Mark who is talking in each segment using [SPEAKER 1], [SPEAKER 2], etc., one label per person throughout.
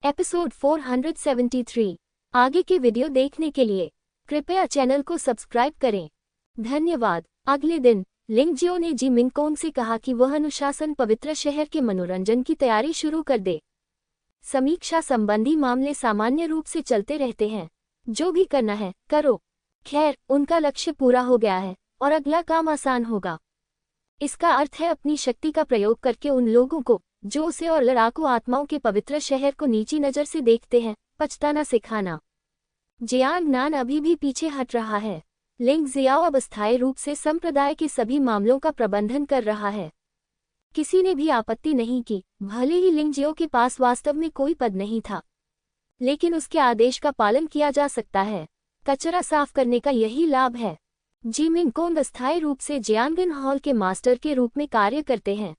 [SPEAKER 1] Episode 473। आगे के video देखने के लिए कृपया चैनल को सब्सक्राइब करें। धन्यवाद। अगले दिन लिंगजियो ने जी मिंगकोंग से कहा कि वह अनुशासन पवित्र शहर के मनोरंजन की तैयारी शुरू कर दे। समीक्षा संबंधी मामले सामान्य रूप से चलते रहते हैं, जो भी करना है करो। खैर, उनका लक्ष्य पूरा हो गया है और अगला काम आसान होगा। इसका अर्थ है अपनी शक्ति का प्रयोग करके उन लोगों को जो उसे और लड़ाकू आत्माओं के पवित्र शहर को नीची नज़र से देखते हैं, पछताना सिखाना। जियांग नान अभी भी पीछे हट रहा है। लिंग जियाओ अब अस्थायी रूप से संप्रदाय के सभी मामलों का प्रबंधन कर रहा है। किसी ने भी आपत्ति नहीं की, भले ही लिंगजियो के पास वास्तव में कोई पद नहीं था, लेकिन उसके आदेश का पालन किया जा सकता है। कचरा साफ करने का यही लाभ है। जी मिंगकोंग अस्थायी रूप से जियांगन हॉल के मास्टर के रूप में कार्य करते हैं।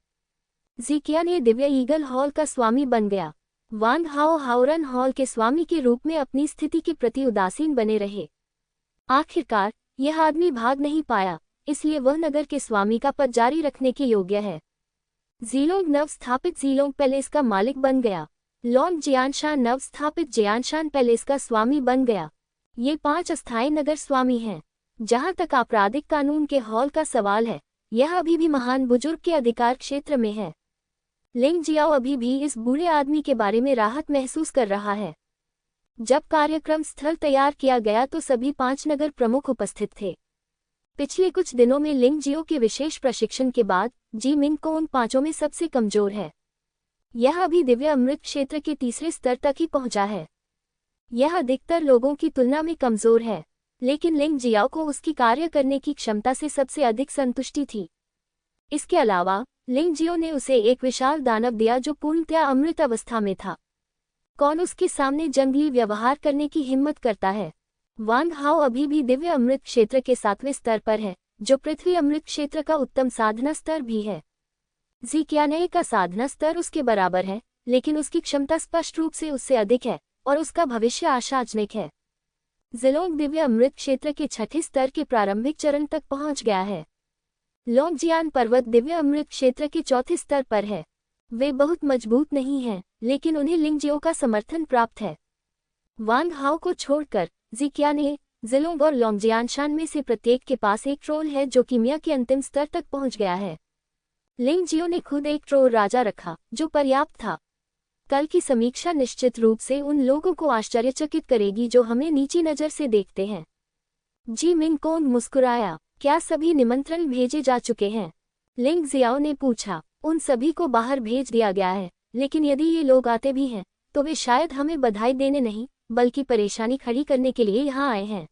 [SPEAKER 1] ज़िकियाने दिव्य ईगल हॉल का स्वामी बन गया। वांग हाओ हाओरन हॉल के स्वामी के रूप में अपनी स्थिति के प्रति उदासीन बने रहे। आखिरकार यह आदमी भाग नहीं पाया, इसलिए वह नगर के स्वामी का पद जारी रखने के योग्य है। ज़ीलोंग नव स्थापित ज़ीलोंग पैलेस का मालिक बन गया। लॉन्ग जियानशान नव स्थापित जियानशान पैलेस का स्वामी बन गया। ये 5 अस्थायी नगर स्वामी हैं। जहां तक आपराधिक कानून के हॉल का सवाल है, यह अभी भी महान बुजुर्ग के अधिकार क्षेत्र में है। लिंग जियाओ अभी भी इस बूढ़े आदमी के बारे में राहत महसूस कर रहा है। जब कार्यक्रम स्थल तैयार किया गया तो सभी 5 नगर प्रमुख उपस्थित थे। पिछले कुछ दिनों में लिंग जियो के विशेष प्रशिक्षण के बाद जी मिंगकोंग 5 में सबसे कमजोर है। यह अभी दिव्य अमृत क्षेत्र के तीसरे स्तर तक ही पहुंचा है। यह अधिकतर लोगों की तुलना में कमजोर है, लेकिन लिंग जियाओ को उसकी कार्य करने की क्षमता से सबसे अधिक संतुष्टि थी। इसके अलावा लिंग जियो ने उसे एक विशाल दानव दिया जो पूर्णतया अमृत अवस्था में था। कौन उसके सामने जंगली व्यवहार करने की हिम्मत करता है? वांग हाओ अभी भी दिव्य अमृत क्षेत्र के 7वें स्तर पर है, जो पृथ्वी अमृत क्षेत्र का उत्तम साधना स्तर भी है। ज़िकियाने का साधना स्तर उसके बराबर है, लेकिन उसकी क्षमता स्पष्ट रूप से उससे अधिक है और उसका भविष्य आशाजनक है। ज़िलोंग दिव्य अमृत क्षेत्र के 6ठे स्तर के प्रारंभिक चरण तक पहुंच गया है। लोंगजियान पर्वत दिव्य अमृत क्षेत्र के 4थे स्तर पर है। वे बहुत मजबूत नहीं हैं, लेकिन उन्हें लिंगजियो का समर्थन प्राप्त है। वांग हाओ को छोड़कर ज़िकियाने, ज़िलोंग और लोंगजियानशान में से प्रत्येक के पास एक ट्रोल है जो कीमिया के अंतिम स्तर तक पहुंच गया है। लिंगजियो ने खुद एक ट्रोल राजा रखा, जो पर्याप्त था। कल की समीक्षा निश्चित रूप से उन लोगों को आश्चर्यचकित करेगी जो हमें नीची नज़र से देखते हैं। जी मिंगकोंग मुस्कुराया। क्या सभी निमंत्रण भेजे जा चुके हैं? लिंग जियाओ ने पूछा। उन सभी को बाहर भेज दिया गया है, लेकिन यदि ये लोग आते भी हैं तो वे शायद हमें बधाई देने नहीं, बल्कि परेशानी खड़ी करने के लिए यहाँ आए हैं।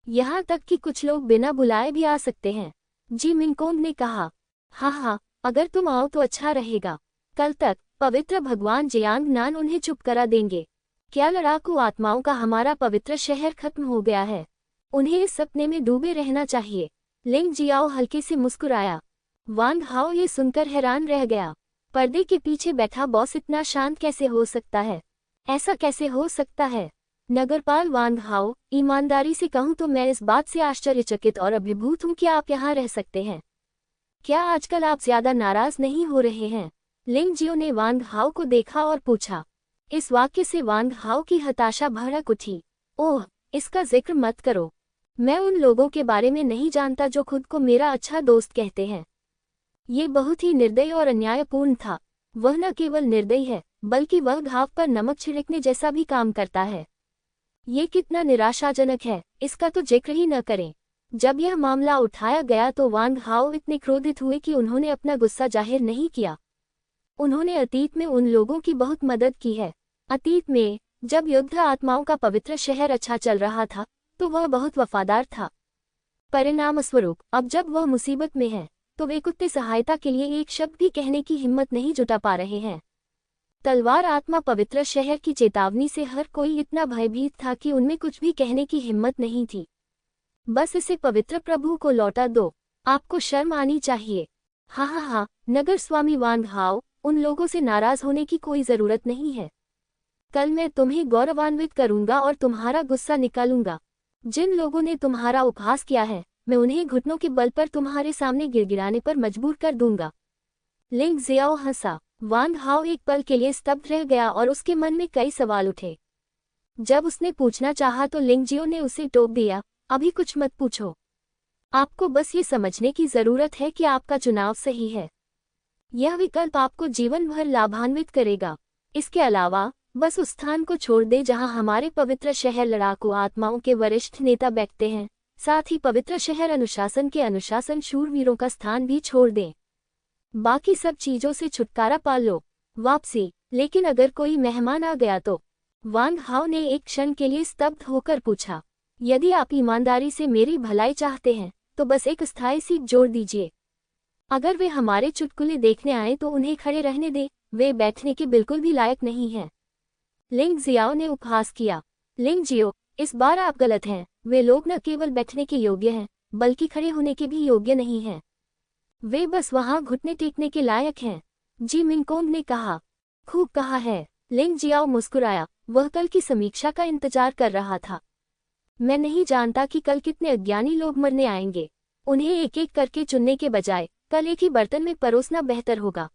[SPEAKER 1] यहाँ तक कि कुछ लोग बिना बुलाए भी आ सकते हैं, जी मिंगकोंग ने कहा। हाँ, अगर तुम आओ तो अच्छा रहेगा। कल तक पवित्र भगवान जियांग नान उन्हें चुप करा देंगे। क्या लड़ाकू आत्माओं का हमारा पवित्र शहर खत्म हो गया है? उन्हें इस सपने में डूबे रहना चाहिए। लिंग जियाओ हल्के से मुस्कुराया। वांग हाओ ये सुनकर हैरान रह गया। पर्दे के पीछे बैठा बॉस इतना शांत कैसे हो सकता है? ऐसा कैसे हो सकता है? नगरपाल वांग हाओ, ईमानदारी से कहूँ तो मैं इस बात से आश्चर्यचकित और अभिभूत हूँ कि आप यहाँ रह सकते हैं। क्या आजकल आप ज्यादा नाराज नहीं हो रहे हैं? लिंग जियो ने वांग हाओ को देखा और पूछा। इस वाक्य से वांग हाओ की हताशा भड़क उठी। ओह, इसका जिक्र मत करो। मैं उन लोगों के बारे में नहीं जानता जो खुद को मेरा अच्छा दोस्त कहते हैं। ये बहुत ही निर्दयी और अन्यायपूर्ण था। वह न केवल निर्दयी है, बल्कि वह घाव पर नमक छिड़कने जैसा भी काम करता है। ये कितना निराशाजनक है, इसका तो जिक्र ही न करें। जब यह मामला उठाया गया तो वांग हाओ इतने क्रोधित हुए कि उन्होंने अपना गुस्सा जाहिर नहीं किया। उन्होंने अतीत में उन लोगों की बहुत मदद की है। अतीत में जब युद्ध आत्माओं का पवित्र शहर अच्छा चल रहा था तो वह बहुत वफादार था। परिणामस्वरूप अब जब वह मुसीबत में है तो वे कुत्ते सहायता के लिए एक शब्द भी कहने की हिम्मत नहीं जुटा पा रहे हैं। तलवार आत्मा पवित्र शहर की चेतावनी से हर कोई इतना भयभीत था कि उनमें कुछ भी कहने की हिम्मत नहीं थी। बस इसे पवित्र प्रभु को लौटा दो। आपको शर्म आनी चाहिए। हाँ, नगर स्वामी वांग हाओ, उन लोगों से नाराज होने की कोई जरूरत नहीं है। कल मैं तुम्हें गौरवान्वित करूंगा और तुम्हारा गुस्सा निकालूंगा। जिन लोगों ने तुम्हारा उपहास किया है, मैं उन्हें घुटनों के बल पर तुम्हारे सामने गिड़गिड़ाने पर मजबूर कर दूंगा। लिंग जियाओ हंसा। वांग हाओ एक पल के लिए स्तब्ध रह गया और उसके मन में कई सवाल उठे। जब उसने पूछना चाहा तो लिंग जियो ने उसे टोक दिया, अभी कुछ मत पूछो। आपको बस ये समझने की जरूरत है कि आपका चुनाव सही है। यह विकल्प आपको जीवन भर लाभान्वित करेगा। इसके अलावा बस उस स्थान को छोड़ दे जहां हमारे पवित्र शहर लड़ाकू आत्माओं के वरिष्ठ नेता बैठते हैं। साथ ही पवित्र शहर अनुशासन के अनुशासन शूरवीरों का स्थान भी छोड़ दें। बाकी सब चीजों से छुटकारा पा लो। वापसी। लेकिन अगर कोई मेहमान आ गया तो? वांग हाओ ने एक क्षण के लिए स्तब्ध होकर पूछा। यदि आप ईमानदारी से मेरी भलाई चाहते हैं तो बस एक स्थायी सीट जोड़ दीजिए। अगर वे हमारे चुटकुले देखने आए तो उन्हें खड़े रहने दे, वे बैठने के बिल्कुल भी लायक नहीं हैं। लिंग जियाओ ने उपहास किया। लिंग जियो, इस बार आप गलत हैं। वे लोग न केवल बैठने के योग्य हैं बल्कि खड़े होने के भी योग्य नहीं हैं। वे बस वहां घुटने टेकने के लायक हैं। जी मिंगकोंग ने कहा। खूब कहा है। लिंग जियाओ मुस्कुराया, वह कल की समीक्षा का इंतजार कर रहा था। मैं नहीं जानता कि कल कितने अज्ञानी लोग मरने आएंगे। उन्हें एक एक करके चुनने के बजाय कल एक ही बर्तन में परोसना बेहतर होगा।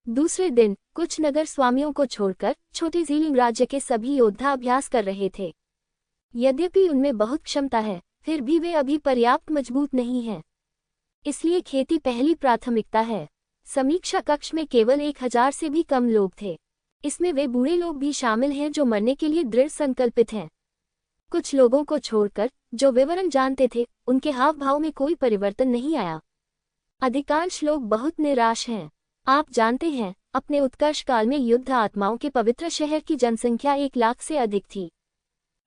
[SPEAKER 1] दूसरे दिन कुछ नगर स्वामियों को छोड़कर छोटे ज़ीलिंग राज्य के सभी योद्धा अभ्यास कर रहे थे। यद्यपि उनमें बहुत क्षमता है, फिर भी वे अभी पर्याप्त मजबूत नहीं हैं। इसलिए खेती पहली प्राथमिकता है। समीक्षा कक्ष में केवल 1000 से भी कम लोग थे। इसमें वे बूढ़े लोग भी शामिल हैं जो मरने के लिए दृढ़ संकल्पित हैं। कुछ लोगों को छोड़कर जो विवरण जानते थे, उनके हाव भाव में कोई परिवर्तन नहीं आया। अधिकांश लोग बहुत निराश हैं। आप जानते हैं, अपने उत्कर्ष काल में युद्ध आत्माओं के पवित्र शहर की जनसंख्या 1 लाख से अधिक थी।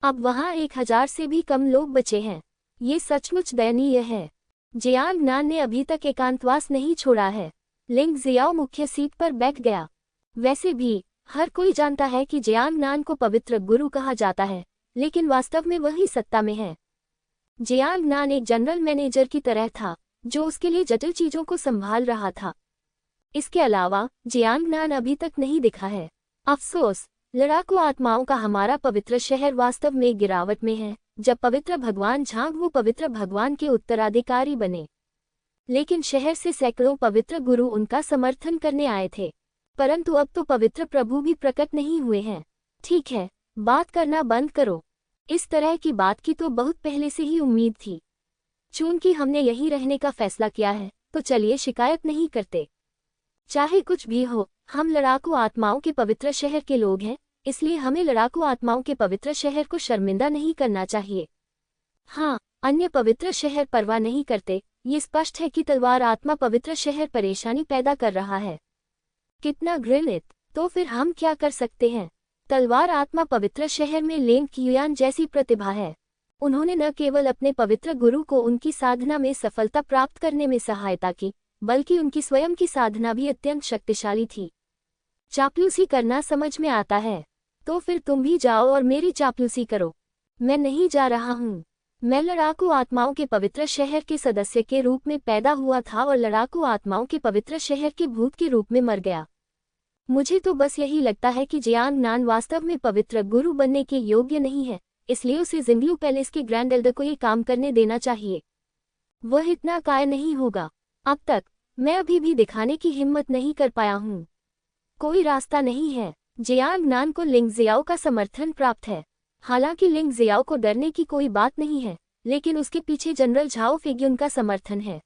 [SPEAKER 1] अब वहां 1000 से भी कम लोग बचे हैं। ये सचमुच दयनीय है। जियांग नान ने अभी तक एकांतवास नहीं छोड़ा है। लिंग जियाओ मुख्य सीट पर बैठ गया। वैसे भी हर कोई जानता है कि जियांग नान को पवित्र गुरु कहा जाता है, लेकिन वास्तव में वही सत्ता में है। जियांग नान एक जनरल मैनेजर की तरह था जो उसके लिए जटिल चीजों को संभाल रहा था। इसके अलावा जियांग नान अभी तक नहीं दिखा है। अफसोस, लड़ाकू आत्माओं का हमारा पवित्र शहर वास्तव में गिरावट में है। जब पवित्र भगवान झांग वो पवित्र भगवान के उत्तराधिकारी बने, लेकिन शहर से सैकड़ों पवित्र गुरु उनका समर्थन करने आए थे। परंतु अब तो पवित्र प्रभु भी प्रकट नहीं हुए हैं। ठीक है, बात करना बंद करो। इस तरह की बात की तो बहुत पहले से ही उम्मीद थी। चूंकि हमने यहीं रहने का फैसला किया है तो चलिए शिकायत नहीं करते। चाहे कुछ भी हो, हम लड़ाकू आत्माओं के पवित्र शहर के लोग हैं, इसलिए हमें लड़ाकू आत्माओं के पवित्र शहर को शर्मिंदा नहीं करना चाहिए। हाँ, अन्य पवित्र शहर परवाह नहीं करते। ये स्पष्ट है कि तलवार आत्मा पवित्र शहर परेशानी पैदा कर रहा है। कितना घृणित। तो फिर हम क्या कर सकते हैं? तलवार आत्मा पवित्र शहर में लेंग क्युयान जैसी प्रतिभा है। उन्होंने न केवल अपने पवित्र गुरु को उनकी साधना में सफलता प्राप्त करने में सहायता की, बल्कि उनकी स्वयं की साधना भी अत्यंत शक्तिशाली थी। चापलूसी करना समझ में आता है, तो फिर तुम भी जाओ और मेरी चापलूसी करो। मैं नहीं जा रहा हूँ। मैं लड़ाकू आत्माओं के पवित्र शहर के सदस्य के रूप में पैदा हुआ था और लड़ाकू आत्माओं के पवित्र शहर के भूत के रूप में मर गया। मुझे तो बस यही लगता है कि जियांग नान वास्तव में पवित्र गुरु बनने के योग्य नहीं है, इसलिए उसे जिंगलू पैलेस के ग्रैंड एल्डर को ये काम करने देना चाहिए। वह इतना काय नहीं होगा। अब तक मैं अभी भी दिखाने की हिम्मत नहीं कर पाया हूँ। कोई रास्ता नहीं है। जियांग नान को लिंग जियाओ का समर्थन प्राप्त है। हालांकि लिंग जियाओ को डरने की कोई बात नहीं है, लेकिन उसके पीछे जनरल झाओ फेग्युन का समर्थन है।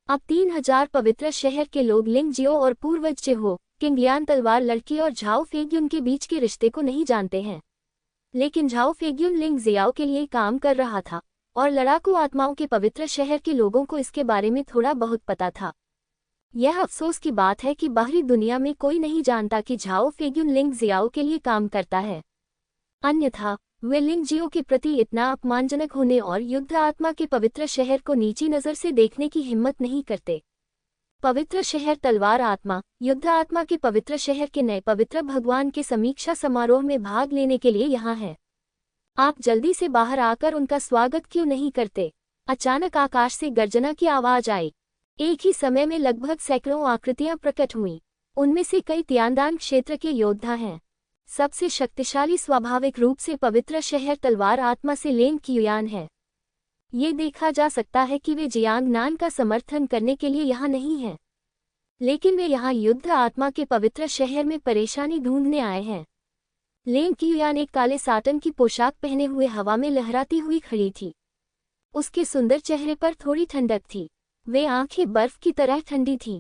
[SPEAKER 1] अब 3000 पवित्र शहर के लोग लिंग जियो और पूर्वज चेहो, किंग लियान तलवार लड़की और झाओ फेग्युन के बीच के रिश्ते को नहीं जानते हैं। लेकिन झाओ फेग्युन लिंग जियाओ के लिए काम कर रहा था और लड़ाकू आत्माओं के पवित्र शहर के लोगों को इसके बारे में थोड़ा बहुत पता था। यह अफसोस की बात है कि बाहरी दुनिया में कोई नहीं जानता कि झाओ फेग्युन लिंग जियाओ के लिए काम करता है। अन्यथा वे लिंग जियो के प्रति इतना अपमानजनक होने और युद्ध आत्मा के पवित्र शहर को नीची नज़र से देखने की हिम्मत नहीं करते। पवित्र शहर तलवार आत्मा युद्ध आत्मा के पवित्र शहर के नए पवित्र भगवान के समीक्षा समारोह में भाग लेने के लिए यहाँ है। आप जल्दी से बाहर आकर उनका स्वागत क्यों नहीं करते? अचानक आकाश से गर्जना की आवाज आई। एक ही समय में लगभग सैकड़ों आकृतियां प्रकट हुईं। उनमें से कई तियानदान क्षेत्र के योद्धा हैं। सबसे शक्तिशाली स्वाभाविक रूप से पवित्र शहर तलवार आत्मा से लेंग क्युयान है। ये देखा जा सकता है कि वे जियांग नान का समर्थन करने के लिए यहाँ नहीं हैं। लेकिन वे यहाँ युद्ध आत्मा के पवित्र शहर में परेशानी ढूंढने आए हैं। लिंग क़ियुयान एक काले साटन की पोशाक पहने हुए हवा में लहराती हुई खड़ी थी। उसके सुंदर चेहरे पर थोड़ी ठंडक थी। वे आंखें बर्फ की तरह ठंडी थीं।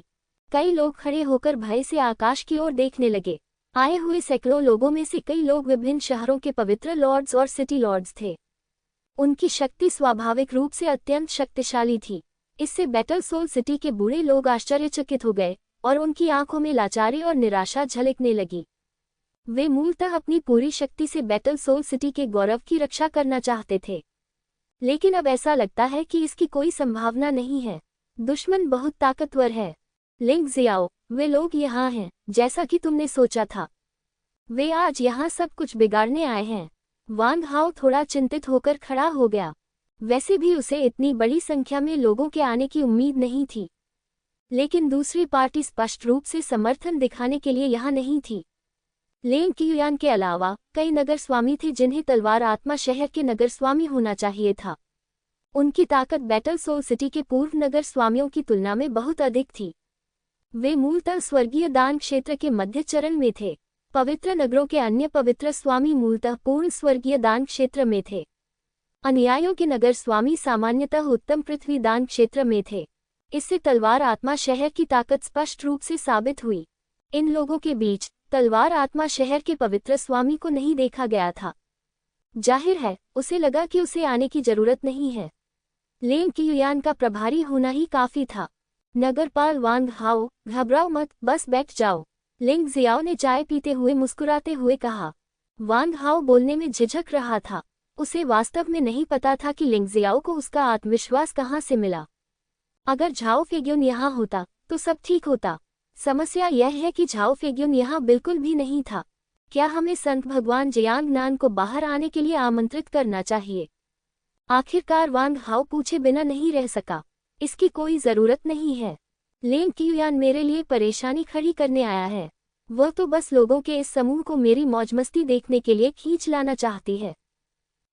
[SPEAKER 1] कई लोग खड़े होकर भय से आकाश की ओर देखने लगे। आए हुए सैकड़ों लोगों में से कई लोग विभिन्न शहरों के पवित्र लॉर्ड्स और सिटी लॉर्ड्स थे। उनकी शक्ति स्वाभाविक रूप से अत्यंत शक्तिशाली थी। इससे बैटल सोल सिटी के बूढ़े लोग आश्चर्यचकित हो गए और उनकी आंखों में लाचारी और निराशा झलकने लगी। वे मूलतः अपनी पूरी शक्ति से बैटल सोल सिटी के गौरव की रक्षा करना चाहते थे, लेकिन अब ऐसा लगता है कि इसकी कोई संभावना नहीं है। दुश्मन बहुत ताकतवर है। लिंग जियाओ, वे लोग यहाँ हैं जैसा कि तुमने सोचा था। वे आज यहाँ सब कुछ बिगाड़ने आए हैं। वांग हाओ थोड़ा चिंतित होकर खड़ा हो गया। वैसे भी उसे इतनी बड़ी संख्या में लोगों के आने की उम्मीद नहीं थी, लेकिन दूसरी पार्टी स्पष्ट रूप से समर्थन दिखाने के लिए यहाँ नहीं थी। लिंग क़ियुयान के अलावा कई नगर स्वामी थे जिन्हें तलवार आत्मा शहर के नगर स्वामी होना चाहिए था। उनकी ताकत बैटल सोल सिटी के पूर्व नगर स्वामियों की तुलना में बहुत अधिक थी। वे मूलतः स्वर्गीय दान क्षेत्र के मध्य चरण में थे। पवित्र नगरों के अन्य पवित्र स्वामी मूलतः पूर्ण स्वर्गीय दान क्षेत्र में थे। अनुयायियों के नगर स्वामी सामान्यतः उत्तम पृथ्वी दान क्षेत्र में थे। इससे तलवार आत्मा शहर की ताकत स्पष्ट रूप से साबित हुई। इन लोगों के बीच तलवार आत्मा शहर के पवित्र स्वामी को नहीं देखा गया था। जाहिर है उसे लगा कि उसे आने की जरूरत नहीं है। लिंग क़ियुयान का प्रभारी होना ही काफी था। नगरपाल वांग हाओ, घबराओ मत, बस बैठ जाओ, लिंग जियाओ ने चाय पीते हुए मुस्कुराते हुए कहा। वांग हाओ बोलने में झिझक रहा था। उसे वास्तव में नहीं पता था कि लिंग जियाओ को उसका आत्मविश्वास कहाँ से मिला। अगर झाओ फेग्युन यहाँ होता तो सब ठीक होता। समस्या यह है कि झाओ फेग्युन यहाँ बिल्कुल भी नहीं था। क्या हमें संत भगवान जियांग नान को बाहर आने के लिए आमंत्रित करना चाहिए? आखिरकार वांग हाओ पूछे बिना नहीं रह सका। इसकी कोई जरूरत नहीं है। लिंग क़ियुयान मेरे लिए परेशानी खड़ी करने आया है। वह तो बस लोगों के इस समूह को मेरी मौजमस्ती देखने के लिए खींच लाना चाहती है।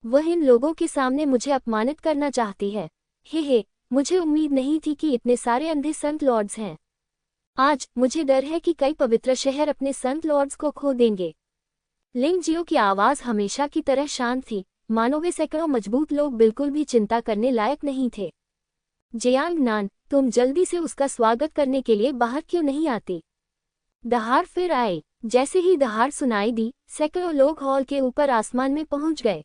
[SPEAKER 1] वह इन लोगों के सामने मुझे अपमानित करना चाहती है। हे, मुझे उम्मीद नहीं थी कि इतने सारे अंधे संत लॉर्ड्स हैं। आज मुझे डर है कि कई पवित्र शहर अपने संत लॉर्ड्स को खो देंगे। लिंग जियो की आवाज हमेशा की तरह शांत थी, मानो वे सैकड़ों मजबूत लोग बिल्कुल भी चिंता करने लायक नहीं थे। जियांग नान, तुम जल्दी से उसका स्वागत करने के लिए बाहर क्यों नहीं आती? दहाड़ फिर आए। जैसे ही दहाड़ सुनाई दी, सैकड़ों लोग हॉल के ऊपर आसमान में पहुंच गए।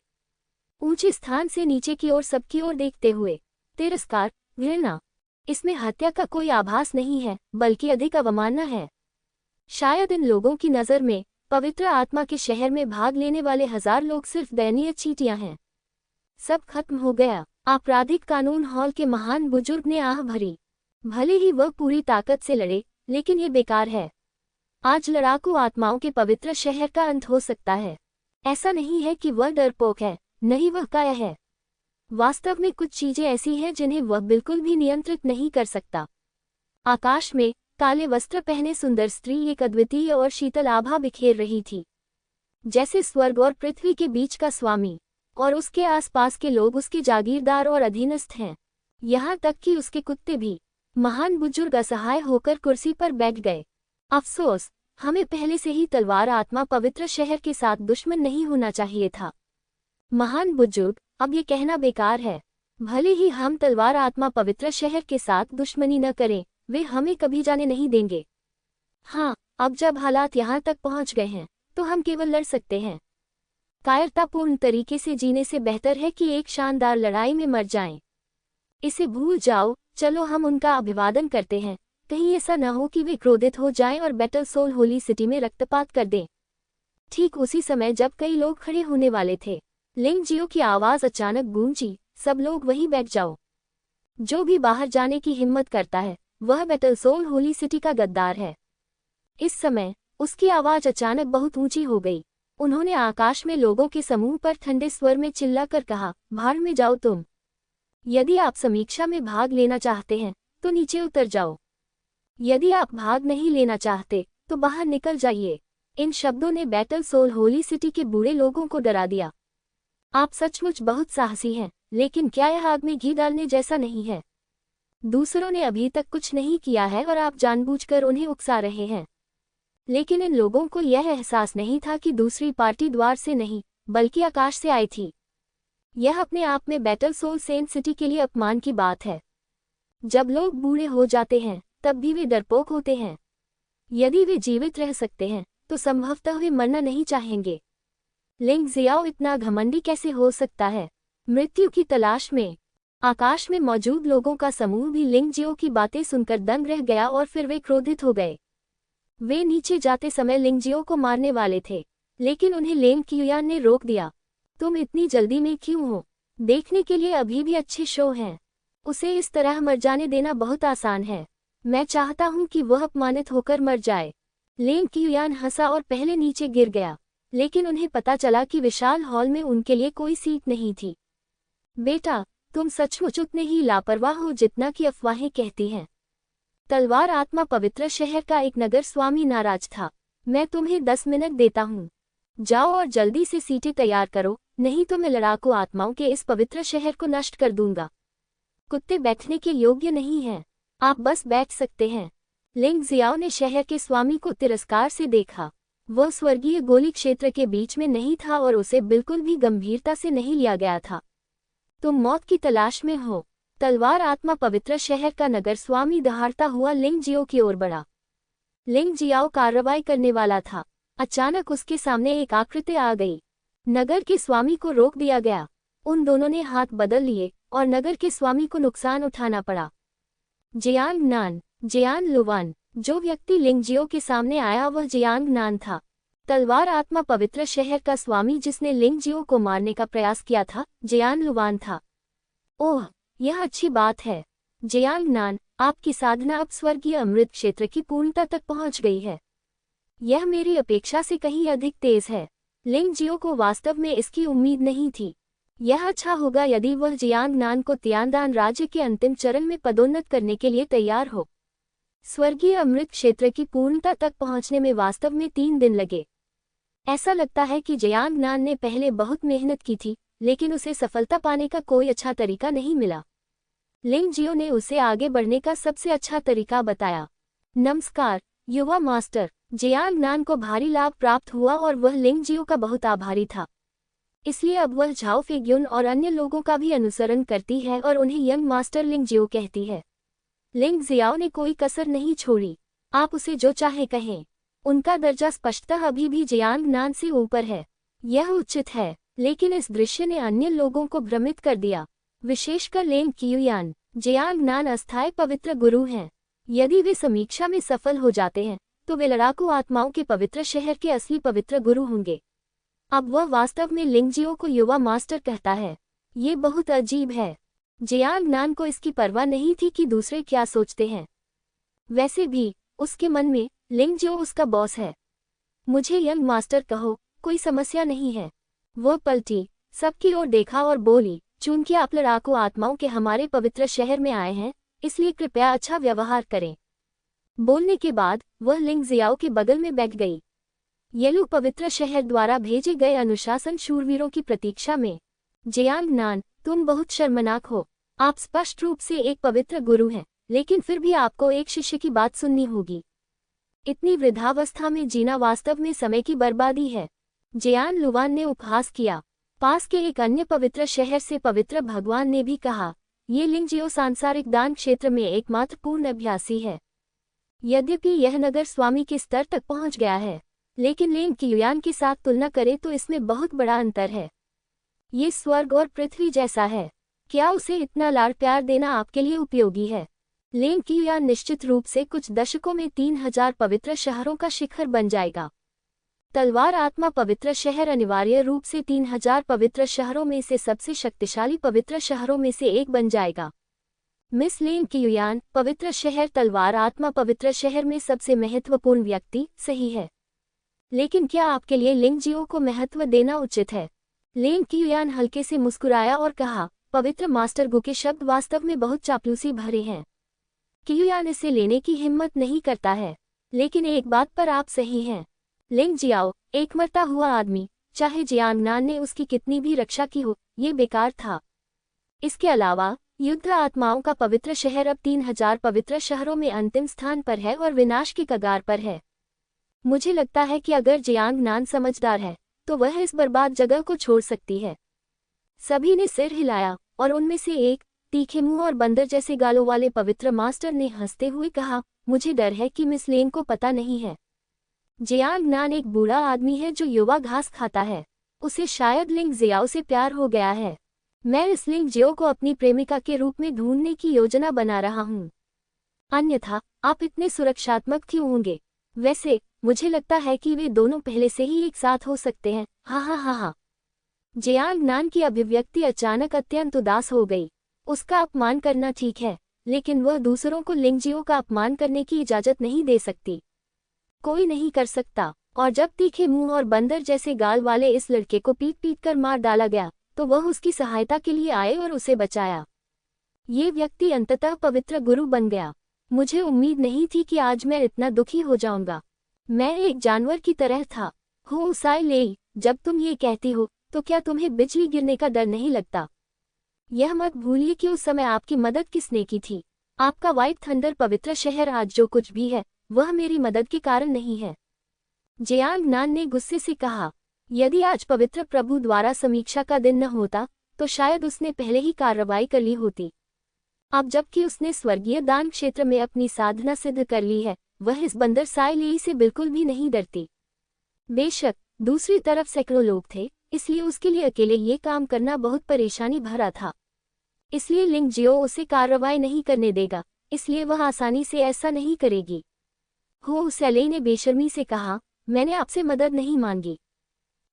[SPEAKER 1] ऊंचे स्थान से नीचे की ओर सबकी ओर देखते हुए तिरस्कार, घृणा, इसमें हत्या का कोई आभास नहीं है, बल्कि अधिक अवमानना है। शायद इन लोगों की नज़र में पवित्र आत्मा के शहर में भाग लेने वाले 1000 लोग सिर्फ दयनीय चींटियां हैं। सब खत्म हो गया। आपराधिक कानून हॉल के महान बुजुर्ग ने आह भरी। भले ही वह पूरी ताकत से लड़े, लेकिन ये बेकार है। आज लड़ाकू आत्माओं के पवित्र शहर का अंत हो सकता है। ऐसा नहीं है कि वह डरपोक है, नहीं, वह काया है। वास्तव में कुछ चीजें ऐसी हैं जिन्हें वह बिल्कुल भी नियंत्रित नहीं कर सकता। आकाश में काले वस्त्र पहने सुंदर स्त्री एक अद्वितीय और शीतल आभा बिखेर रही थी, जैसे स्वर्ग और पृथ्वी के बीच का स्वामी, और उसके आसपास के लोग उसके जागीरदार और अधीनस्थ हैं। यहाँ तक कि उसके कुत्ते भी। महान बुजुर्ग असहाय होकर कुर्सी पर बैठ गए। अफसोस, हमें पहले से ही तलवार आत्मा पवित्र शहर के साथ दुश्मन नहीं होना चाहिए था। महान बुजुर्ग, अब ये कहना बेकार है। भले ही हम तलवार आत्मा पवित्र शहर के साथ दुश्मनी न करें, वे हमें कभी जाने नहीं देंगे। हाँ, अब जब हालात यहाँ तक पहुँच गए हैं, तो हम केवल लड़ सकते हैं। कायरतापूर्ण तरीके से जीने से बेहतर है कि एक शानदार लड़ाई में मर जाएं। इसे भूल जाओ, चलो हम उनका अभिवादन करते हैं। कहीं ऐसा न हो कि वे क्रोधित हो जाएं और बैटल सोल होली सिटी में रक्तपात कर दें। ठीक उसी समय जब कई लोग खड़े होने वाले थे, लिंग जियो की आवाज अचानक गूंजी, सब लोग वहीं बैठ जाओ। जो भी बाहर जाने की हिम्मत करता है, वह बैटल सोल होली सिटी का गद्दार है। इस समय उसकी आवाज अचानक बहुत ऊंची हो गई। उन्होंने आकाश में लोगों के समूह पर ठंडे स्वर में चिल्लाकर कहा, भाड़ में जाओ तुम। यदि आप समीक्षा में भाग लेना चाहते हैं तो नीचे उतर जाओ। यदि आप भाग नहीं लेना चाहते तो बाहर निकल जाइए। इन शब्दों ने बैटल सोल होली सिटी के बूढ़े लोगों को डरा दिया। आप सचमुच बहुत साहसी हैं, लेकिन क्या यह आग में घी डालने जैसा नहीं है? दूसरों ने अभी तक कुछ नहीं किया है और आप जानबूझकर उन्हें उकसा रहे हैं। लेकिन इन लोगों को यह एहसास नहीं था कि दूसरी पार्टी द्वार से नहीं बल्कि आकाश से आई थी। यह अपने आप में बैटल सोल सेंट सिटी के लिए अपमान की बात है। जब लोग बूढ़े हो जाते हैं तब भी वे डरपोक होते हैं। यदि वे जीवित रह सकते हैं तो संभवतः वे मरना नहीं चाहेंगे। लिंग जियाओ इतना घमंडी कैसे हो सकता है? मृत्यु की तलाश में। आकाश में मौजूद लोगों का समूह भी लिंग जियो की बातें सुनकर दंग रह गया और फिर वे क्रोधित हो गए। वे नीचे जाते समय लिंग जियो को मारने वाले थे, लेकिन उन्हें लेंग कियुयान ने रोक दिया। तुम इतनी जल्दी में क्यों हो? देखने के लिए अभी भी अच्छे शो हैं। उसे इस तरह मर जाने देना बहुत आसान है। मैं चाहता हूं कि वह अपमानित होकर मर जाए। लेंग कियुयान हंसा और पहले नीचे गिर गया, लेकिन उन्हें पता चला कि विशाल हॉल में उनके लिए कोई सीट नहीं थी। बेटा, तुम सचमुच उतने ही लापरवाह हो जितना कि अफवाहें कहती हैं। तलवार आत्मा पवित्र शहर का एक नगर स्वामी नाराज था। मैं तुम्हें 10 मिनट देता हूँ। जाओ और जल्दी से सीटें तैयार करो, नहीं तो मैं लड़ाकू आत्माओं के इस पवित्र शहर को नष्ट कर दूंगा। कुत्ते बैठने के योग्य नहीं हैं, आप बस बैठ सकते हैं। लिंग जियाओ ने शहर के स्वामी को तिरस्कार से देखा। वह स्वर्गीय गोली क्षेत्र के बीच में नहीं था और उसे बिल्कुल भी गंभीरता से नहीं लिया गया था। तुम मौत की तलाश में हो। तलवार आत्मा पवित्र शहर का नगर स्वामी दहाड़ता हुआ लिंग जियो की ओर बढ़ा। लिंग जियाओ कार्रवाई करने वाला था। अचानक उसके सामने एक आकृति आ गई। नगर के स्वामी को रोक दिया गया। उन दोनों ने हाथ बदल लिए और नगर के स्वामी को नुकसान उठाना पड़ा। जियांग नान, जियान लुवान। जो व्यक्ति लिंग जियो के सामने आया वह जियांग नान था। तलवार आत्मा पवित्र शहर का स्वामी जिसने लिंग जियो को मारने का प्रयास किया था, जियान लुवान था। ओह, यह अच्छी बात है। जियांग नान, आपकी साधना अब स्वर्गीय अमृत क्षेत्र की पूर्णता तक पहुंच गई है। यह मेरी अपेक्षा से कहीं अधिक तेज है। लिंग जियो को वास्तव में इसकी उम्मीद नहीं थी। यह अच्छा होगा यदि वह जियांग नान को तियानदान राज्य के अंतिम चरण में पदोन्नत करने के लिए तैयार हो। स्वर्गीय अमृत क्षेत्र की पूर्णता तक पहुंचने में वास्तव में 3 दिन लगे। ऐसा लगता है कि जियांग नान ने पहले बहुत मेहनत की थी, लेकिन उसे सफलता पाने का कोई अच्छा तरीका नहीं मिला। लिंग जियो ने उसे आगे बढ़ने का सबसे अच्छा तरीका बताया। नमस्कार युवा मास्टर। जियांग नान को भारी लाभ प्राप्त हुआ और वह लिंग जियो का बहुत आभारी था। इसलिए अब वह झाओ फेग्युन और अन्य लोगों का भी अनुसरण करती है और उन्हें यंग मास्टर लिंग जियो कहती है। लिंग जियाओ ने कोई कसर नहीं छोड़ी। आप उसे जो चाहे कहें। उनका दर्जा स्पष्टतः अभी भी जियांग नान से ऊपर है। यह उचित है, लेकिन इस दृश्य ने अन्य लोगों को भ्रमित कर दिया, विशेषकर लेंग कियुयान। जियांग नान अस्थायी पवित्र गुरु हैं। यदि वे समीक्षा में सफल हो जाते हैं तो वे लड़ाकू आत्माओं के पवित्र शहर के असली पवित्र गुरु होंगे। अब वह वास्तव में लिंग जियो को युवा मास्टर कहता है। ये बहुत अजीब है। जियांग नान को इसकी परवाह नहीं थी कि दूसरे क्या सोचते हैं। वैसे भी उसके मन में लिंग जियो उसका बॉस है। मुझे यंग मास्टर कहो, कोई समस्या नहीं है। वह पलटी, सबकी ओर देखा और बोली, चूंकि आप लड़ाकू आत्माओं के हमारे पवित्र शहर में आए हैं, इसलिए कृपया अच्छा व्यवहार करें। बोलने के बाद वह लिंग जियाओ के बगल में बैठ गई। ये लोग पवित्र शहर द्वारा भेजे गए अनुशासन शूरवीरों की प्रतीक्षा में। जियांग नान, तुम बहुत शर्मनाक हो। आप स्पष्ट रूप से एक पवित्र गुरु हैं, लेकिन फिर भी आपको एक शिष्य की बात सुननी होगी। इतनी वृद्धावस्था में जीना वास्तव में समय की बर्बादी है। जियान लुवान ने उपहास किया। पास के एक अन्य पवित्र शहर से पवित्र भगवान ने भी कहा, ये लिंग जियो सांसारिक दान क्षेत्र में एकमात्र पूर्ण अभ्यासी है। यद्यपि यह नगर स्वामी के स्तर तक पहुंच गया है, लेकिन लिंग कियुयान के साथ तुलना करें तो इसमें बहुत बड़ा अंतर है। ये स्वर्ग और पृथ्वी जैसा है। क्या उसे इतना लाड़ प्यार देना आपके लिए उपयोगी है? लिंग कियुयान निश्चित रूप से कुछ दशकों में 3000 पवित्र शहरों का शिखर बन जाएगा। तलवार आत्मा पवित्र शहर अनिवार्य रूप से 3000 पवित्र शहरों में से सबसे शक्तिशाली पवित्र शहरों में से एक बन जाएगा। मिस लिंग कियुयान, पवित्र शहर तलवार आत्मा पवित्र शहर में सबसे महत्वपूर्ण व्यक्ति सही है, लेकिन क्या आपके लिए लिंग जियो को महत्व देना उचित है? लिंग कियुयान हल्के से मुस्कुराया और कहा, पवित्र मास्टर गु के शब्द वास्तव में बहुत चापलूसी भरे हैं। कियुयान इसे लेने की हिम्मत नहीं करता है, लेकिन एक बात पर आप सही हैं। लिंग जियाओ, एक मरता हुआ आदमी, चाहे जियांग नान ने उसकी कितनी भी रक्षा की हो, ये बेकार था। इसके अलावा युद्ध आत्माओं का पवित्र शहर अब 3000 पवित्र शहरों में अंतिम स्थान पर है और विनाश की कगार पर है। मुझे लगता है कि अगर जियांग नान समझदार है तो वह इस बर्बाद जगह को छोड़ सकती है। सभी ने सिर हिलाया और उनमें से एक, तीखे मुंह और बंदर जैसे गालों वाले पवित्र मास्टर ने हंसते हुए कहा, मुझे डर है कि मिस लेन को पता नहीं है। जियांग नान एक बूढ़ा आदमी है जो युवा घास खाता है। उसे शायद लिंग जियाओ से प्यार हो गया है। मैं इस लिंग जियो को अपनी प्रेमिका के रूप में ढूंढने की योजना बना रहा हूँ। अन्यथा आप इतने सुरक्षात्मक क्यों होंगे? वैसे मुझे लगता है कि वे दोनों पहले से ही एक साथ हो सकते हैं। हा हा हा हा। जियांग नान की अभिव्यक्ति अचानक अत्यंत उदास हो गई। उसका अपमान करना ठीक है, लेकिन वह दूसरों को लिंगजियो का अपमान करने की इजाजत नहीं दे सकती। कोई नहीं कर सकता। और जब तीखे मुंह और बंदर जैसे गाल वाले इस लड़के को पीट पीट कर मार डाला गया तो वह उसकी सहायता के लिए आए और उसे बचाया। ये व्यक्ति अंततः पवित्र गुरु बन गया। मुझे उम्मीद नहीं थी कि आज मैं इतना दुखी हो जाऊंगा। मैं एक जानवर की तरह था। हो साई लेई, जब तुम ये कहती हो तो क्या तुम्हें बिजली गिरने का डर नहीं लगता? यह मत भूलिए कि उस समय आपकी मदद किसने की थी। आपका व्हाइट थंडर पवित्र शहर आज जो कुछ भी है वह मेरी मदद के कारण नहीं है। जियांग नान ने गुस्से से कहा, यदि आज पवित्र प्रभु द्वारा समीक्षा का दिन न होता तो शायद उसने पहले ही कार्रवाई कर ली होती। अब जबकि उसने स्वर्गीय दान क्षेत्र में अपनी साधना सिद्ध कर ली है, वह इस बंदर साई लेई से बिल्कुल भी नहीं डरती। बेशक दूसरी तरफ सैकड़ों लोग थे, इसलिए उसके लिए अकेले ये काम करना बहुत परेशानी भरा था। इसलिए लिंग जियो उसे कार्रवाई नहीं करने देगा, इसलिए वह आसानी से ऐसा नहीं करेगी। हो सैले ने बेशर्मी से कहा, मैंने आपसे मदद नहीं मांगी,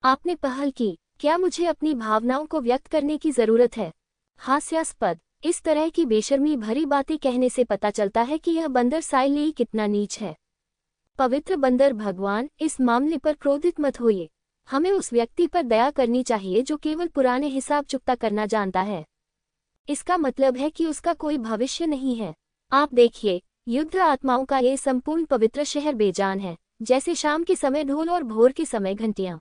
[SPEAKER 1] आपने पहल की। क्या मुझे अपनी भावनाओं को व्यक्त करने की जरूरत है? हास्यास्पद। इस तरह की बेशर्मी भरी बातें कहने से पता चलता है कि यह बंदर साई लेई कितना नीच है। पवित्र बंदर भगवान, इस मामले पर क्रोधित मत होइए। हमें उस व्यक्ति पर दया करनी चाहिए जो केवल पुराने हिसाब चुकता करना जानता है। इसका मतलब है कि उसका कोई भविष्य नहीं है। आप देखिए, युद्ध आत्माओं का ये संपूर्ण पवित्र शहर बेजान है, जैसे शाम के समय ढोल और भोर के समय घंटियां।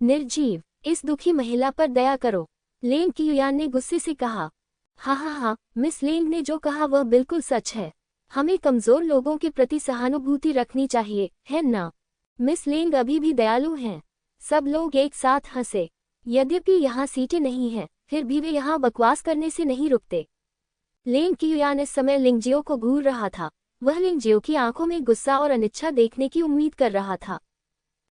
[SPEAKER 1] निर्जीव, इस दुखी महिला पर दया करो। लेंग कियुयान ने गुस्से से कहा। हा हा हा, मिस लेंग ने जो कहा वह बिल्कुल सच है। हमें कमजोर लोगों के प्रति सहानुभूति रखनी चाहिए, है ना? मिस लेंग अभी भी दयालु हैं। सब लोग एक साथ हंसे। यद्यपि यहाँ सीटें नहीं हैं, फिर भी वे यहाँ बकवास करने से नहीं रुकते। लेंग कियुयान इस समय लिंगजियो को घूर रहा था। वह लिंगजियो की आंखों में गुस्सा और अनिच्छा देखने की उम्मीद कर रहा था।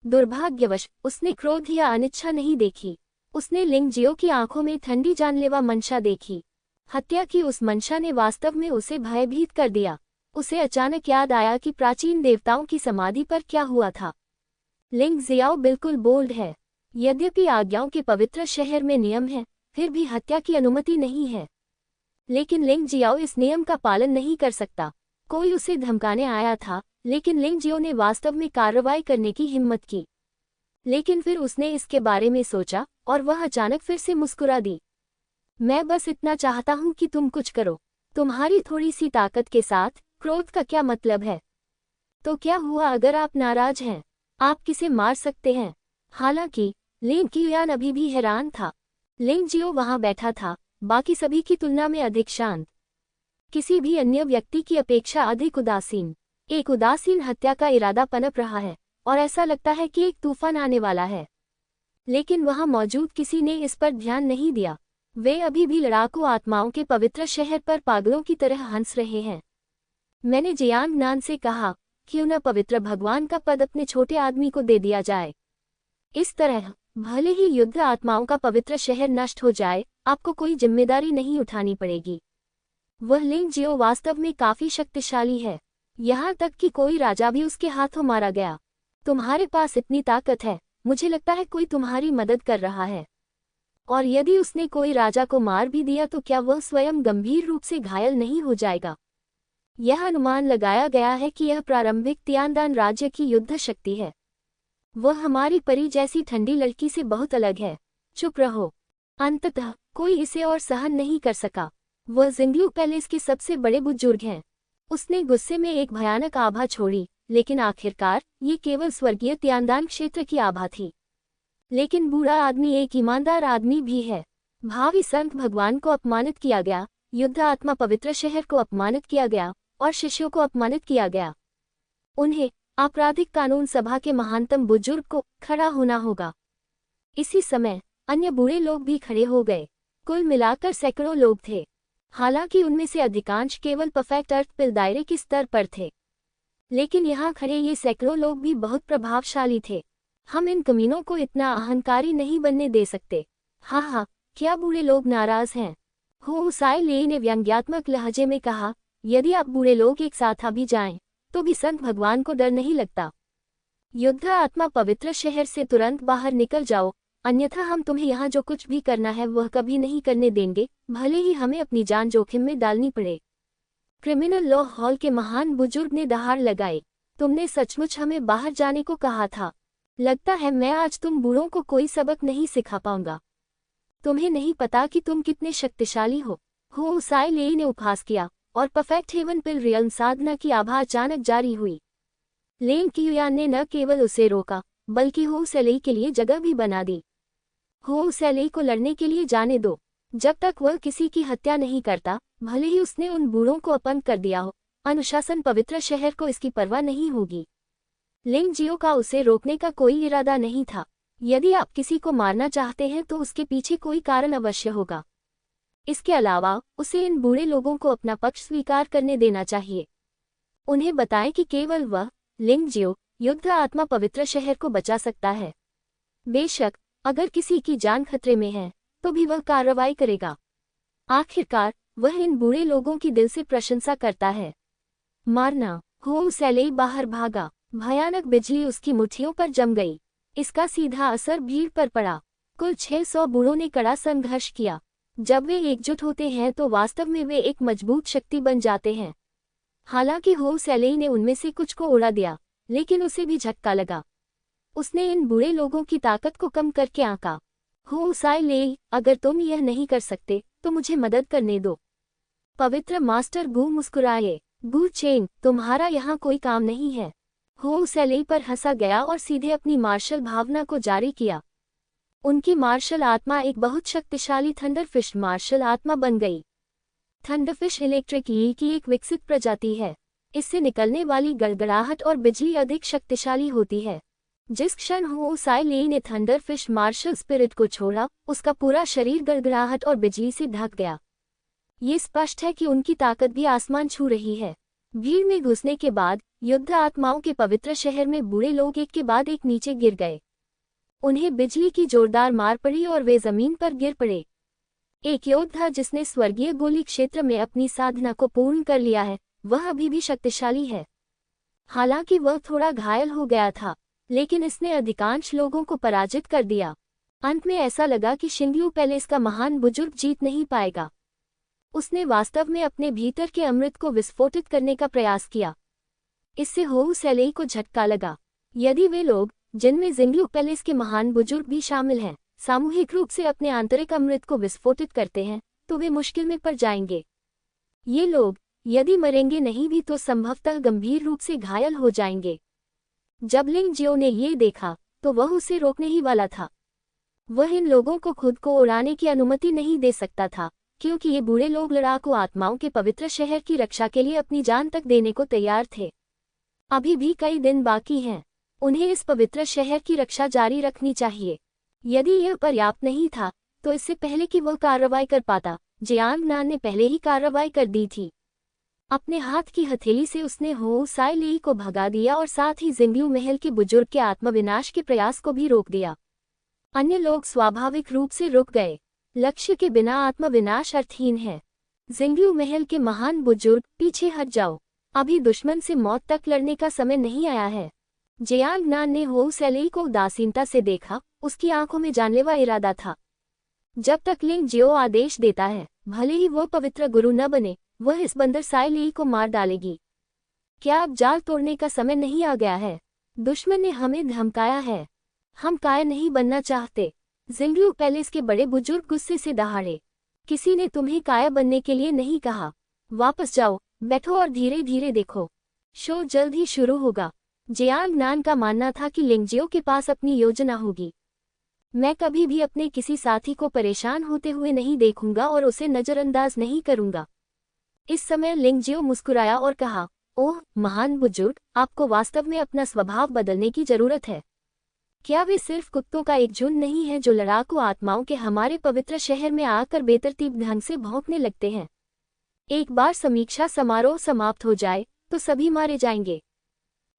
[SPEAKER 1] दुर्भाग्यवश उसने क्रोध या अनिच्छा नहीं देखी। उसने लिंगजियो की आंखों में ठंडी जानलेवा मंशा देखी। हत्या की उस मंशा ने वास्तव में उसे भयभीत कर दिया। उसे अचानक याद आया कि प्राचीन देवताओं की समाधि पर क्या हुआ था। लिंग जियाओ बिल्कुल बोल्ड है। यद्यपि आज्ञाओं के पवित्र शहर में नियम है, फिर भी हत्या की अनुमति नहीं है। लेकिन लिंग जियाओ इस नियम का पालन नहीं कर सकता। कोई उसे धमकाने आया था, लेकिन लिंग जियो ने वास्तव में कार्रवाई करने की हिम्मत की। लेकिन फिर उसने इसके बारे में सोचा और वह अचानक फिर से मुस्कुरा दी। मैं बस इतना चाहता हूं कि तुम कुछ करो। तुम्हारी थोड़ी सी ताकत के साथ क्रोध का क्या मतलब है? तो क्या हुआ अगर आप नाराज हैं? आप किसे मार सकते हैं। हालांकि लिंग कियुयान अभी भी हैरान था। लिंग जियो वहां बैठा था, बाकी सभी की तुलना में अधिक शांत, किसी भी अन्य व्यक्ति की अपेक्षा अधिक उदासीन। एक उदासीन हत्या का इरादा पनप रहा है और ऐसा लगता है कि एक तूफान आने वाला है। लेकिन वहां मौजूद किसी ने इस पर ध्यान नहीं दिया। वे अभी भी लड़ाकू आत्माओं के पवित्र शहर पर पागलों की तरह हंस रहे हैं। मैंने जियांग नान से कहा, क्यों न पवित्र भगवान का पद अपने छोटे आदमी को दे दिया जाए। इस तरह भले ही युद्ध आत्माओं का पवित्र शहर नष्ट हो जाए, आपको कोई जिम्मेदारी नहीं उठानी पड़ेगी। वह लिंग जियो वास्तव में काफी शक्तिशाली है, यहाँ तक कि कोई राजा भी उसके हाथों मारा गया। तुम्हारे पास इतनी ताकत है, मुझे लगता है कोई तुम्हारी मदद कर रहा है। और यदि उसने कोई राजा को मार भी दिया तो क्या वह स्वयं गंभीर रूप से घायल नहीं हो जाएगा? यह अनुमान लगाया गया है कि यह प्रारंभिक तियानदान राज्य की युद्ध शक्ति है। वह हमारी परी जैसी ठंडी लड़की से बहुत अलग है। चुप रहो। अंततः कोई इसे और सहन नहीं कर सका। वह जिंगलू पैलेस के सबसे बड़े बुजुर्ग हैं। उसने गुस्से में एक भयानक आभा छोड़ी, लेकिन आखिरकार ये केवल स्वर्गीय तियानदान क्षेत्र की आभा थी। लेकिन बूढ़ा आदमी एक ईमानदार आदमी भी है। भावी संत भगवान को अपमानित किया गया, युद्ध आत्मा पवित्र शहर को अपमानित किया गया और शिष्यों को अपमानित किया गया। उन्हें आपराधिक कानून सभा के महानतम बुजुर्ग को खड़ा होना होगा। इसी समय अन्य बूढ़े लोग भी खड़े हो गए। कुल मिलाकर सैकड़ों लोग थे। हालांकि उनमें से अधिकांश केवल परफेक्ट अर्थ पिल दायरे के स्तर पर थे, लेकिन यहाँ खड़े ये सैकड़ों लोग भी बहुत प्रभावशाली थे। हम इन कमीनों को इतना अहंकारी नहीं बनने दे सकते। हाँ हाँ, क्या बूढ़े लोग नाराज हैं? होसाई ले ने व्यंग्यात्मक लहजे में कहा, यदि आप बूढ़े लोग एक साथ आ भी जाएं, तो भी संत भगवान को डर नहीं लगता। युद्ध आत्मा पवित्र शहर से तुरंत बाहर निकल जाओ, अन्यथा हम तुम्हें यहाँ जो कुछ भी करना है वह कभी नहीं करने देंगे, भले ही हमें अपनी जान जोखिम में डालनी पड़े। क्रिमिनल लॉ हॉल के महान बुजुर्ग ने दहाड़ लगाई, तुमने सचमुच हमें बाहर जाने को कहा था। लगता है मैं आज तुम बूढ़ों को कोई सबक नहीं सिखा पाऊंगा। तुम्हें नहीं पता कि तुम कितने शक्तिशाली हो। होसाई ले ने उपहास किया और परफेक्ट हेवन पिल रियल साधना की आभा अचानक जारी हुई। लेन कियुयान ने न केवल उसे रोका, बल्कि होसेले के लिए जगह भी बना दी। होसेले को लड़ने के लिए जाने दो। जब तक वह किसी की हत्या नहीं करता, भले ही उसने उन बूढ़ों को अपंग कर दिया हो, अनुशासन पवित्र शहर को इसकी परवाह नहीं होगी। लिंग जियो का उसे रोकने का कोई इरादा नहीं था। यदि आप किसी को मारना चाहते हैं तो उसके पीछे कोई कारण अवश्य होगा। इसके अलावा उसे इन बूढ़े लोगों को अपना पक्ष स्वीकार करने देना चाहिए। उन्हें बताएं कि केवल वह, लिंग जियो, युद्ध आत्मा पवित्र शहर को बचा सकता है। बेशक अगर किसी की जान खतरे में है तो भी वह कार्रवाई करेगा। आखिरकार वह इन बूढ़े लोगों की दिल से प्रशंसा करता है। मारना। होसेले बाहर भागा। भयानक बिजली उसकी मुट्ठियों पर जम गई। इसका सीधा असर भीड़ पर पड़ा। कुल 600 बूढ़ों ने कड़ा संघर्ष किया। जब वे एकजुट होते हैं तो वास्तव में वे एक मजबूत शक्ति बन जाते हैं। हालांकि होसेले ने उनमें से कुछ को उड़ा दिया, लेकिन उसे भी झटका लगा। उसने इन बूढ़े लोगों की ताकत को कम करके आंका। होसाई, अगर तुम यह नहीं कर सकते तो मुझे मदद करने दो। पवित्र मास्टर गू मुस्कुराए। गू चेंग, तुम्हारा यहाँ कोई काम नहीं है। होसेले पर हंसा गया और सीधे अपनी मार्शल भावना को जारी किया। उनकी मार्शल आत्मा एक बहुत शक्तिशाली थंडरफिश मार्शल आत्मा बन गई। थंडरफिश इलेक्ट्रिक ई की एक विकसित प्रजाति है। इससे निकलने वाली गड़गड़ाहट और बिजली अधिक शक्तिशाली होती है। जिस क्षण होसाई ने थंडरफिश मार्शल स्पिरिट को छोड़ा, उसका पूरा शरीर गड़गड़ाहट और बिजली से ढक गया। ये स्पष्ट है कि उनकी ताकत भी आसमान छू रही है। भीड़ में घुसने के बाद युद्ध आत्माओं के पवित्र शहर में बूढ़े लोग एक के बाद एक नीचे गिर गए। उन्हें बिजली की जोरदार मार पड़ी और वे जमीन पर गिर पड़े। एक योद्धा जिसने स्वर्गीय गोली क्षेत्र में अपनी साधना को पूर्ण कर लिया है, वह अभी भी शक्तिशाली है। हालांकि वह थोड़ा घायल हो गया था, लेकिन इसने अधिकांश लोगों को पराजित कर दिया। अंत में ऐसा लगा कि शिंग्लू पैलेस का महान बुजुर्ग जीत नहीं पाएगा। उसने वास्तव में अपने भीतर के अमृत को विस्फोटित करने का प्रयास किया। इससे होसेले को झटका लगा। यदि वे लोग, जिनमें जिंगलू पैलेस के महान बुजुर्ग भी शामिल हैं, सामूहिक रूप से अपने आंतरिक अमृत को विस्फोटित करते हैं, तो वे मुश्किल में पड़ जाएंगे। ये लोग यदि मरेंगे नहीं भी तो संभवतः गंभीर रूप से घायल हो जाएंगे। जब लिंग जियो ने ये देखा तो वह उसे रोकने ही वाला था। वह इन लोगों को खुद को उड़ाने की अनुमति नहीं दे सकता था, क्योंकि ये बूढ़े लोग लड़ाकू आत्माओं के पवित्र शहर की रक्षा के लिए अपनी जान तक देने को तैयार थे। अभी भी कई दिन बाकी हैं। उन्हें इस पवित्र शहर की रक्षा जारी रखनी चाहिए। यदि यह पर्याप्त नहीं था तो इससे पहले कि वह कार्रवाई कर पाता, जियांगनान ने पहले ही कार्रवाई कर दी थी। अपने हाथ की हथेली से उसने होसाई को भगा दिया और साथ ही जिंगलू महल के बुजुर्ग के आत्मविनाश के प्रयास को भी रोक दिया। अन्य लोग स्वाभाविक रूप से रुक गए। लक्ष्य के बिना आत्मविनाश अर्थहीन है। जिंगलू महल के महान बुजुर्ग, पीछे हट जाओ। अभी दुश्मन से मौत तक लड़ने का समय नहीं आया है। जियांगनान ने होसेले को उदासीनता से देखा। उसकी आंखों में जानलेवा इरादा था। जब तक लिंग जियो आदेश देता है, भले ही वो पवित्र गुरु न बने, वह इस बंदर साई को मार डालेगी। क्या अब जाल तोड़ने का समय नहीं आ गया है? दुश्मन ने हमें धमकाया है। हम कायर नहीं बनना चाहते। जिंगलू पैलेस के बड़े बुजुर्ग गुस्से से दहाड़े। किसी ने तुम्हें कायर बनने के लिए नहीं कहा। वापस जाओ, बैठो और धीरे धीरे देखो। शो जल्द ही शुरू होगा। जियांगनान का मानना था कि लिंगजियो के पास अपनी योजना होगी। मैं कभी भी अपने किसी साथी को परेशान होते हुए नहीं देखूंगा और उसे नजरअंदाज नहीं करूंगा। इस समय लिंगजियो मुस्कुराया और कहा, ओह महान बुजुर्ग, आपको वास्तव में अपना स्वभाव बदलने की जरूरत है। क्या वे सिर्फ कुत्तों का एक झुंड नहीं है जो लड़ाकू आत्माओं के हमारे पवित्र शहर में आकर बेतरतीब ढंग से भौंकने लगते हैं? एक बार समीक्षा समारोह समाप्त हो जाए तो सभी मारे जाएंगे।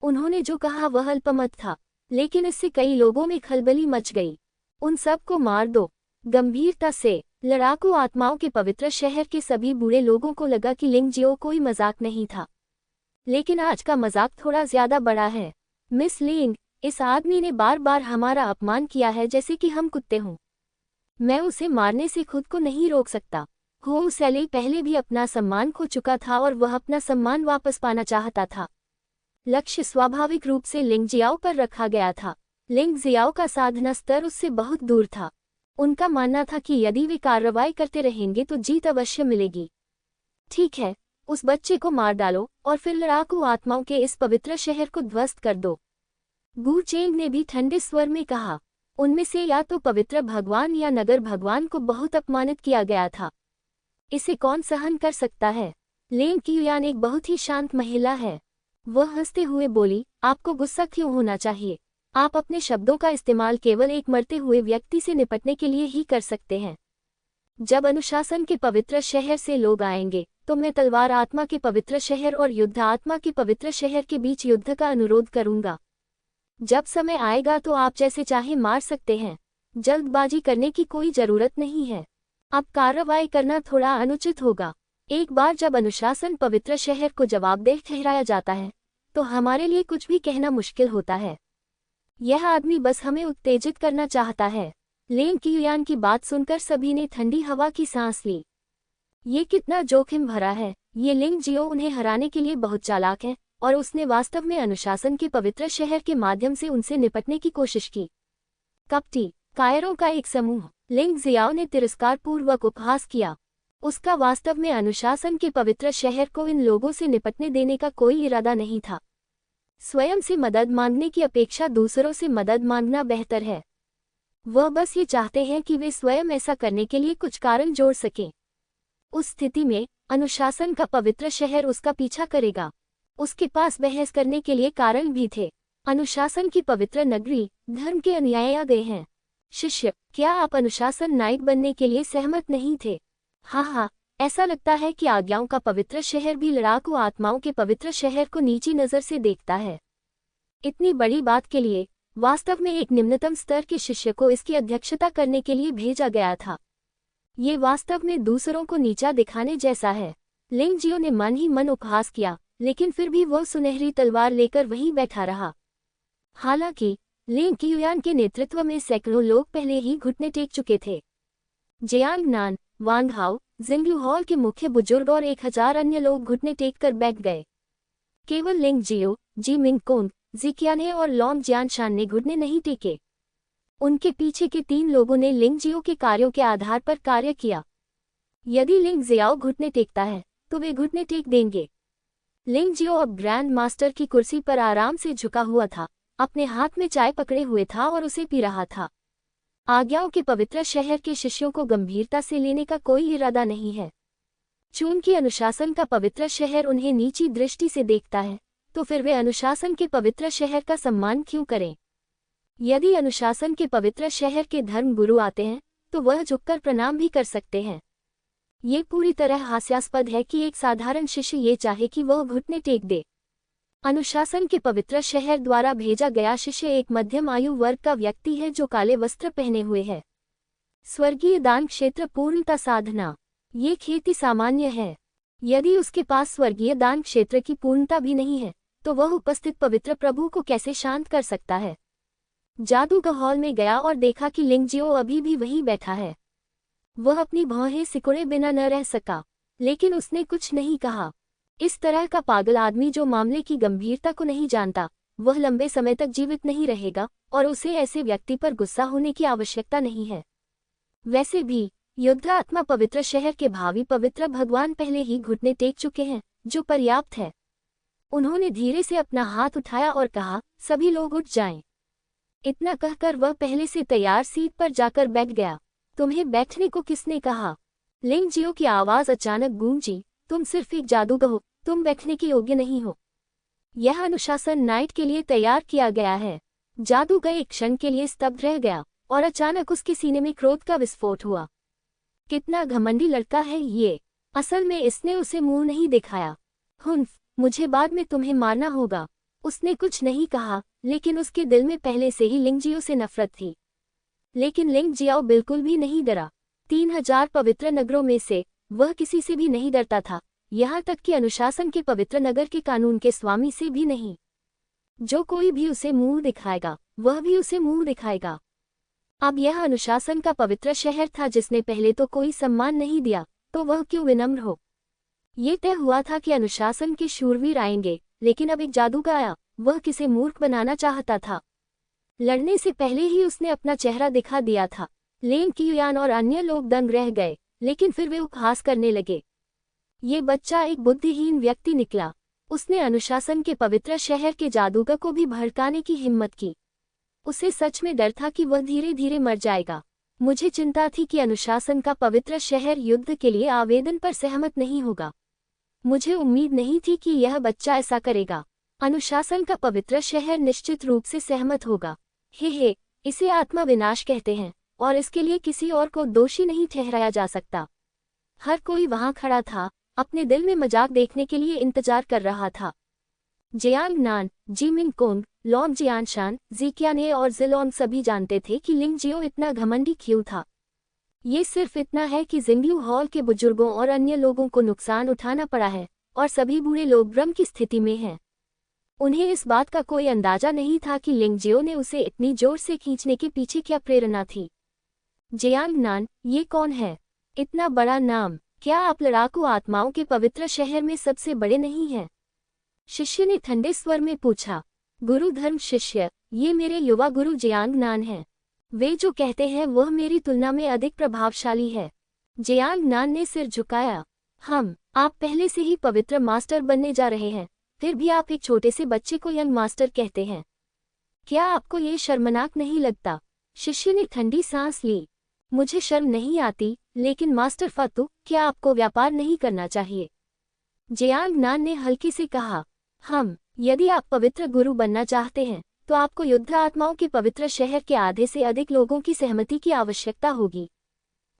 [SPEAKER 1] उन्होंने जो कहा वह अल्पमत था, लेकिन इससे कई लोगों में खलबली मच गई। उन सब को मार दो, गंभीरता से। लड़ाकू आत्माओं के पवित्र शहर के सभी बूढ़े लोगों को लगा कि लिंगजियो कोई मजाक नहीं था, लेकिन आज का मजाक थोड़ा ज्यादा बड़ा है। मिस लिंग, इस आदमी ने बार बार हमारा अपमान किया है जैसे कि हम कुत्ते हों। मैं उसे मारने से खुद को नहीं रोक सकता। हो सैली पहले भी अपना सम्मान खो चुका था और वह अपना सम्मान वापस पाना चाहता था। लक्ष्य स्वाभाविक रूप से लिंगजियाओ पर रखा गया था। लिंगजियाओ का साधना स्तर उससे बहुत दूर था। उनका मानना था कि यदि वे कार्रवाई करते रहेंगे तो जीत अवश्य मिलेगी। ठीक है, उस बच्चे को मार डालो और फिर लड़ाकू आत्माओं के इस पवित्र शहर को ध्वस्त कर दो। गु चेंग ने भी ठंडे स्वर में कहा। उनमें से या तो पवित्र भगवान या नगर भगवान को बहुत अपमानित किया गया था। इसे कौन सहन कर सकता है? लिंग क्यूयान एक बहुत ही शांत महिला है। वह हंसते हुए बोली, आपको गुस्सा क्यों होना चाहिए? आप अपने शब्दों का इस्तेमाल केवल एक मरते हुए व्यक्ति से निपटने के लिए ही कर सकते हैं। जब अनुशासन के पवित्र शहर से लोग आएंगे तो मैं तलवार आत्मा के पवित्र शहर और युद्ध आत्मा के पवित्र शहर के बीच युद्ध का अनुरोध करूंगा। जब समय आएगा तो आप जैसे चाहे मार सकते हैं। जल्दबाजी करने की कोई जरूरत नहीं है। अब कार्रवाई करना थोड़ा अनुचित होगा। एक बार जब अनुशासन पवित्र शहर को जवाबदेह ठहराया जाता है तो हमारे लिए कुछ भी कहना मुश्किल होता है। यह आदमी बस हमें उत्तेजित करना चाहता है। लिंग क्यूयान की बात सुनकर सभी ने ठंडी हवा की सांस ली। ये कितना जोखिम भरा है। ये लिंगजियो उन्हें हराने के लिए बहुत चालाक है और उसने वास्तव में अनुशासन के पवित्र शहर के माध्यम से उनसे निपटने की कोशिश की। कपटी कायरों का एक समूह। लिंगजियाओ ने तिरस्कारपूर्वक उपहास किया। उसका वास्तव में अनुशासन के पवित्र शहर को इन लोगों से निपटने देने का कोई इरादा नहीं था। स्वयं से मदद मांगने की अपेक्षा दूसरों से मदद मांगना बेहतर है। वह बस ये चाहते हैं कि वे स्वयं ऐसा करने के लिए कुछ कारण जोड़ सकें। उस स्थिति में अनुशासन का पवित्र शहर उसका पीछा करेगा। उसके पास बहस करने के लिए कारण भी थे। अनुशासन की पवित्र नगरी धर्म के अनुयायी आ गए हैं। शिष्य, क्या आप अनुशासन नायक बनने के लिए सहमत नहीं थे? हाँ, ऐसा लगता है कि आज्ञाओं का पवित्र शहर भी लड़ाकू आत्माओं के पवित्र शहर को नीची नज़र से देखता है। इतनी बड़ी बात के लिए वास्तव में एक निम्नतम स्तर के शिष्य को इसकी अध्यक्षता करने के लिए भेजा गया था। ये वास्तव में दूसरों को नीचा दिखाने जैसा है। लिंगजियो ने मन ही मन उपहास किया, लेकिन फिर भी वह सुनहरी तलवार लेकर वहीं बैठा रहा। हालांकि लिंग क्यूयान के नेतृत्व में सैकड़ों लोग पहले ही घुटने टेक चुके थे। जियांग नान, वांग हाओ, जिंगलू हॉल के मुख्य बुजुर्ग और 1000 अन्य लोग घुटने टेक कर बैठ गए। केवल लिंगजियो, जी मिंगकोंग, जिकियाने और लॉन्ग जियानशान ने घुटने नहीं टेके। उनके पीछे के 3 लोगों ने लिंगजियो के कार्यों के आधार पर कार्य किया। यदि लिंगजियाओ घुटने टेकता है तो वे घुटने टेक देंगे। लिंगजियो अब ग्रैंड मास्टर की कुर्सी पर आराम से झुका हुआ था, अपने हाथ में चाय पकड़े हुए था और उसे पी रहा था। आज्ञाओं के पवित्र शहर के शिष्यों को गंभीरता से लेने का कोई इरादा नहीं है। चूंकि अनुशासन का पवित्र शहर उन्हें नीची दृष्टि से देखता है, तो फिर वे अनुशासन के पवित्र शहर का सम्मान क्यों करें? यदि अनुशासन के पवित्र शहर के धर्म गुरु आते हैं तो वह झुककर प्रणाम भी कर सकते हैं। ये पूरी तरह हास्यास्पद है कि एक साधारण शिष्य ये चाहे कि वह घुटने टेक दे। अनुशासन के पवित्र शहर द्वारा भेजा गया शिष्य एक मध्यम आयु वर्ग का व्यक्ति है जो काले वस्त्र पहने हुए है। स्वर्गीय दान क्षेत्र पूर्णता साधना। ये खेती सामान्य है। यदि उसके पास स्वर्गीय दान क्षेत्र की पूर्णता भी नहीं है तो वह उपस्थित पवित्र प्रभु को कैसे शांत कर सकता है? जादूगर हॉल में गया और देखा कि लिंगजियो अभी भी वहीं बैठा है। वह अपनी भौहें सिकुड़े बिना न रह सका, लेकिन उसने कुछ नहीं कहा। इस तरह का पागल आदमी जो मामले की गंभीरता को नहीं जानता, वह लंबे समय तक जीवित नहीं रहेगा और उसे ऐसे व्यक्ति पर गुस्सा होने की आवश्यकता नहीं है। वैसे भी युद्ध आत्मा पवित्र शहर के भावी पवित्र भगवान पहले ही घुटने टेक चुके हैं, जो पर्याप्त है। उन्होंने धीरे से अपना हाथ उठाया और कहा, सभी लोग उठ जाएं। इतना कहकर वह पहले से तैयार सीट पर जाकर बैठ गया। तुम्हें बैठने को किसने कहा? लिंग जियो की आवाज अचानक गूंजी। तुम सिर्फ एक जादूगर हो, तुम बैठने के योग्य नहीं हो। यह अनुशासन नाइट के लिए तैयार किया गया है। जादूगर एक क्षण के लिए स्तब्ध रह गया और अचानक उसके सीने में क्रोध का विस्फोट हुआ। कितना घमंडी लड़का है ये! असल में इसने उसे मुंह नहीं दिखाया। हुन्फ, मुझे बाद में तुम्हें मारना होगा। उसने कुछ नहीं कहा, लेकिन उसके दिल में पहले से ही लिंग जियो से नफरत थी। लेकिन लिंग जियाओ बिल्कुल भी नहीं डरा। 3000 पवित्र नगरों में से वह किसी से भी नहीं डरता था, यहाँ तक कि अनुशासन के पवित्र नगर के कानून के स्वामी से भी नहीं। जो कोई भी उसे मुंह दिखाएगा, वह भी उसे मुंह दिखाएगा। अब यह अनुशासन का पवित्र शहर था जिसने पहले तो कोई सम्मान नहीं दिया, तो वह क्यों विनम्र हो। ये तय हुआ था कि अनुशासन के शूरवीर आएंगे, लेकिन अब एक जादूगर आया। वह किसे मूर्ख बनाना चाहता था। लड़ने से पहले ही उसने अपना चेहरा दिखा दिया था। लिंग क़ियुयान और अन्य लोग दंग रह गए, लेकिन फिर वे उपहास करने लगे। ये बच्चा एक बुद्धिहीन व्यक्ति निकला। उसने अनुशासन के पवित्र शहर के जादूगर को भी भड़काने की हिम्मत की। उसे सच में डर था कि वह धीरे धीरे मर जाएगा। मुझे चिंता थी कि अनुशासन का पवित्र शहर युद्ध के लिए आवेदन पर सहमत नहीं होगा। मुझे उम्मीद नहीं थी कि यह बच्चा ऐसा करेगा। अनुशासन का पवित्र शहर निश्चित रूप से सहमत होगा। हे, इसे आत्मा विनाश कहते हैं और इसके लिए किसी और को दोषी नहीं ठहराया जा सकता। हर कोई वहां खड़ा था, अपने दिल में मजाक देखने के लिए इंतजार कर रहा था। जियांग नान, जी मिंगकोंग, लॉन्ग जियानशान, ज़िक्याने और ज़िलोंग सभी जानते थे कि लिंग जियो इतना घमंडी क्यों था। ये सिर्फ इतना है कि जिंगलू हॉल के बुजुर्गों और अन्य लोगों को नुकसान उठाना पड़ा है और सभी बूढ़े लोग भ्रम की स्थिति में हैं। उन्हें इस बात का कोई अंदाजा नहीं था कि लिंग जियो ने उसे इतनी जोर से खींचने के पीछे क्या प्रेरणा थी। जियांग नान, ये कौन है? इतना बड़ा नाम! क्या आप लड़ाकू आत्माओं के पवित्र शहर में सबसे बड़े नहीं हैं? शिष्य ने ठंडे स्वर में पूछा। गुरु धर्म शिष्य, ये मेरे युवा गुरु जियांग नान हैं। वे जो कहते हैं वह मेरी तुलना में अधिक प्रभावशाली है। जियांग नान ने सिर झुकाया। आप पहले से ही पवित्र मास्टर बनने जा रहे हैं, फिर भी आप एक छोटे से बच्चे को यंग मास्टर कहते हैं। क्या आपको ये शर्मनाक नहीं लगता? शिष्य ने ठंडी सांस ली। मुझे शर्म नहीं आती, लेकिन मास्टर फातू, क्या आपको व्यापार नहीं करना चाहिए? जियांग नान ने हल्के से कहा। यदि आप पवित्र गुरु बनना चाहते हैं, तो आपको युद्ध आत्माओं के पवित्र शहर के आधे से अधिक लोगों की सहमति की आवश्यकता होगी।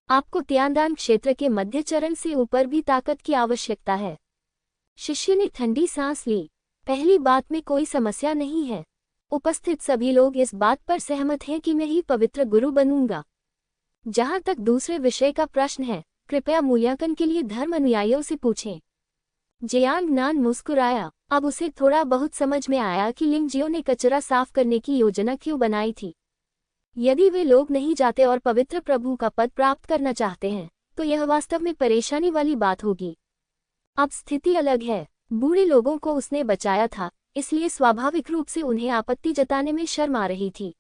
[SPEAKER 1] आपको तियानदान क्षेत्र के मध्य चरण से ऊपर भी ताकत की आवश्यकता है। शिष्य ने ठंडी सांस ली। पहली बात में कोई समस्या नहीं है। उपस्थित सभी लोग इस बात पर सहमत हैं कि मैं ही पवित्र गुरु बनूंगा। जहां तक दूसरे विषय का प्रश्न है, कृपया मूल्यांकन के लिए धर्म अनुयायियों से पूछें। जियांग नान मुस्कुराया। अब उसे थोड़ा बहुत समझ में आया कि लिंग जियो ने कचरा साफ करने की योजना क्यों बनाई थी। यदि वे लोग नहीं जाते और पवित्र प्रभु का पद प्राप्त करना चाहते हैं, तो यह वास्तव में परेशानी वाली बात होगी। अब स्थिति अलग है। बूढ़े लोगों को उसने बचाया था, इसलिए स्वाभाविक रूप से उन्हें आपत्ति जताने में शर्म आ रही थी।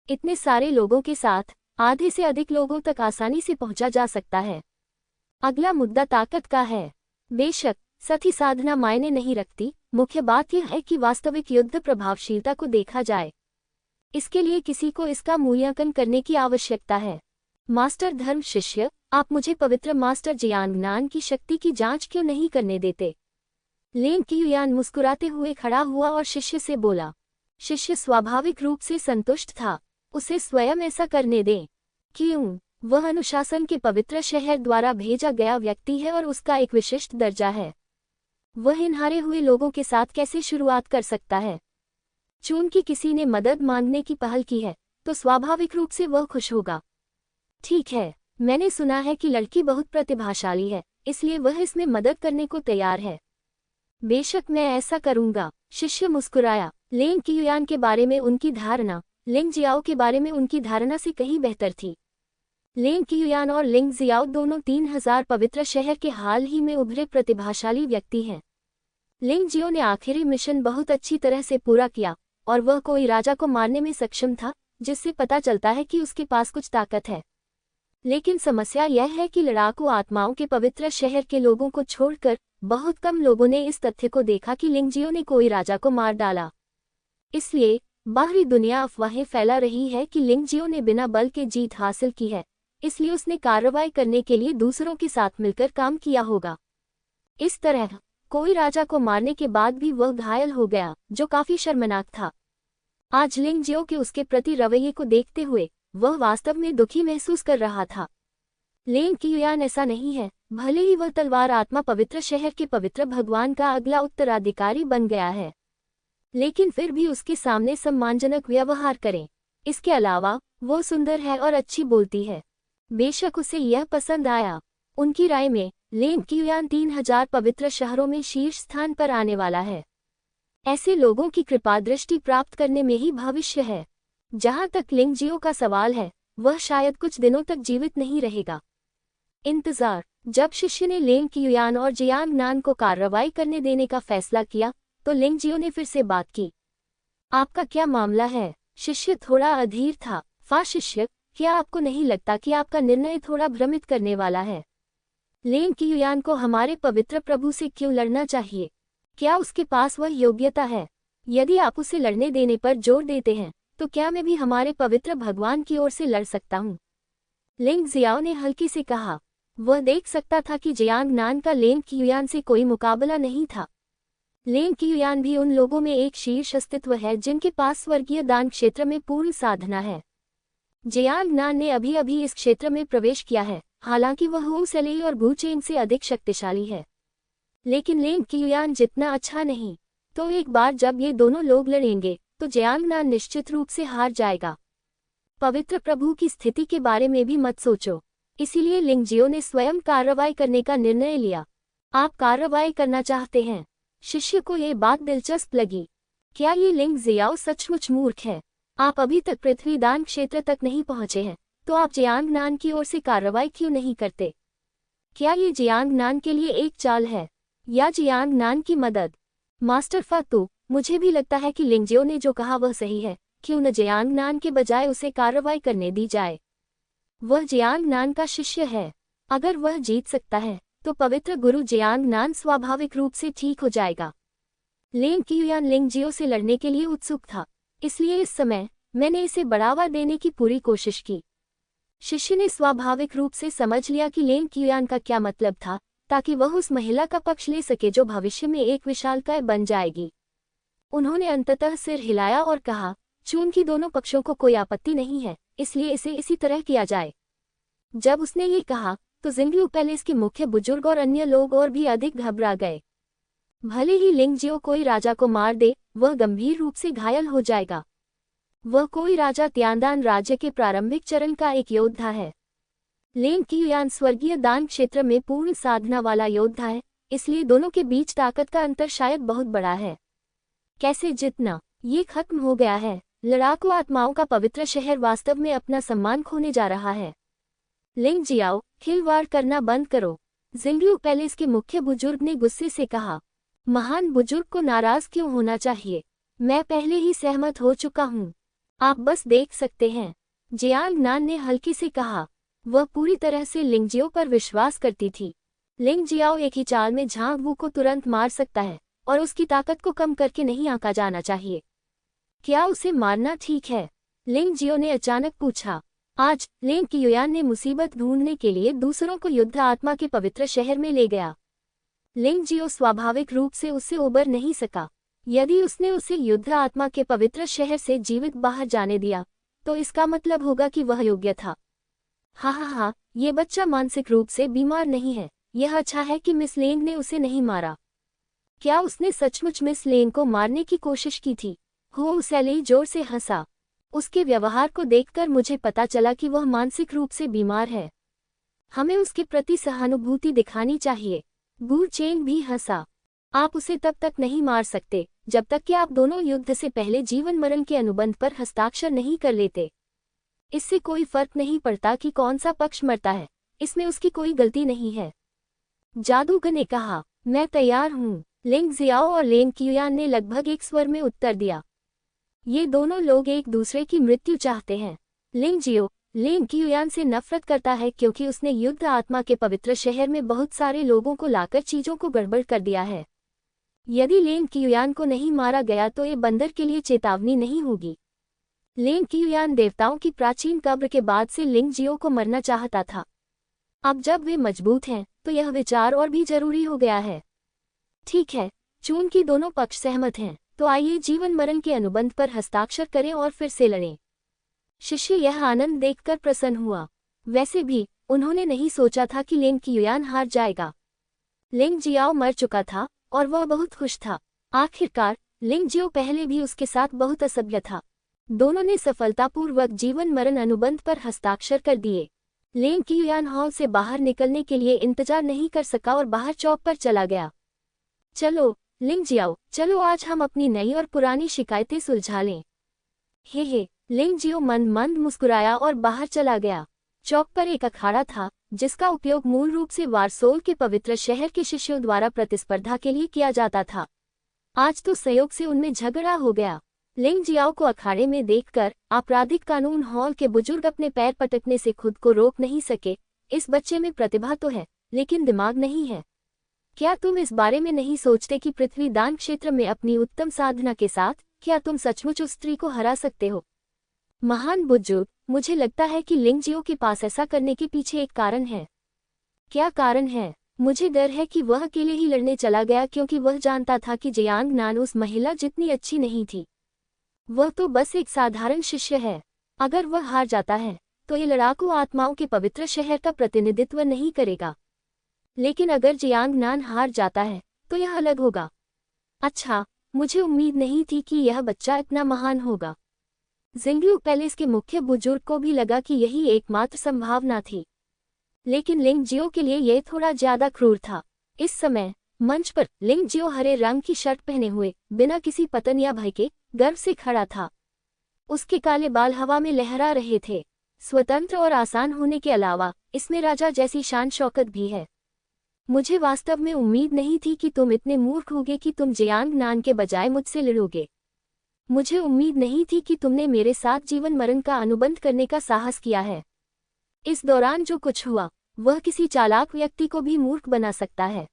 [SPEAKER 1] इतने सारे लोगों के साथ आधे से अधिक लोगों तक आसानी से पहुंचा जा सकता है। अगला मुद्दा ताकत का है। बेशक सती साधना मायने नहीं रखती, मुख्य बात यह है कि वास्तविक युद्ध प्रभावशीलता को देखा जाए। इसके लिए किसी को इसका मूल्यांकन करने की आवश्यकता है। मास्टर धर्म शिष्य, आप मुझे पवित्र मास्टर जियांग नान की शक्ति की जांच क्यों नहीं करने देते? लिंग क़ियुयान मुस्कुराते हुए खड़ा हुआ और शिष्य से बोला। शिष्य स्वाभाविक रूप से संतुष्ट था। उसे स्वयं ऐसा करने दें। क्यों? वह अनुशासन के पवित्र शहर द्वारा भेजा गया व्यक्ति है और उसका एक विशिष्ट दर्जा है। वह इन हारे हुए लोगों के साथ कैसे शुरुआत कर सकता है? चूंकि किसी ने मदद मांगने की पहल की है, तो स्वाभाविक रूप से वह खुश होगा। ठीक है, मैंने सुना है कि लड़की बहुत प्रतिभाशाली है, इसलिए वह इसमें मदद करने को तैयार है। बेशक मैं ऐसा करूंगा। शिष्य मुस्कुराया। लिंग क़ियुयान के बारे में उनकी धारणा लिंग जियाओ के बारे में उनकी धारणा से कहीं बेहतर थी। लिंग क़ियुयान और लिंग जियाओ दोनों 3000 पवित्र शहर के हाल ही में उभरे प्रतिभाशाली व्यक्ति हैं। लिंग जियो ने आखिरी मिशन बहुत अच्छी तरह से पूरा किया और वह कोई राजा को मारने में सक्षम था, जिससे पता चलता है कि उसके पास कुछ ताकत है। लेकिन समस्या यह है कि लड़ाकू आत्माओं के पवित्र शहर के लोगों को छोड़कर बहुत कम लोगों ने इस तथ्य को देखा कि लिंग जियो ने कोई राजा को मार डाला। इसलिए बाहरी दुनिया अफवाहें फैला रही है कि लिंग जियो ने बिना बल के जीत हासिल की है, इसलिए उसने कार्रवाई करने के लिए दूसरों के साथ मिलकर काम किया होगा। इस तरह कोई राजा को मारने के बाद भी वह घायल हो गया, जो काफी शर्मनाक था। आज लिंग जियो के उसके प्रति रवैये को देखते हुए वह वास्तव में दुखी महसूस कर रहा था। लिंग कियुयान ऐसा नहीं है। भले ही वह तलवार आत्मा पवित्र शहर के पवित्र भगवान का अगला उत्तराधिकारी बन गया है, लेकिन फिर भी उसके सामने सम्मानजनक व्यवहार करें। इसके अलावा वो सुंदर है और अच्छी बोलती है। बेशक उसे यह पसंद आया। उनकी राय में लिंग कियुयान 3000 पवित्र शहरों में शीर्ष स्थान पर आने वाला है। ऐसे लोगों की कृपा दृष्टि प्राप्त करने में ही भविष्य है। जहां तक लिंग जियो का सवाल है, वह शायद कुछ दिनों तक जीवित नहीं रहेगा। इंतजार। जब शिष्य ने लिंग कियुयान और जियांग नान को कार्रवाई करने देने का फैसला किया, तो लिंग जियो ने फिर से बात की। आपका क्या मामला है? शिष्य थोड़ा अधीर था। शिष्य, क्या आपको नहीं लगता कि आपका निर्णय थोड़ा भ्रमित करने वाला है? लिंग कियुयान को हमारे पवित्र प्रभु से क्यों लड़ना चाहिए? क्या उसके पास वह योग्यता है? यदि आप उसे लड़ने देने पर जोर देते हैं, तो क्या मैं भी हमारे पवित्र भगवान की ओर से लड़ सकता हूँ? लिंग जियाओ ने हल्की से कहा। वह देख सकता था कि जियांग नान का लिंग कियुयान से कोई मुकाबला नहीं था। लिंग कियुयान भी उन लोगों में एक शीर्ष अस्तित्व है जिनके पास स्वर्गीय दान क्षेत्र में पूर्ण साधना है। जियांग नान ने अभी अभी इस क्षेत्र में प्रवेश किया है, हालांकि वह हू सेली और गु चेंग से अधिक शक्तिशाली है। लेकिन लिंग कियुयान जितना अच्छा नहीं। तो एक बार जब ये दोनों लोग लड़ेंगे, तो जियांग नान निश्चित रूप से हार जाएगा। पवित्र प्रभु की स्थिति के बारे में भी मत सोचो। इसीलिए लिंग जियो ने स्वयं कार्रवाई करने का निर्णय लिया। आप कार्रवाई करना चाहते हैं? शिष्य को ये बात दिलचस्प लगी। क्या ये लिंग जियाओ सचमुच मूर्ख है? आप अभी तक पृथ्वी दान क्षेत्र तक नहीं पहुंचे हैं, तो आप जियांग नान की ओर से कार्रवाई क्यों नहीं करते? क्या ये जियांग नान के लिए एक चाल है, या जियांग नान की मदद? मास्टर फातू, मुझे भी लगता है कि लिंग जियो ने जो कहा वह सही है। क्यों न जियांग नान के बजाय उसे कार्रवाई करने दी जाए? वह जियांग नान का शिष्य है। अगर वह जीत सकता है, तो पवित्र गुरु जियांग नान स्वाभाविक रूप से ठीक हो जाएगा। लिंग कियुयान लिंग जियो से लड़ने के लिए उत्सुक था, इसलिए इस समय मैंने इसे बढ़ावा देने की पूरी कोशिश की। शिष्य ने स्वाभाविक रूप से समझ लिया कि लिंग कियुयान का क्या मतलब था, ताकि वह उस महिला का पक्ष ले सके जो भविष्य में एक विशालकाय बन जाएगी। उन्होंने अंततः सिर हिलाया और कहा, चूंकि दोनों पक्षों को कोई आपत्ति नहीं है, इसलिए इसे इसी तरह किया जाए। जब उसने ये कहा, तो जिंगलू पैलेस के मुख्य बुजुर्ग और अन्य लोग और भी अधिक घबरा गए। भले ही लिंग जियो कोई राजा को मार दे, वह गंभीर रूप से घायल हो जाएगा। वह कोई राजा त्यानदान राज्य के प्रारंभिक चरण का एक योद्धा है। लिंग कियुयान स्वर्गीय दान क्षेत्र में पूर्ण साधना वाला योद्धा है, इसलिए दोनों के बीच ताकत का अंतर शायद बहुत बड़ा है। कैसे जितना? ये खत्म हो गया है। लड़ाकू आत्माओं का पवित्र शहर वास्तव में अपना सम्मान खोने जा रहा है। लिंग जियाओ, खिलवाड़ करना बंद करो। जिंगलू पैलेस के मुख्य बुजुर्ग ने गुस्से से कहा। महान बुजुर्ग को नाराज क्यों होना चाहिए? मैं पहले ही सहमत हो चुका हूँ। आप बस देख सकते हैं, जियांग नान ने हल्की से कहा। वह पूरी तरह से लिंग जियो पर विश्वास करती थी। लिंग जियाओ एक ही चाल में झांग वू को तुरंत मार सकता है, और उसकी ताकत को कम करके नहीं आंका जाना चाहिए। क्या उसे मारना ठीक है? लिंग जियो ने अचानक पूछा। आज लिंग कियुयान ने मुसीबत ढूंढने के लिए दूसरों को युद्ध आत्मा के पवित्र शहर में ले गया। लिंग जियो स्वाभाविक रूप से उससे उबर नहीं सका। यदि उसने उसे युद्ध आत्मा के पवित्र शहर से जीवित बाहर जाने दिया, तो इसका मतलब होगा कि वह योग्य था। हाँ, ये बच्चा मानसिक रूप से बीमार नहीं है। यह अच्छा है कि मिस लेंग ने उसे नहीं मारा। क्या उसने सचमुच मिस लेंग को मारने की कोशिश की थी? हो सैली जोर से हंसा। उसके व्यवहार को देखकर मुझे पता चला कि वह मानसिक रूप से बीमार है। हमें उसके प्रति सहानुभूति दिखानी चाहिए। गु चेंग भी हंसा। आप उसे तब तक नहीं मार सकते जब तक कि आप दोनों युद्ध से पहले जीवन मरण के अनुबंध पर हस्ताक्षर नहीं कर लेते। इससे कोई फर्क नहीं पड़ता कि कौन सा पक्ष मरता है, इसमें उसकी कोई गलती नहीं है। जादूगर ने कहा, मैं तैयार हूँ। लिंग जियाओ और लिंग कियुयान ने लगभग एक स्वर में उत्तर दिया। ये दोनों लोग एक दूसरे की मृत्यु चाहते हैं। लिंग जियो लिंग कियुयान से नफरत करता है क्योंकि उसने युद्ध आत्मा के पवित्र शहर में बहुत सारे लोगों को लाकर चीजों को गड़बड़ कर दिया है। यदि लेंग क्युयान को नहीं मारा गया तो ये बंदर के लिए चेतावनी नहीं होगी। लेंग क्युयान देवताओं की प्राचीन कब्र के बाद से लिंग जियो को मरना चाहता था। अब जब वे मजबूत हैं तो यह विचार और भी जरूरी हो गया है। ठीक है, चूंकि दोनों पक्ष सहमत हैं, तो आइए जीवन मरण के अनुबंध पर हस्ताक्षर करें और फिर से लड़ें। शिष्य यह आनंद देखकर प्रसन्न हुआ। वैसे भी उन्होंने नहीं सोचा था कि लेंग क्युयान हार जाएगा। लिंग जियाओ मर चुका था और वह बहुत खुश था। आखिरकार लिंग जियो पहले भी उसके साथ बहुत असभ्य था। दोनों ने सफलतापूर्वक जीवन मरण अनुबंध पर हस्ताक्षर कर दिए। लेंग क्युयान हॉल से बाहर निकलने के लिए इंतजार नहीं कर सका और बाहर चौक पर चला गया। चलो लिंग जियाओ, चलो आज हम अपनी नई और पुरानी शिकायतें सुलझा लें। हे, लिंग जियो मंद मंद मुस्कुराया और बाहर चला गया। चौक पर एक अखाड़ा था जिसका उपयोग मूल रूप से वारसोल के पवित्र शहर के शिष्यों द्वारा प्रतिस्पर्धा के लिए किया जाता था। आज तो संयोग से उनमें झगड़ा हो गया। लिंग जियाओ को अखाड़े में देखकर आपराधिक कानून हॉल के बुजुर्ग अपने पैर पटकने से खुद को रोक नहीं सके। इस बच्चे में प्रतिभा तो है लेकिन दिमाग नहीं है। क्या तुम इस बारे में नहीं सोचते कि पृथ्वी दान क्षेत्र में अपनी उत्तम साधना के साथ क्या तुम सचमुच उस स्त्री को हरा सकते हो? महान बुजुर्ग, मुझे लगता है कि लिंग जियो के पास ऐसा करने के पीछे एक कारण है। क्या कारण है? मुझे डर है कि वह अकेले ही लड़ने चला गया क्योंकि वह जानता था कि जियांग नान उस महिला जितनी अच्छी नहीं थी। वह तो बस एक साधारण शिष्य है। अगर वह हार जाता है तो ये लड़ाकू आत्माओं के पवित्र शहर का प्रतिनिधित्व नहीं करेगा। लेकिन अगर जियांग नान हार जाता है तो यह अलग होगा। अच्छा, मुझे उम्मीद नहीं थी कि यह बच्चा इतना महान होगा। जिंगलू पैलेस के मुख्य बुजुर्ग को भी लगा कि यही एकमात्र संभावना थी। लेकिन लिंग जियो के लिए यह थोड़ा ज्यादा क्रूर था। इस समय मंच पर लिंग जियो हरे रंग की शर्ट पहने हुए बिना किसी पतन या भय के गर्व से खड़ा था। उसके काले बाल हवा में लहरा रहे थे। स्वतंत्र और आसान होने के अलावा इसमें राजा जैसी शान शौकत भी है। मुझे वास्तव में उम्मीद नहीं थी कि तुम इतने मूर्ख होगे कि तुम जियांग नान के बजाय मुझसे लड़ोगे। मुझे उम्मीद नहीं थी कि तुमने मेरे साथ जीवन मरण का अनुबंध करने का साहस किया है। इस दौरान जो कुछ हुआ वह किसी चालाक व्यक्ति को भी मूर्ख बना सकता है।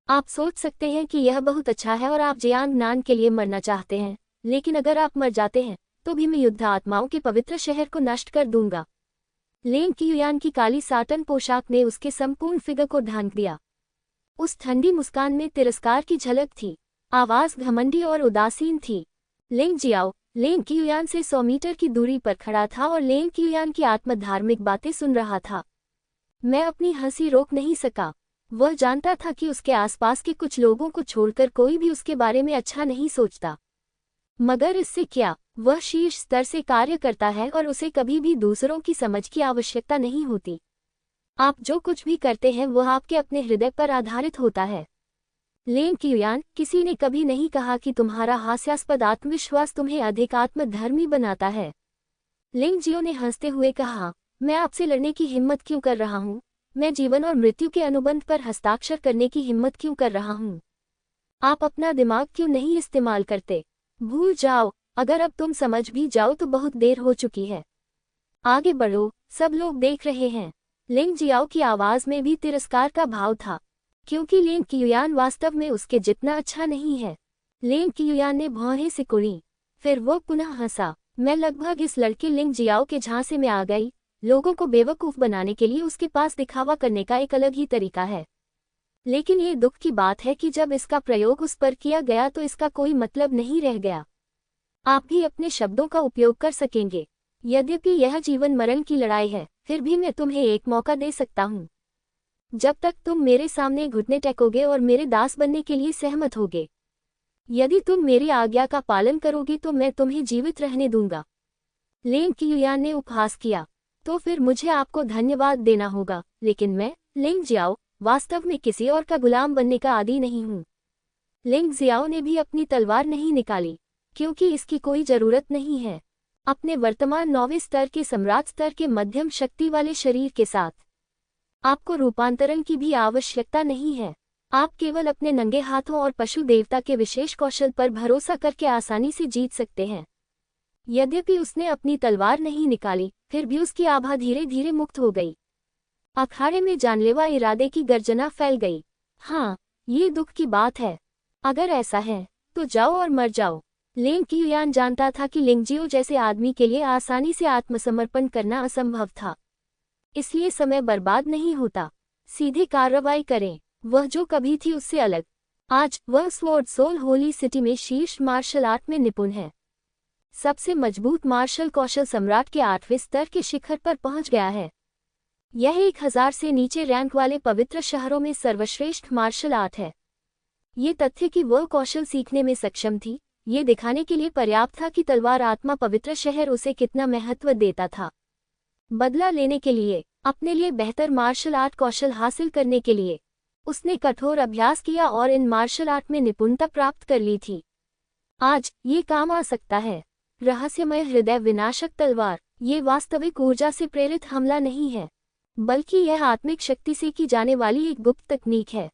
[SPEAKER 1] आप सोच सकते हैं कि यह बहुत अच्छा है और आप जियांग नान के लिए मरना चाहते हैं, लेकिन अगर आप मर जाते हैं तो भी मैं युद्ध आत्माओं के पवित्र शहर को नष्ट कर दूंगा। लेंग क्युयान की काली साटन पोशाक ने उसके संपूर्ण फिगर को ढांक दिया। उस ठंडी मुस्कान में तिरस्कार की झलक थी। आवाज घमंडी और उदासीन थी। लिंग जियाओ लेंग क्युयान से 100 मीटर की दूरी पर खड़ा था और लेंग क्युयान की आत्मधार्मिक बातें सुन रहा था। मैं अपनी हंसी रोक नहीं सका। वह जानता था कि उसके आसपास के कुछ लोगों को छोड़कर कोई भी उसके बारे में अच्छा नहीं सोचता। मगर इससे क्या, वह शीर्ष स्तर से कार्य करता है और उसे कभी भी दूसरों की समझ की आवश्यकता नहीं होती। आप जो कुछ भी करते हैं वह आपके अपने हृदय पर आधारित होता है। लेंग क्युयान, किसी ने कभी नहीं कहा कि तुम्हारा हास्यास्पद आत्मविश्वास तुम्हें अधिक आत्मधर्मी बनाता है। लिंग जियो ने हंसते हुए कहा, मैं आपसे लड़ने की हिम्मत क्यों कर रहा हूँ? मैं जीवन और मृत्यु के अनुबंध पर हस्ताक्षर करने की हिम्मत क्यों कर रहा हूँ? आप अपना दिमाग क्यों नहीं इस्तेमाल करते? भूल जाओ, अगर अब तुम समझ भी जाओ तो बहुत देर हो चुकी है। आगे बढ़ो, सब लोग देख रहे हैं। लिंग जियाओ की आवाज में भी तिरस्कार का भाव था, क्योंकि लेंग क्युयान वास्तव में उसके जितना अच्छा नहीं है। लेंग क्युयान ने भौहें सिकुड़ी, फिर वो पुनः हंसा। मैं लगभग इस लड़के लिंग जियाओ के झांसे में आ गई। लोगों को बेवकूफ बनाने के लिए उसके पास दिखावा करने का एक अलग ही तरीका है। लेकिन ये दुख की बात है कि जब इसका प्रयोग उस पर किया गया तो इसका कोई मतलब नहीं रह गया। आप भी अपने शब्दों का उपयोग कर सकेंगे। यद्यपि यह जीवन मरण की लड़ाई है, फिर भी मैं तुम्हें एक मौका दे सकता हूँ। जब तक तुम मेरे सामने घुटने टेकोगे और मेरे दास बनने के लिए सहमत होगे। यदि तुम मेरी आज्ञा का पालन करोगे तो मैं तुम्हें जीवित रहने दूंगा। लेंग क्युयान ने उपहास किया, तो फिर मुझे आपको धन्यवाद देना होगा, लेकिन मैं, लिंग जियाओ, वास्तव में किसी और का गुलाम बनने का आदी नहीं हूँ। लिंग जियाओ ने भी अपनी तलवार नहीं निकाली, क्योंकि इसकी कोई जरूरत नहीं है। अपने वर्तमान 9वें स्तर के सम्राट स्तर के मध्यम शक्ति वाले शरीर के साथ आपको रूपांतरण की भी आवश्यकता नहीं है। आप केवल अपने नंगे हाथों और पशु देवता के विशेष कौशल पर भरोसा करके आसानी से जीत सकते हैं। यद्यपि उसने अपनी तलवार नहीं निकाली, फिर भी उसकी आभा धीरे धीरे मुक्त हो गई। अखाड़े में जानलेवा इरादे की गर्जना फैल गई। हाँ, ये दुख की बात है। अगर ऐसा है तो जाओ और मर जाओ। लिंग क्युयान जानता था कि लिंगजियो जैसे आदमी के लिए आसानी से आत्मसमर्पण करना असंभव था, इसलिए समय बर्बाद नहीं होता, सीधे कार्रवाई करें। वह जो कभी थी उससे अलग। आज वह स्वॉर्ड सोल होली सिटी में शीर्ष मार्शल आर्ट में निपुण है। सबसे मजबूत मार्शल कौशल सम्राट के 8वें स्तर के शिखर पर पहुंच गया है। यह 1000 से नीचे रैंक वाले पवित्र शहरों में सर्वश्रेष्ठ मार्शल आर्ट है। ये तथ्य कि वह कौशल सीखने में सक्षम थी, ये दिखाने के लिए पर्याप्त था कि तलवार आत्मा पवित्र शहर उसे कितना महत्व देता था। बदला लेने के लिए, अपने लिए बेहतर मार्शल आर्ट कौशल हासिल करने के लिए उसने कठोर अभ्यास किया और इन मार्शल आर्ट में निपुणता प्राप्त कर ली थी। आज ये काम आ सकता है। रहस्यमय हृदय विनाशक तलवार, ये वास्तविक ऊर्जा से प्रेरित हमला नहीं है, बल्कि यह आत्मिक शक्ति से की जाने वाली एक गुप्त तकनीक है।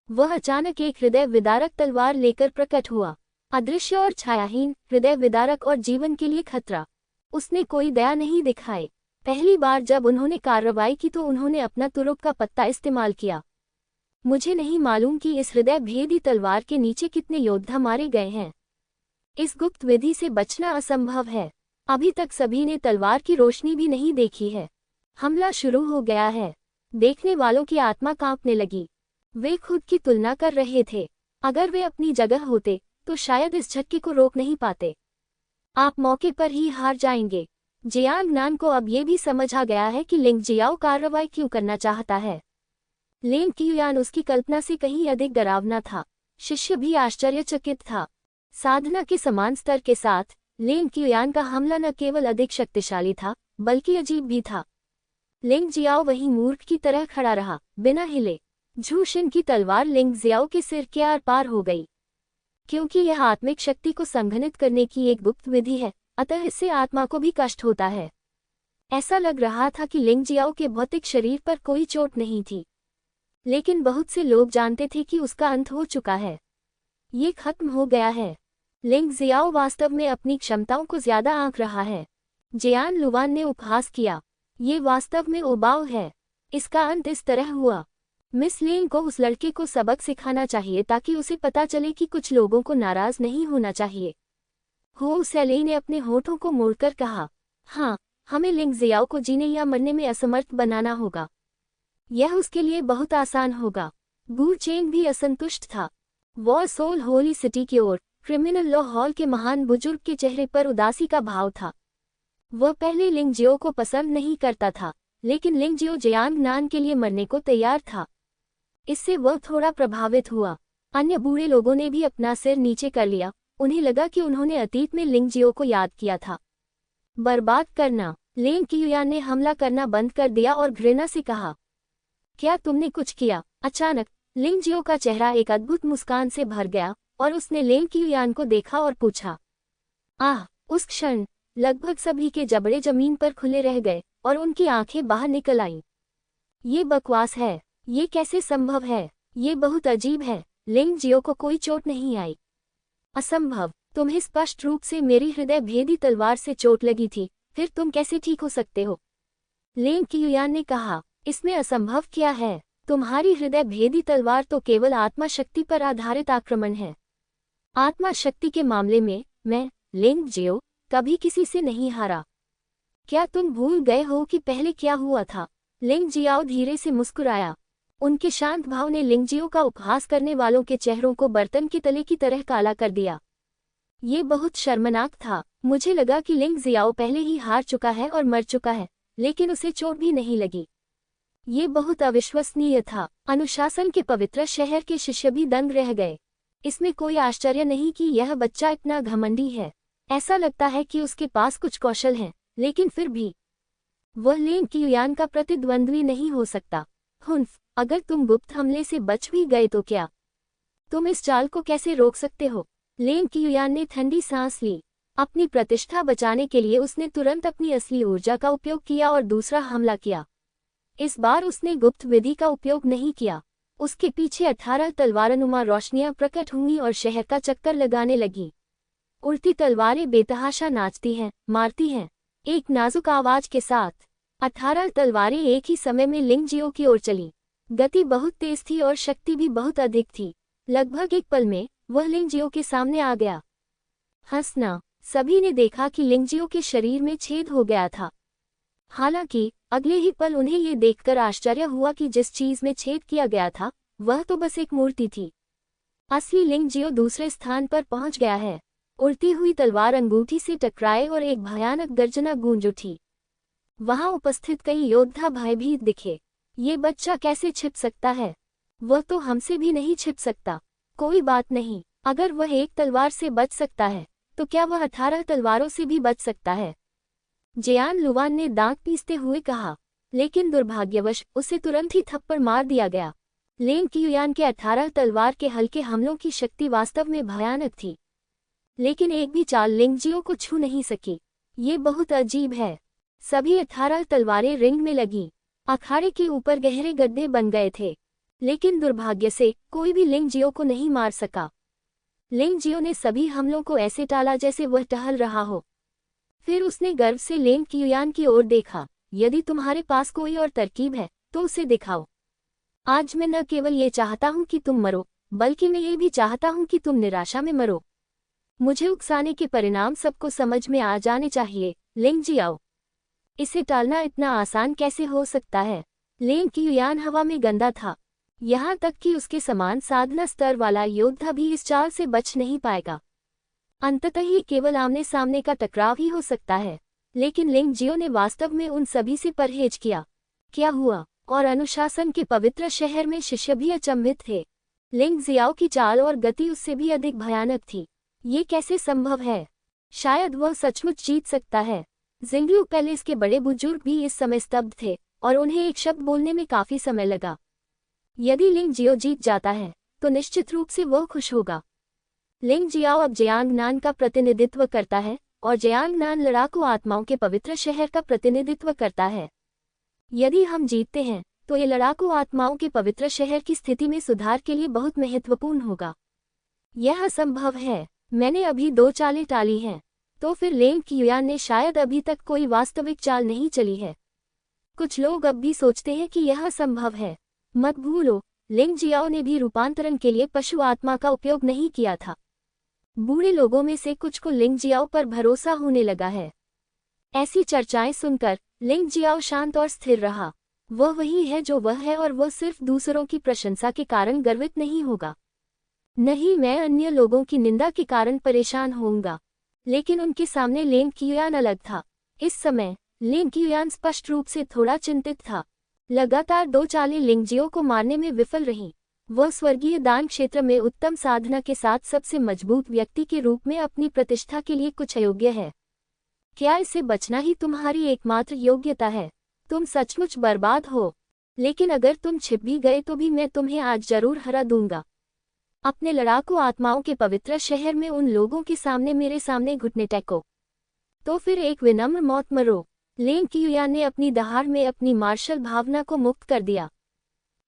[SPEAKER 1] वह अचानक एक हृदय विदारक तलवार लेकर प्रकट हुआ, अदृश्य और छायाहीन, हृदय विदारक और जीवन के लिए खतरा। उसने कोई दया नहीं दिखाई। पहली बार जब उन्होंने कार्रवाई की तो उन्होंने अपना तुरुप का पत्ता इस्तेमाल किया। मुझे नहीं मालूम कि इस हृदय भेदी तलवार के नीचे कितने योद्धा मारे गए हैं। इस गुप्त विधि से बचना असंभव है। अभी तक सभी ने तलवार की रोशनी भी नहीं देखी है। हमला शुरू हो गया है। देखने वालों की आत्मा कांपने लगी। वे खुद की तुलना कर रहे थे। अगर वे अपनी जगह होते तो शायद इस झटके को रोक नहीं पाते। आप मौके पर ही हार जाएंगे। जियांग नान को अब ये भी समझ आ गया है कि लिंग जियाओ कार्रवाई क्यों करना चाहता है। लिंग क्युयान उसकी कल्पना से कहीं अधिक डरावना था। शिष्य भी आश्चर्यचकित था। साधना के समान स्तर के साथ लिंग क्युयान का हमला न केवल अधिक शक्तिशाली था, बल्कि अजीब भी था। लिंग जियाओ वहीं मूर्ख की तरह खड़ा रहा, बिना हिले। झू शिन की तलवार लिंग जियाओ के सिर के आर पार हो गई। क्योंकि यह आत्मिक शक्ति को संघनित करने की एक गुप्त विधि है, अतः इससे आत्मा को भी कष्ट होता है। ऐसा लग रहा था कि लिंग जियाओ के भौतिक शरीर पर कोई चोट नहीं थी, लेकिन बहुत से लोग जानते थे कि उसका अंत हो चुका है। ये खत्म हो गया है। लिंग जियाओ वास्तव में अपनी क्षमताओं को ज्यादा आंक रहा है। जियान लुवान ने उपहास किया। ये वास्तव में उबाऊ है। इसका अंत इस तरह हुआ। मिस लिंग को उस लड़के को सबक सिखाना चाहिए ताकि उसे पता चले कि कुछ लोगों को नाराज नहीं होना चाहिए। हो सैली ने अपने होठों को मोड़कर कहा, हाँ, हमें लिंग जियाओ को जीने या मरने में असमर्थ बनाना होगा। यह उसके लिए बहुत आसान होगा। गू चेंग भी असंतुष्ट था। वह सोल होली सिटी की ओर क्रिमिनल लॉ हॉल के महान बुजुर्ग के चेहरे पर उदासी का भाव था। वह पहले लिंग जियो को पसंद नहीं करता था, लेकिन लिंग जियो जियांग नान के लिए मरने को तैयार था। इससे वह थोड़ा प्रभावित हुआ। अन्य बूढ़े लोगों ने भी अपना सिर नीचे कर लिया। उन्हें लगा कि उन्होंने अतीत में लिंग जियो को याद किया था। बर्बाद करना। लिंग क्युयान ने हमला करना बंद कर दिया और घृणा से कहा, क्या तुमने कुछ किया? अचानक लिंग जियो का चेहरा एक अद्भुत मुस्कान से भर गया और उसने लिंग क्युयान को देखा और पूछा, आह! उस क्षण लगभग सभी के जबड़े जमीन पर खुले रह गए और उनकी आंखें बाहर निकल आईं। ये बकवास है। ये कैसे संभव है? ये बहुत अजीब है। लिंग जियो को कोई चोट नहीं आई। असंभव। तुम्हें स्पष्ट रूप से मेरी हृदय भेदी तलवार से चोट लगी थी, फिर तुम कैसे ठीक हो सकते हो? लिंग क्युयान ने कहा, इसमें असंभव क्या है? तुम्हारी हृदय भेदी तलवार तो केवल आत्मा शक्ति पर आधारित आक्रमण है। आत्मा शक्ति के मामले में मैं, लिंग जियो, कभी किसी से नहीं हारा। क्या तुम भूल गए हो कि पहले क्या हुआ था? लिंग जियाओ धीरे से मुस्कुराया। उनके शांत भाव ने लिंग जियो का उपहास करने वालों के चेहरों को बर्तन के तले की तरह काला कर दिया। ये बहुत शर्मनाक था। मुझे लगा कि लिंग जियाओ पहले ही हार चुका है और मर चुका है, लेकिन उसे चोट भी नहीं लगी। ये बहुत अविश्वसनीय था। अनुशासन के पवित्र शहर के शिष्य भी दंग रह गए। इसमें कोई आश्चर्य नहीं कि यह बच्चा इतना घमंडी है। ऐसा लगता है कि उसके पास कुछ कौशल हैं, लेकिन फिर भी वह लिंग क्युयान का प्रतिद्वंद्वी नहीं हो सकता। हुन्फ, अगर तुम गुप्त हमले से बच भी गए तो क्या तुम इस चाल को कैसे रोक सकते हो? लिंग क्युयान ने ठंडी सांस ली। अपनी प्रतिष्ठा बचाने के लिए उसने तुरंत अपनी असली ऊर्जा का उपयोग किया और दूसरा हमला किया। इस बार उसने गुप्त विधि का उपयोग नहीं किया। उसके पीछे 18 तलवारनुमा रोशनियां प्रकट हुईं और शहर का चक्कर लगाने लगी। उड़ती तलवारें बेतहाशा नाचती हैं, मारती हैं। एक नाजुक आवाज के साथ 18 तलवारें एक ही समय में लिंग जियो की ओर चली। गति बहुत तेज थी और शक्ति भी बहुत अधिक थी। लगभग एक पल में वह लिंगजियो के सामने आ गया। हंसना। सभी ने देखा कि लिंगजियो के शरीर में छेद हो गया था। हालांकि अगले ही पल उन्हें ये देखकर आश्चर्य हुआ कि जिस चीज में छेद किया गया था वह तो बस एक मूर्ति थी। असली लिंगजियो दूसरे स्थान पर पहुंच गया है। उड़ती हुई तलवार अंगूठी से टकराए और एक भयानक गर्जना गूंज उठी। वहां उपस्थित कई योद्धा भयभीत दिखे। ये बच्चा कैसे छिप सकता है? वह तो हमसे भी नहीं छिप सकता। कोई बात नहीं, अगर वह एक तलवार से बच सकता है तो क्या वह 18 तलवारों से भी बच सकता है? जियान लुवान ने दांत पीसते हुए कहा। लेकिन दुर्भाग्यवश उसे तुरंत ही थप्पड़ मार दिया गया। लिंग क़ियुयान के 18 तलवार के हल्के हमलों की शक्ति वास्तव में भयानक थी, लेकिन एक भी चाल लिंगजियो को छू नहीं सकी। ये बहुत अजीब है। सभी 18 तलवारें रिंग में लगी। अखाड़े के ऊपर गहरे गड्ढे बन गए थे, लेकिन दुर्भाग्य से कोई भी लिंगजियो को नहीं मार सका। लिंगजियो ने सभी हमलों को ऐसे टाला जैसे वह टहल रहा हो। फिर उसने गर्व से लिंग क़ियुयान की ओर देखा। यदि तुम्हारे पास कोई और तरकीब है तो उसे दिखाओ। आज मैं न केवल ये चाहता हूं कि तुम मरो, बल्कि मैं ये भी चाहता हूं कि तुम निराशा में मरो। मुझे उकसाने के परिणाम सबको समझ में आ जाने चाहिए। लिंगजियो, इसे टालना इतना आसान कैसे हो सकता है? लिंग क़ियुयान हवा में गंदा था। यहाँ तक कि उसके समान साधना स्तर वाला योद्धा भी इस चाल से बच नहीं पाएगा। अंततः ही केवल आमने सामने का टकराव ही हो सकता है। लेकिन लिंगजियो ने वास्तव में उन सभी से परहेज किया। क्या हुआ? और अनुशासन के पवित्र शहर में शिष्य भी अचंभित थे। लिंगजियो की चाल और गति उससे भी अधिक भयानक थी। ये कैसे संभव है? शायद वह सचमुच जीत सकता है। जिंगलू पैलेस के बड़े बुजुर्ग भी इस समय स्तब्ध थे और उन्हें एक शब्द बोलने में काफी समय लगा। यदि लिंगजियो जीत जाता है तो निश्चित रूप से वह खुश होगा। लिंगजियो अब जियांगनान का प्रतिनिधित्व करता है और जियांगनान लड़ाकू आत्माओं के पवित्र शहर का प्रतिनिधित्व करता है। यदि हम जीतते हैं तो ये लड़ाकू आत्माओं के पवित्र शहर की स्थिति में सुधार के लिए बहुत महत्वपूर्ण होगा। यह असंभव है। मैंने अभी 2 चालें टाली हैं। तो फिर लिंग क़ियुयान ने शायद अभी तक कोई वास्तविक चाल नहीं चली है। कुछ लोग अब भी सोचते हैं कि यह असंभव है। मत भूलो, लिंगजियो ने भी रूपांतरण के लिए पशु आत्मा का उपयोग नहीं किया था। बूढ़े लोगों में से कुछ को लिंगजियो पर भरोसा होने लगा है। ऐसी चर्चाएं सुनकर लिंगजियो शांत और स्थिर रहा। वह वही है जो वह है और वह सिर्फ दूसरों की प्रशंसा के कारण गर्वित नहीं होगा। नहीं, मैं अन्य लोगों की निंदा के कारण परेशान होऊंगा। लेकिन उनके सामने लिंग क़ियुयान अलग था। इस समय लिंग क़ियुयान स्पष्ट रूप से थोड़ा चिंतित था। लगातार 2 चालें लिंगजियो को मारने में विफल रहीं। वह स्वर्गीय दान क्षेत्र में उत्तम साधना के साथ सबसे मजबूत व्यक्ति के रूप में अपनी प्रतिष्ठा के लिए कुछ अयोग्य है। क्या इससे बचना ही तुम्हारी एकमात्र योग्यता है? तुम सचमुच बर्बाद हो। लेकिन अगर तुम छिप भी गए तो भी मैं तुम्हें आज जरूर हरा दूंगा। अपने लड़ाकू आत्माओं के पवित्र शहर में उन लोगों के सामने मेरे सामने घुटने टेको। तो फिर एक विनम्र मौत मरो। लिंग क़ियुयान ने अपनी दहाड़ में अपनी मार्शल भावना को मुक्त कर दिया।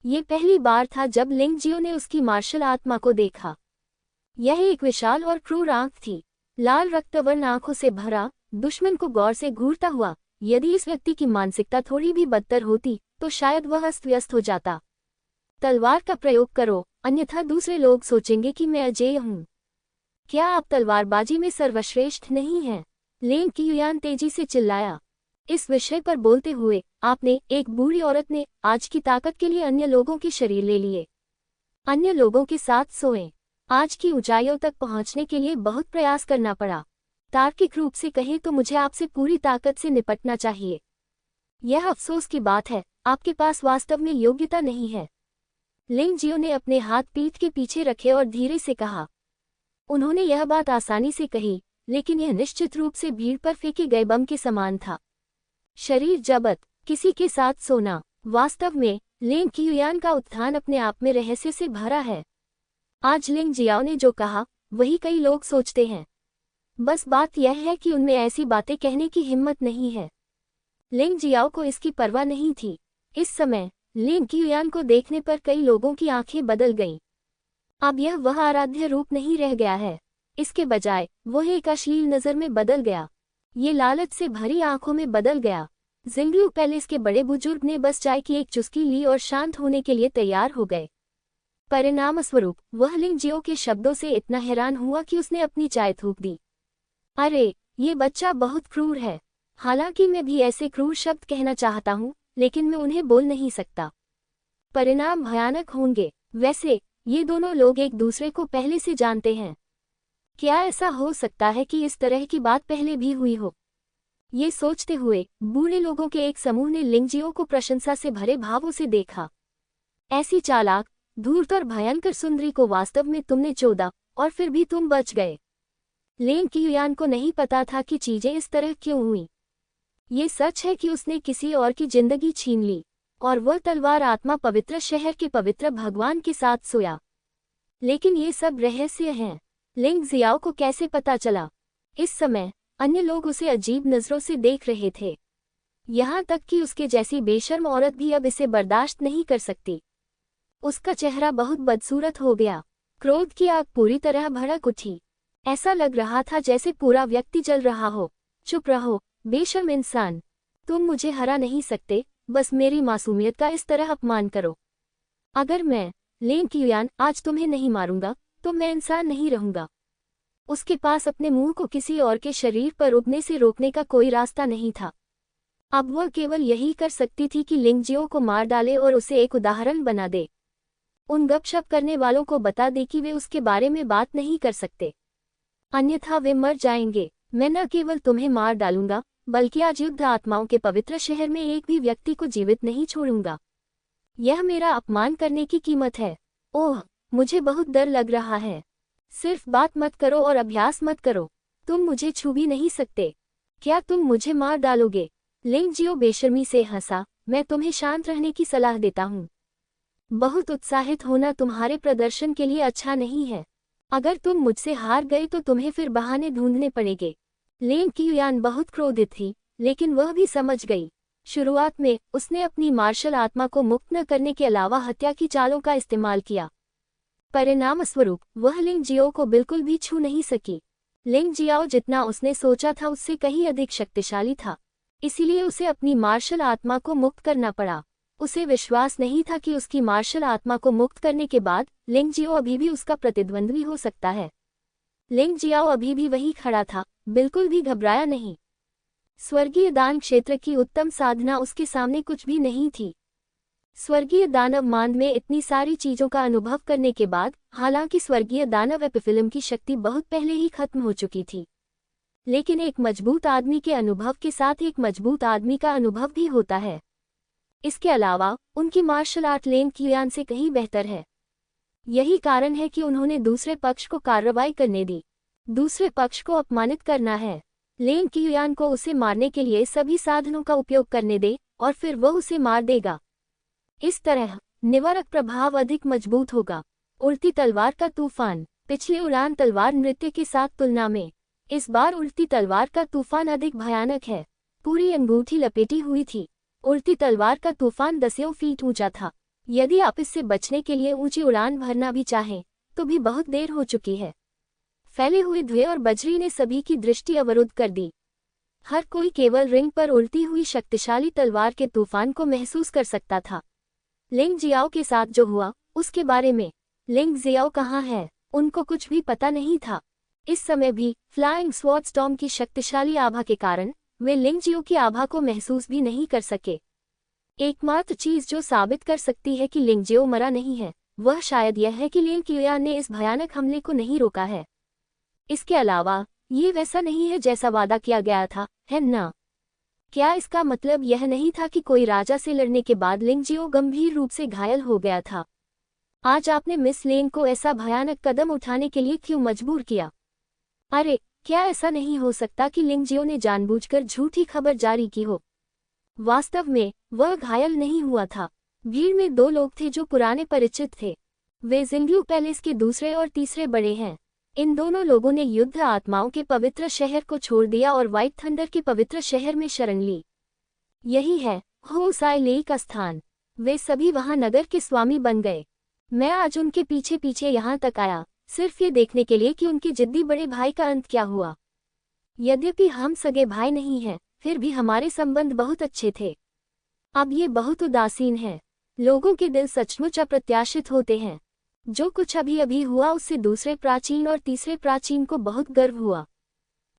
[SPEAKER 1] ये पहली बार था जब लिंगजियो ने उसकी मार्शल आत्मा को देखा। यह एक विशाल और क्रूर आंख थी, लाल रक्तवर्ण आंखों से भरा, दुश्मन को गौर से घूरता हुआ। यदि इस व्यक्ति की मानसिकता थोड़ी भी बदतर होती तो शायद वह अस्त व्यस्त हो जाता। तलवार का प्रयोग करो, अन्यथा दूसरे लोग सोचेंगे कि मैं अजेय हूँ। क्या आप तलवारबाजी में सर्वश्रेष्ठ नहीं हैं? लिंग क़ियुयान तेजी से चिल्लाया। इस विषय पर बोलते हुए आपने, एक बूढ़ी औरत ने, आज की ताकत के लिए अन्य लोगों के शरीर ले लिए। अन्य लोगों के साथ सोए। आज की ऊंचाइयों तक पहुंचने के लिए बहुत प्रयास करना पड़ा। तार्किक रूप से कहें तो मुझे आपसे पूरी ताकत से निपटना चाहिए। यह अफसोस की बात है, आपके पास वास्तव में योग्यता नहीं है। लिंगजियो ने अपने हाथ पीठ के पीछे रखे और धीरे से कहा। उन्होंने यह बात आसानी से कही, लेकिन यह निश्चित रूप से भीड़ पर फेंके गए बम के समान था। शरीर जबत, किसी के साथ सोना। वास्तव में लिंग क़ियुयान का उत्थान अपने आप में रहस्य से भरा है। आज लिंगजियो ने जो कहा वही कई लोग सोचते हैं। बस बात यह है कि उनमें ऐसी बातें कहने की हिम्मत नहीं है। लिंगजियो को इसकी परवाह नहीं थी। इस समय लिंग क़ियुयान को देखने पर कई लोगों की आंखें बदल गईं। अब यह वह आराध्य रूप नहीं रह गया है। इसके बजाय वह एक अश्लील नज़र में बदल गया। ये लालच से भरी आंखों में बदल गया। जिंगलू पैलेस के बड़े बुजुर्ग ने बस चाय की एक चुस्की ली और शांत होने के लिए तैयार हो गए। परिणामस्वरूप वह लिंग जियो के शब्दों से इतना हैरान हुआ कि उसने अपनी चाय थूक दी। अरे, ये बच्चा बहुत क्रूर है। हालांकि मैं भी ऐसे क्रूर शब्द कहना चाहता हूँ, लेकिन मैं उन्हें बोल नहीं सकता। परिणाम भयानक होंगे। वैसे ये दोनों लोग एक दूसरे को पहले से जानते हैं। क्या ऐसा हो सकता है कि इस तरह की बात पहले भी हुई हो? ये सोचते हुए बूढ़े लोगों के एक समूह ने लिंगजियो को प्रशंसा से भरे भावों से देखा। ऐसी चालाक, धूर्त और भयंकर सुंदरी को वास्तव में तुमने चोदा, और फिर भी तुम बच गए। लिंग कियुयान को नहीं पता था कि चीजें इस तरह क्यों हुई। ये सच है कि उसने किसी और की जिंदगी छीन ली, और वह तलवार आत्मा पवित्र शहर के पवित्र भगवान के साथ सोया। लेकिन ये सब रहस्य हैं। लिंग जियाओ को कैसे पता चला? इस समय अन्य लोग उसे अजीब नजरों से देख रहे थे। यहाँ तक कि उसके जैसी बेशर्म औरत भी अब इसे बर्दाश्त नहीं कर सकती। उसका चेहरा बहुत बदसूरत हो गया। क्रोध की आग पूरी तरह भड़क उठी। ऐसा लग रहा था जैसे पूरा व्यक्ति जल रहा हो। चुप रहो, बेशर्म इंसान। तुम मुझे हरा नहीं सकते, बस मेरी मासूमियत का इस तरह अपमान करो। अगर मैं, लिंग कियुयान, आज तुम्हें नहीं मारूंगा, तो मैं इंसान नहीं रहूंगा। उसके पास अपने मुंह को किसी और के शरीर पर उगने से रोकने का कोई रास्ता नहीं था। अब वह केवल यही कर सकती थी कि लिंगजियो को मार डाले और उसे एक उदाहरण बना दे। उन गपशप करने वालों को बता दे कि वे उसके बारे में बात नहीं कर सकते, अन्यथा वे मर जाएंगे। मैं न केवल तुम्हें मार डालूंगा, बल्कि आज युद्ध आत्माओं के पवित्र शहर में एक भी व्यक्ति को जीवित नहीं छोड़ूंगा। यह मेरा अपमान करने की कीमत है। ओह, मुझे बहुत डर लग रहा है। सिर्फ बात मत करो और अभ्यास मत करो। तुम मुझे छू भी नहीं सकते। क्या तुम मुझे मार डालोगे? लिंगजियो बेशर्मी से हंसा। मैं तुम्हें शांत रहने की सलाह देता हूँ। बहुत उत्साहित होना तुम्हारे प्रदर्शन के लिए अच्छा नहीं है। अगर तुम मुझसे हार गए तो तुम्हें फिर बहाने ढूंढने पड़ेंगे। लिंग कियुयान बहुत क्रोधित थी, लेकिन वह भी समझ गई। शुरुआत में उसने अपनी मार्शल आत्मा को मुक्त न करने के अलावा हत्या की चालों का इस्तेमाल किया। परिणामस्वरूप वह लिंग जियो को बिल्कुल भी छू नहीं सकी। लिंग जियाओ जितना उसने सोचा था उससे कहीं अधिक शक्तिशाली था, इसीलिए उसे अपनी मार्शल आत्मा को मुक्त करना पड़ा। उसे विश्वास नहीं था कि उसकी मार्शल आत्मा को मुक्त करने के बाद लिंग जियो अभी भी उसका प्रतिद्वंद्वी हो सकता है। लिंग जियाओ अभी भी वहीं खड़ा था, बिल्कुल भी घबराया नहीं। स्वर्गीय दान क्षेत्र की उत्तम साधना उसके सामने कुछ भी नहीं थी। स्वर्गीय दानव मांद में इतनी सारी चीजों का अनुभव करने के बाद, हालांकि स्वर्गीय दानव एपिफिल्म की शक्ति बहुत पहले ही खत्म हो चुकी थी, लेकिन एक मजबूत आदमी के अनुभव के साथ एक मजबूत आदमी का अनुभव भी होता है। इसके अलावा उनकी मार्शल आर्ट लिंग कियुयान से कहीं बेहतर है। यही कारण है कि उन्होंने दूसरे पक्ष को कार्रवाई करने दी। दूसरे पक्ष को अपमानित करना है। लिंग कियुयान को उसे मारने के लिए सभी साधनों का उपयोग करने दे, और फिर वह उसे मार देगा। इस तरह निवारक प्रभाव अधिक मजबूत होगा। उड़ती तलवार का तूफान। पिछले उड़ान तलवार नृत्य के साथ तुलना में इस बार उड़ती तलवार का तूफान अधिक भयानक है। पूरी अंगूठी लपेटी हुई थी। उड़ती तलवार का तूफान 10 फीट ऊंचा था। यदि आप इससे बचने के लिए ऊंची उड़ान भरना भी चाहें, तो भी बहुत देर हो चुकी है। फैले हुए धुएं और बजरी ने सभी की दृष्टि अवरुद्ध कर दी। हर कोई केवल रिंग पर उड़ती हुई शक्तिशाली तलवार के तूफान को महसूस कर सकता था। लिंग जियाओ के साथ जो हुआ, उसके बारे में लिंग जियाओ कहाँ है, उनको कुछ भी पता नहीं था। इस समय भी फ्लाइंग स्वॉर्ड स्टॉर्म की शक्तिशाली आभा के कारण वे लिंग जियो की आभा को महसूस भी नहीं कर सके। एकमात्र चीज जो साबित कर सकती है कि लिंग जियो मरा नहीं है, वह शायद यह है कि लिंग कियुयान ने इस भयानक हमले को नहीं रोका है। इसके अलावा ये वैसा नहीं है जैसा वादा किया गया था, है ना? क्या इसका मतलब यह नहीं था कि कोई राजा से लड़ने के बाद लिंग जियो गंभीर रूप से घायल हो गया था? आज आपने मिस लेन को ऐसा भयानक कदम उठाने के लिए क्यों मजबूर किया? अरे, क्या ऐसा नहीं हो सकता कि लिंग जियो ने जानबूझकर झूठी खबर जारी की हो? वास्तव में वह घायल नहीं हुआ था। भीड़ में 2 लोग थे जो पुराने परिचित थे। वे जिंग्लू पैलेस के दूसरे और तीसरे बड़े हैं। इन दोनों लोगों ने युद्ध आत्माओं के पवित्र शहर को छोड़ दिया और व्हाइट थंडर के पवित्र शहर में शरण ली। यही है हो साई लेई का स्थान। वे सभी वहां नगर के स्वामी बन गए। मैं आज उनके पीछे पीछे यहाँ तक आया, सिर्फ ये देखने के लिए कि उनके जिद्दी बड़े भाई का अंत क्या हुआ। यद्यपि हम सगे भाई नहीं हैं, फिर भी हमारे संबंध बहुत अच्छे थे। अब ये बहुत उदासीन है। लोगों के दिल सचमुच अप्रत्याशित होते हैं। जो कुछ अभी अभी हुआ उससे दूसरे प्राचीन और तीसरे प्राचीन को बहुत गर्व हुआ,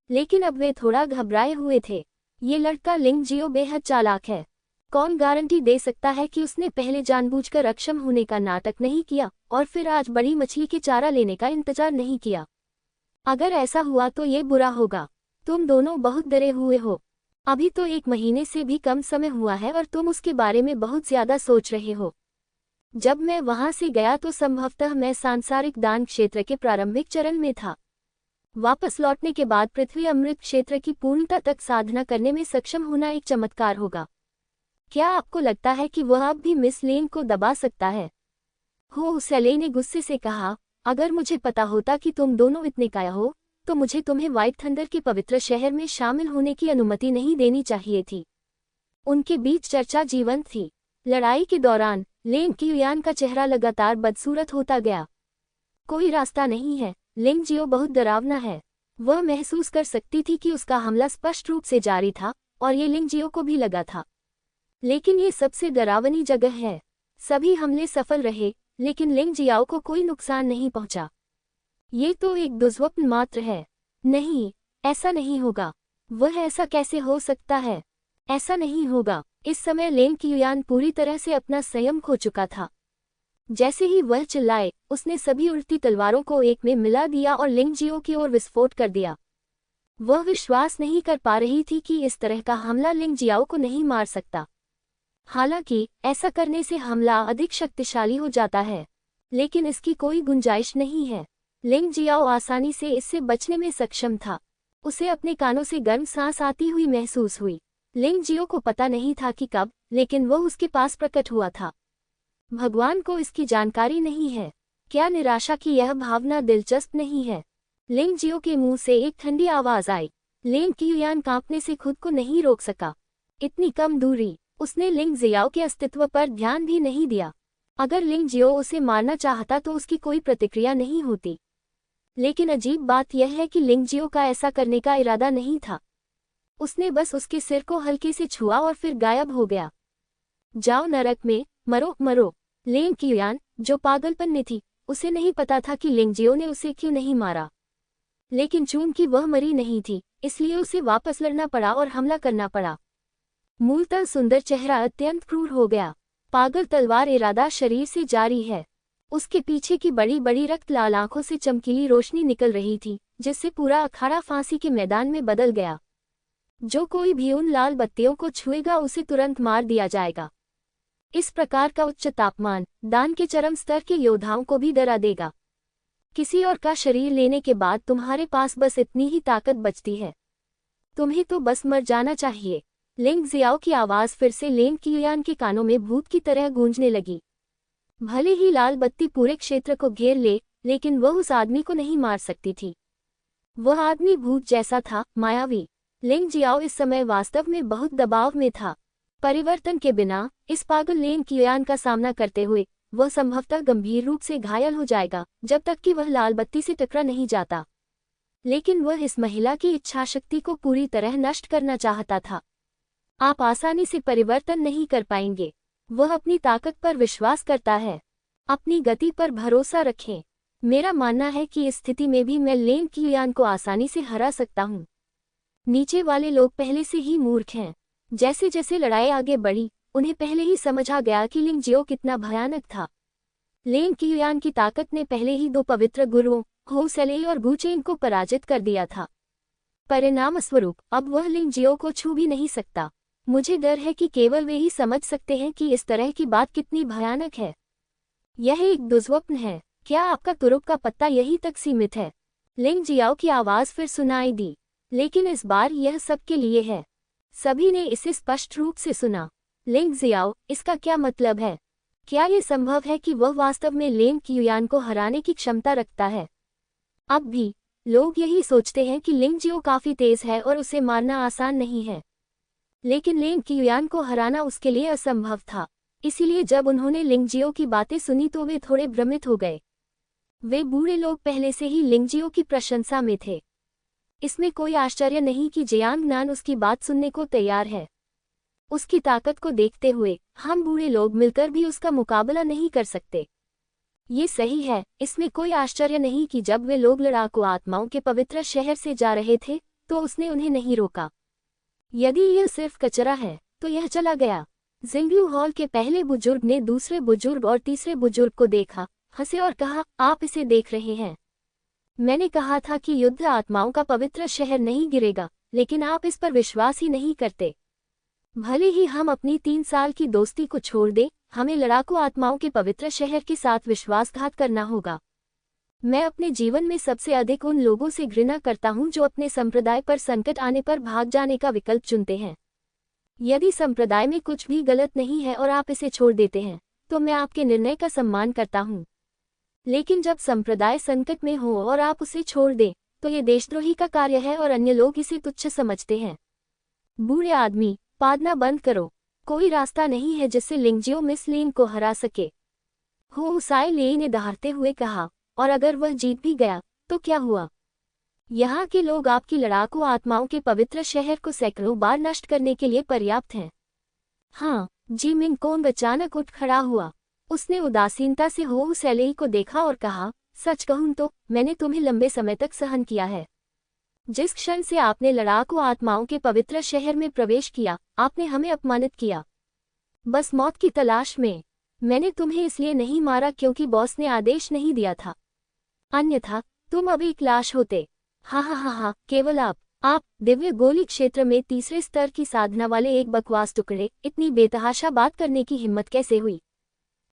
[SPEAKER 1] लेकिन अब वे थोड़ा घबराए हुए थे। ये लड़का लिंग जियो बेहद चालाक है। कौन गारंटी दे सकता है कि उसने पहले जानबूझकर अक्षम होने का नाटक नहीं किया और फिर आज बड़ी मछली के चारा लेने का इंतजार नहीं किया। अगर ऐसा हुआ तो ये बुरा होगा। तुम दोनों बहुत डरे हुए हो। अभी तो 1 महीने से भी कम समय हुआ है और तुम उसके बारे में बहुत ज्यादा सोच रहे हो। जब मैं वहां से गया तो संभवतः मैं सांसारिक दान क्षेत्र के प्रारंभिक चरण में था। वापस लौटने के बाद पृथ्वी अमृत क्षेत्र की पूर्णता तक साधना करने में सक्षम होना एक चमत्कार होगा। क्या आपको लगता है कि वह अब भी मिस लेन को दबा सकता है? हो सैले ने गुस्से से कहा, अगर मुझे पता होता कि तुम दोनों इतने काया हो तो मुझे तुम्हें व्हाइट थंडर के पवित्र शहर में शामिल होने की अनुमति नहीं देनी चाहिए थी। उनके बीच चर्चा जीवंत थी। लड़ाई के दौरान लिंग कियुयान का चेहरा लगातार बदसूरत होता गया। कोई रास्ता नहीं है। लिंग जियो बहुत डरावना है। वह महसूस कर सकती थी कि उसका हमला स्पष्ट रूप से जारी था और ये लिंग जियो को भी लगा था। लेकिन ये सबसे डरावनी जगह है। सभी हमले सफल रहे, लेकिन लिंग जियाओ को कोई नुकसान नहीं पहुंचा। ये तो एक दुर्स्वप्न मात्र है। नहीं, ऐसा नहीं होगा। वह ऐसा कैसे हो सकता है? ऐसा नहीं होगा। इस समय लिंग कियुयान पूरी तरह से अपना संयम खो चुका था। जैसे ही वह चिल्लाए, उसने सभी उड़ती तलवारों को एक में मिला दिया और लिंग जियो की ओर विस्फोट कर दिया। वह विश्वास नहीं कर पा रही थी कि इस तरह का हमला लिंग जियाओ को नहीं मार सकता। हालांकि ऐसा करने से हमला अधिक शक्तिशाली हो जाता है, लेकिन इसकी कोई गुंजाइश नहीं है। लिंग जियाओ आसानी से इससे बचने में सक्षम था। उसे अपने कानों से गर्म सांस आती हुई महसूस हुई। लिंग जियो को पता नहीं था कि कब, लेकिन वह उसके पास प्रकट हुआ था। भगवान को इसकी जानकारी नहीं है। क्या निराशा की यह भावना दिलचस्प नहीं है? लिंग जियो के मुंह से एक ठंडी आवाज आई। लिंग कियुयान कांपने से खुद को नहीं रोक सका। इतनी कम दूरी। उसने लिंग जियाओ के अस्तित्व पर ध्यान भी नहीं दिया। अगर लिंग जियो उसे मारना चाहता तो उसकी कोई प्रतिक्रिया नहीं होती। लेकिन अजीब बात यह है कि लिंग जियो का ऐसा करने का इरादा नहीं था। उसने बस उसके सिर को हल्के से छुआ और फिर गायब हो गया। जाओ नरक में, मरो मरो। लिंग कियुयान, जो पागलपन में थी, उसे नहीं पता था कि लिंग जियो ने उसे क्यों नहीं मारा। लेकिन चूंकि वह मरी नहीं थी, इसलिए उसे वापस लड़ना पड़ा और हमला करना पड़ा। मूलतः सुंदर चेहरा अत्यंत क्रूर हो गया। पागल तलवार इरादा शरीर से जारी है। उसके पीछे की बड़ी बड़ी रक्त लाल आंखों से चमकीली रोशनी निकल रही थी, जिससे पूरा अखाड़ा फांसी के मैदान में बदल गया। जो कोई भी उन लाल बत्तियों को छुएगा उसे तुरंत मार दिया जाएगा। इस प्रकार का उच्च तापमान दान के चरम स्तर के योद्धाओं को भी डरा देगा। किसी और का शरीर लेने के बाद तुम्हारे पास बस इतनी ही ताकत बचती है। तुम्हें तो बस मर जाना चाहिए। लिंग जियाओ की आवाज फिर से लिंग कियुयान के कानों में भूत की तरह गूंजने लगी। भले ही लाल बत्ती पूरे क्षेत्र को घेर ले, लेकिन वह उस आदमी को नहीं मार सकती थी। वह आदमी भूत जैसा था, मायावी। लिंग जियाओ इस समय वास्तव में बहुत दबाव में था। परिवर्तन के बिना इस पागल लिंग कियुयान का सामना करते हुए वह संभवतः गंभीर रूप से घायल हो जाएगा, जब तक कि वह लाल बत्ती से टकरा नहीं जाता। लेकिन वह इस महिला की इच्छाशक्ति को पूरी तरह नष्ट करना चाहता था। आप आसानी से परिवर्तन नहीं कर पाएंगे। वह अपनी ताकत पर विश्वास करता है। अपनी गति पर भरोसा रखें। मेरा मानना है कि इस स्थिति में भी मैं लिंग कियुयान को आसानी से हरा सकता हूँ। नीचे वाले लोग पहले से ही मूर्ख हैं। जैसे जैसे लड़ाई आगे बढ़ी, उन्हें पहले ही समझ आ गया कि लिंग जियो कितना भयानक था। लिंग कियुयान की ताकत ने पहले ही 2 पवित्र गुरुओं, हो सैले और गुचेन को पराजित कर दिया था। परिणाम स्वरूप अब वह लिंग जियो को छू भी नहीं सकता। मुझे डर है कि केवल वे ही समझ सकते हैं कि इस तरह की बात कितनी भयानक है। यह एक दुस्वप्न है। क्या आपका तुरुप का पत्ता यहीं तक सीमित है? लिंग जियाओ की आवाज फिर सुनाई दी, लेकिन इस बार यह सबके लिए है। सभी ने इसे स्पष्ट रूप से सुना। लिंग जियाओ, इसका क्या मतलब है? क्या यह संभव है कि वह वास्तव में लिंग कियुयान को हराने की क्षमता रखता है? अब भी लोग यही सोचते हैं कि लिंग जियो काफी तेज है और उसे मारना आसान नहीं है। लेकिन लिंग कियुयान को हराना उसके लिए असंभव था। इसीलिए जब उन्होंने लिंग जियो की बातें सुनी तो वे थोड़े भ्रमित हो गए। वे बूढ़े लोग पहले से ही लिंग जियो की प्रशंसा में थे। इसमें कोई आश्चर्य नहीं कि जियांग नान उसकी बात सुनने को तैयार है। उसकी ताकत को देखते हुए हम बूढ़े लोग मिलकर भी उसका मुकाबला नहीं कर सकते। ये सही है, इसमें कोई आश्चर्य नहीं कि जब वे लोग लड़ाकू आत्माओं के पवित्र शहर से जा रहे थे तो उसने उन्हें नहीं रोका। यदि यह सिर्फ कचरा है तो यह चला गया। जिंगलू हॉल के पहले बुजुर्ग ने दूसरे बुजुर्ग और तीसरे बुजुर्ग को देखा, हंसे और कहा, आप इसे देख रहे हैं? मैंने कहा था कि युद्ध आत्माओं का पवित्र शहर नहीं गिरेगा, लेकिन आप इस पर विश्वास ही नहीं करते। भले ही हम अपनी 3 साल की दोस्ती को छोड़ दें, हमें लड़ाकू आत्माओं के पवित्र शहर के साथ विश्वासघात करना होगा। मैं अपने जीवन में सबसे अधिक उन लोगों से घृणा करता हूं जो अपने संप्रदाय पर संकट आने पर भाग जाने का विकल्प चुनते हैं। यदि संप्रदाय में कुछ भी गलत नहीं है और आप इसे छोड़ देते हैं, तो मैं आपके निर्णय का सम्मान करता हूं। लेकिन जब संप्रदाय संकट में हो और आप उसे छोड़ दें, तो ये देशद्रोही का कार्य है और अन्य लोग इसे तुच्छ समझते हैं। बूढ़े आदमी, पादना बंद करो। कोई रास्ता नहीं है जिससे लिंगजियो मिस लेन को हरा सके, हो साई ले ने दहाड़ते हुए कहा। और अगर वह जीत भी गया तो क्या हुआ? यहाँ के लोग आपकी लड़ाकू आत्माओं के पवित्र शहर को सैकड़ों बार नष्ट करने के लिए पर्याप्त हैं। हाँ, जी मिंग कोंग अचानक उठ खड़ा हुआ। उसने उदासीनता से हो सैलेई को देखा और कहा, सच कहूं तो मैंने तुम्हें लंबे समय तक सहन किया है। जिस क्षण से आपने लड़ाकू आत्माओं के पवित्र शहर में प्रवेश किया, आपने हमें अपमानित किया, बस मौत की तलाश में। मैंने तुम्हें इसलिए नहीं मारा क्योंकि बॉस ने आदेश नहीं दिया था, अन्यथा तुम अब एक लाश होते। हा, केवल आप दिव्य गोली क्षेत्र में तीसरे स्तर की साधना वाले एक बकवास टुकड़े, इतनी बेतहाशा बात करने की हिम्मत कैसे हुई?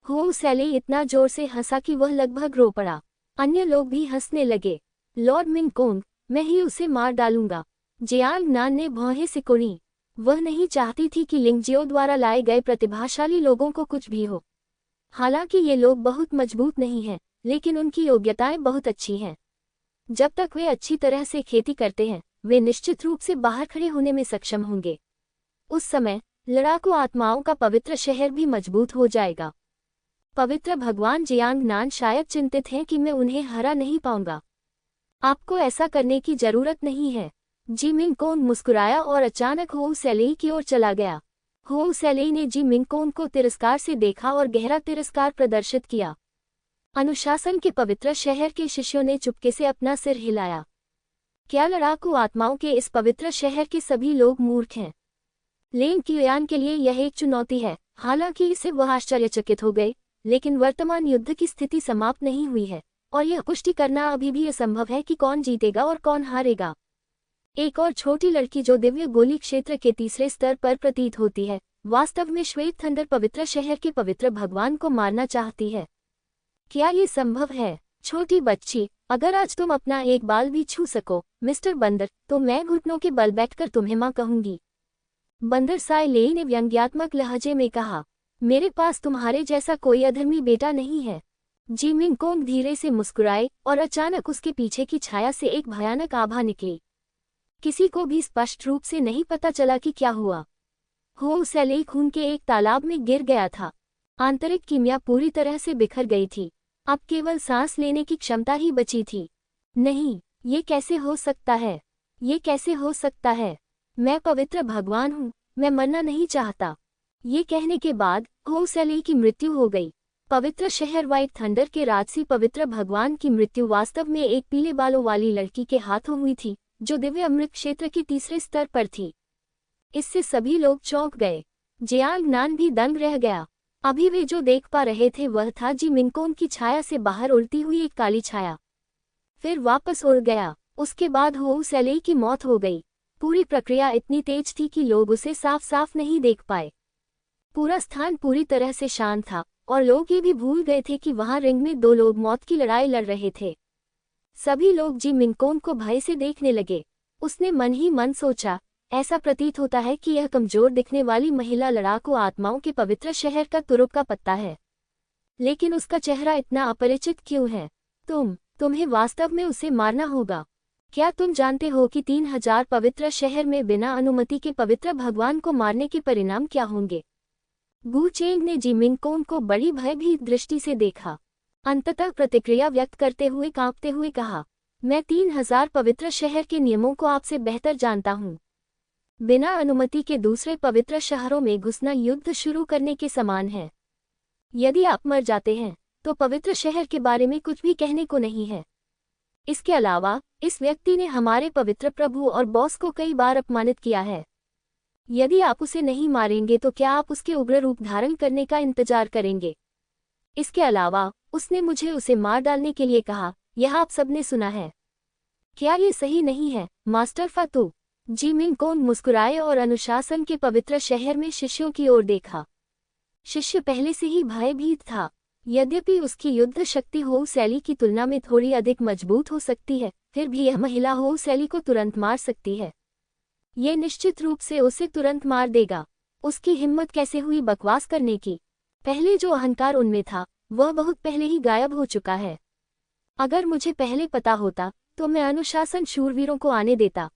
[SPEAKER 1] हो सैले इतना जोर से हंसा कि वह लगभग रो पड़ा। अन्य लोग भी हंसने लगे। लॉर्ड मिंग कोंग, मैं ही उसे मार डालूंगा। जियांग नान ने भौहें सिकोड़ी। वह नहीं चाहती थी कि लिंगजियो द्वारा लाए गए प्रतिभाशाली लोगों को कुछ भी हो। हालांकि ये लोग बहुत मजबूत नहीं हैं, लेकिन उनकी योग्यताएं बहुत अच्छी हैं। जब तक वे अच्छी तरह से खेती करते हैं, वे निश्चित रूप से बाहर खड़े होने में सक्षम होंगे। उस समय लड़ाकू आत्माओं का पवित्र शहर भी मजबूत हो जाएगा। पवित्र भगवान जियांग नान शायद चिंतित हैं कि मैं उन्हें हरा नहीं पाऊंगा। आपको ऐसा करने की जरूरत नहीं है। जी मिंग कोंग मुस्कुराया और अचानक हो सैलेई की ओर चला गया। हो सैलेई ने जी मिंग कोंग को तिरस्कार से देखा और गहरा तिरस्कार प्रदर्शित किया। अनुशासन के पवित्र शहर के शिष्यों ने चुपके से अपना सिर हिलाया। क्या लड़ाकू आत्माओं के इस पवित्र शहर के सभी लोग मूर्ख हैं? लेन कियान के लिए यह एक चुनौती है। हालांकि इसे वह आश्चर्यचकित हो गए, लेकिन वर्तमान युद्ध की स्थिति समाप्त नहीं हुई है और यह पुष्टि करना अभी भी असंभव है कि कौन जीतेगा और कौन हारेगा। एक और छोटी लड़की जो दिव्य गोली क्षेत्र के तीसरे स्तर पर प्रतीत होती है, वास्तव में श्वेत थंडर पवित्र शहर के पवित्र भगवान को मारना चाहती है। क्या ये संभव है? छोटी बच्ची, अगर आज तुम अपना एक बाल भी छू सको मिस्टर बंदर, तो मैं घुटनों के बल बैठकर तुम्हें मां कहूंगी। बंदर साई ले ने व्यंग्यात्मक लहजे में कहा, मेरे पास तुम्हारे जैसा कोई अधर्मी बेटा नहीं है। जी मिंग कोंग धीरे से मुस्कुराए और अचानक उसके पीछे की छाया से एक भयानक आभा निकली। किसी को भी स्पष्ट रूप से नहीं पता चला कि क्या हुआ। हो सैलेई खून के एक तालाब में गिर गया था। आंतरिक कीमिया पूरी तरह से बिखर गई थी। अब केवल सांस लेने की क्षमता ही बची थी। नहीं, ये कैसे हो सकता है? ये कैसे हो सकता है? मैं पवित्र भगवान हूँ, मैं मरना नहीं चाहता। ये कहने के बाद हो सैलेई की मृत्यु हो गई। पवित्र शहर व्हाइट थंडर के राजसी पवित्र भगवान की मृत्यु वास्तव में एक पीले बालों वाली लड़की के हाथों हुई थी, जो दिव्य अमृत क्षेत्र के तीसरे स्तर पर थी। इससे सभी लोग चौंक गए। जियांग नान भी दंग रह गया। अभी वे जो देख पा रहे थे वह था जी मिंग कोंग की छाया से बाहर उड़ती हुई एक काली छाया, फिर वापस उड़ गया। उसके बाद हो सैलेई की मौत हो गई। पूरी प्रक्रिया इतनी तेज थी कि लोग उसे साफ साफ नहीं देख पाए। पूरा स्थान पूरी तरह से शांत था और लोग ये भी भूल गए थे कि वहां रिंग में 2 लोग मौत की लड़ाई लड़ रहे थे। सभी लोग जी मिंग कोंग को भय से देखने लगे। उसने मन ही मन सोचा, ऐसा प्रतीत होता है कि यह कमजोर दिखने वाली महिला लड़ाकू आत्माओं के पवित्र शहर का तुरुप का पत्ता है। लेकिन उसका चेहरा इतना अपरिचित क्यों है? तुम्हें वास्तव में उसे मारना होगा। क्या तुम जानते हो कि 3000 पवित्र शहर में बिना अनुमति के पवित्र भगवान को मारने के परिणाम क्या होंगे? गु चेंग ने जी मिंग कोंग को बड़ी भयभीत दृष्टि से देखा। अंततः प्रतिक्रिया व्यक्त करते हुए कांपते हुए कहा, मैं 3000 पवित्र शहर के नियमों को आपसे बेहतर जानता हूँ। बिना अनुमति के दूसरे पवित्र शहरों में घुसना युद्ध शुरू करने के समान है। यदि आप मर जाते हैं तो पवित्र शहर के बारे में कुछ भी कहने को नहीं है। इसके अलावा इस व्यक्ति ने हमारे पवित्र प्रभु और बॉस को कई बार अपमानित किया है। यदि आप उसे नहीं मारेंगे तो क्या आप उसके उग्र रूप धारण करने का इंतजार करेंगे? इसके अलावा उसने मुझे उसे मार डालने के लिए कहा। यह आप सबने सुना है। क्या ये सही नहीं है, मास्टर फातू? जी मिंग कोंग मुस्कुराए और अनुशासन के पवित्र शहर में शिष्यों की ओर देखा। शिष्य पहले से ही भयभीत था। यद्यपि उसकी युद्ध शक्ति होउ सैली की तुलना में थोड़ी अधिक मजबूत हो सकती है, फिर भी यह महिला होउ सैली को तुरंत मार सकती है। ये निश्चित रूप से उसे तुरंत मार देगा। उसकी हिम्मत कैसे हुई बकवास करने की? पहले जो अहंकार उनमें था वह बहुत पहले ही गायब हो चुका है। अगर मुझे पहले पता होता तो मैं अनुशासन शूरवीरों को आने देता।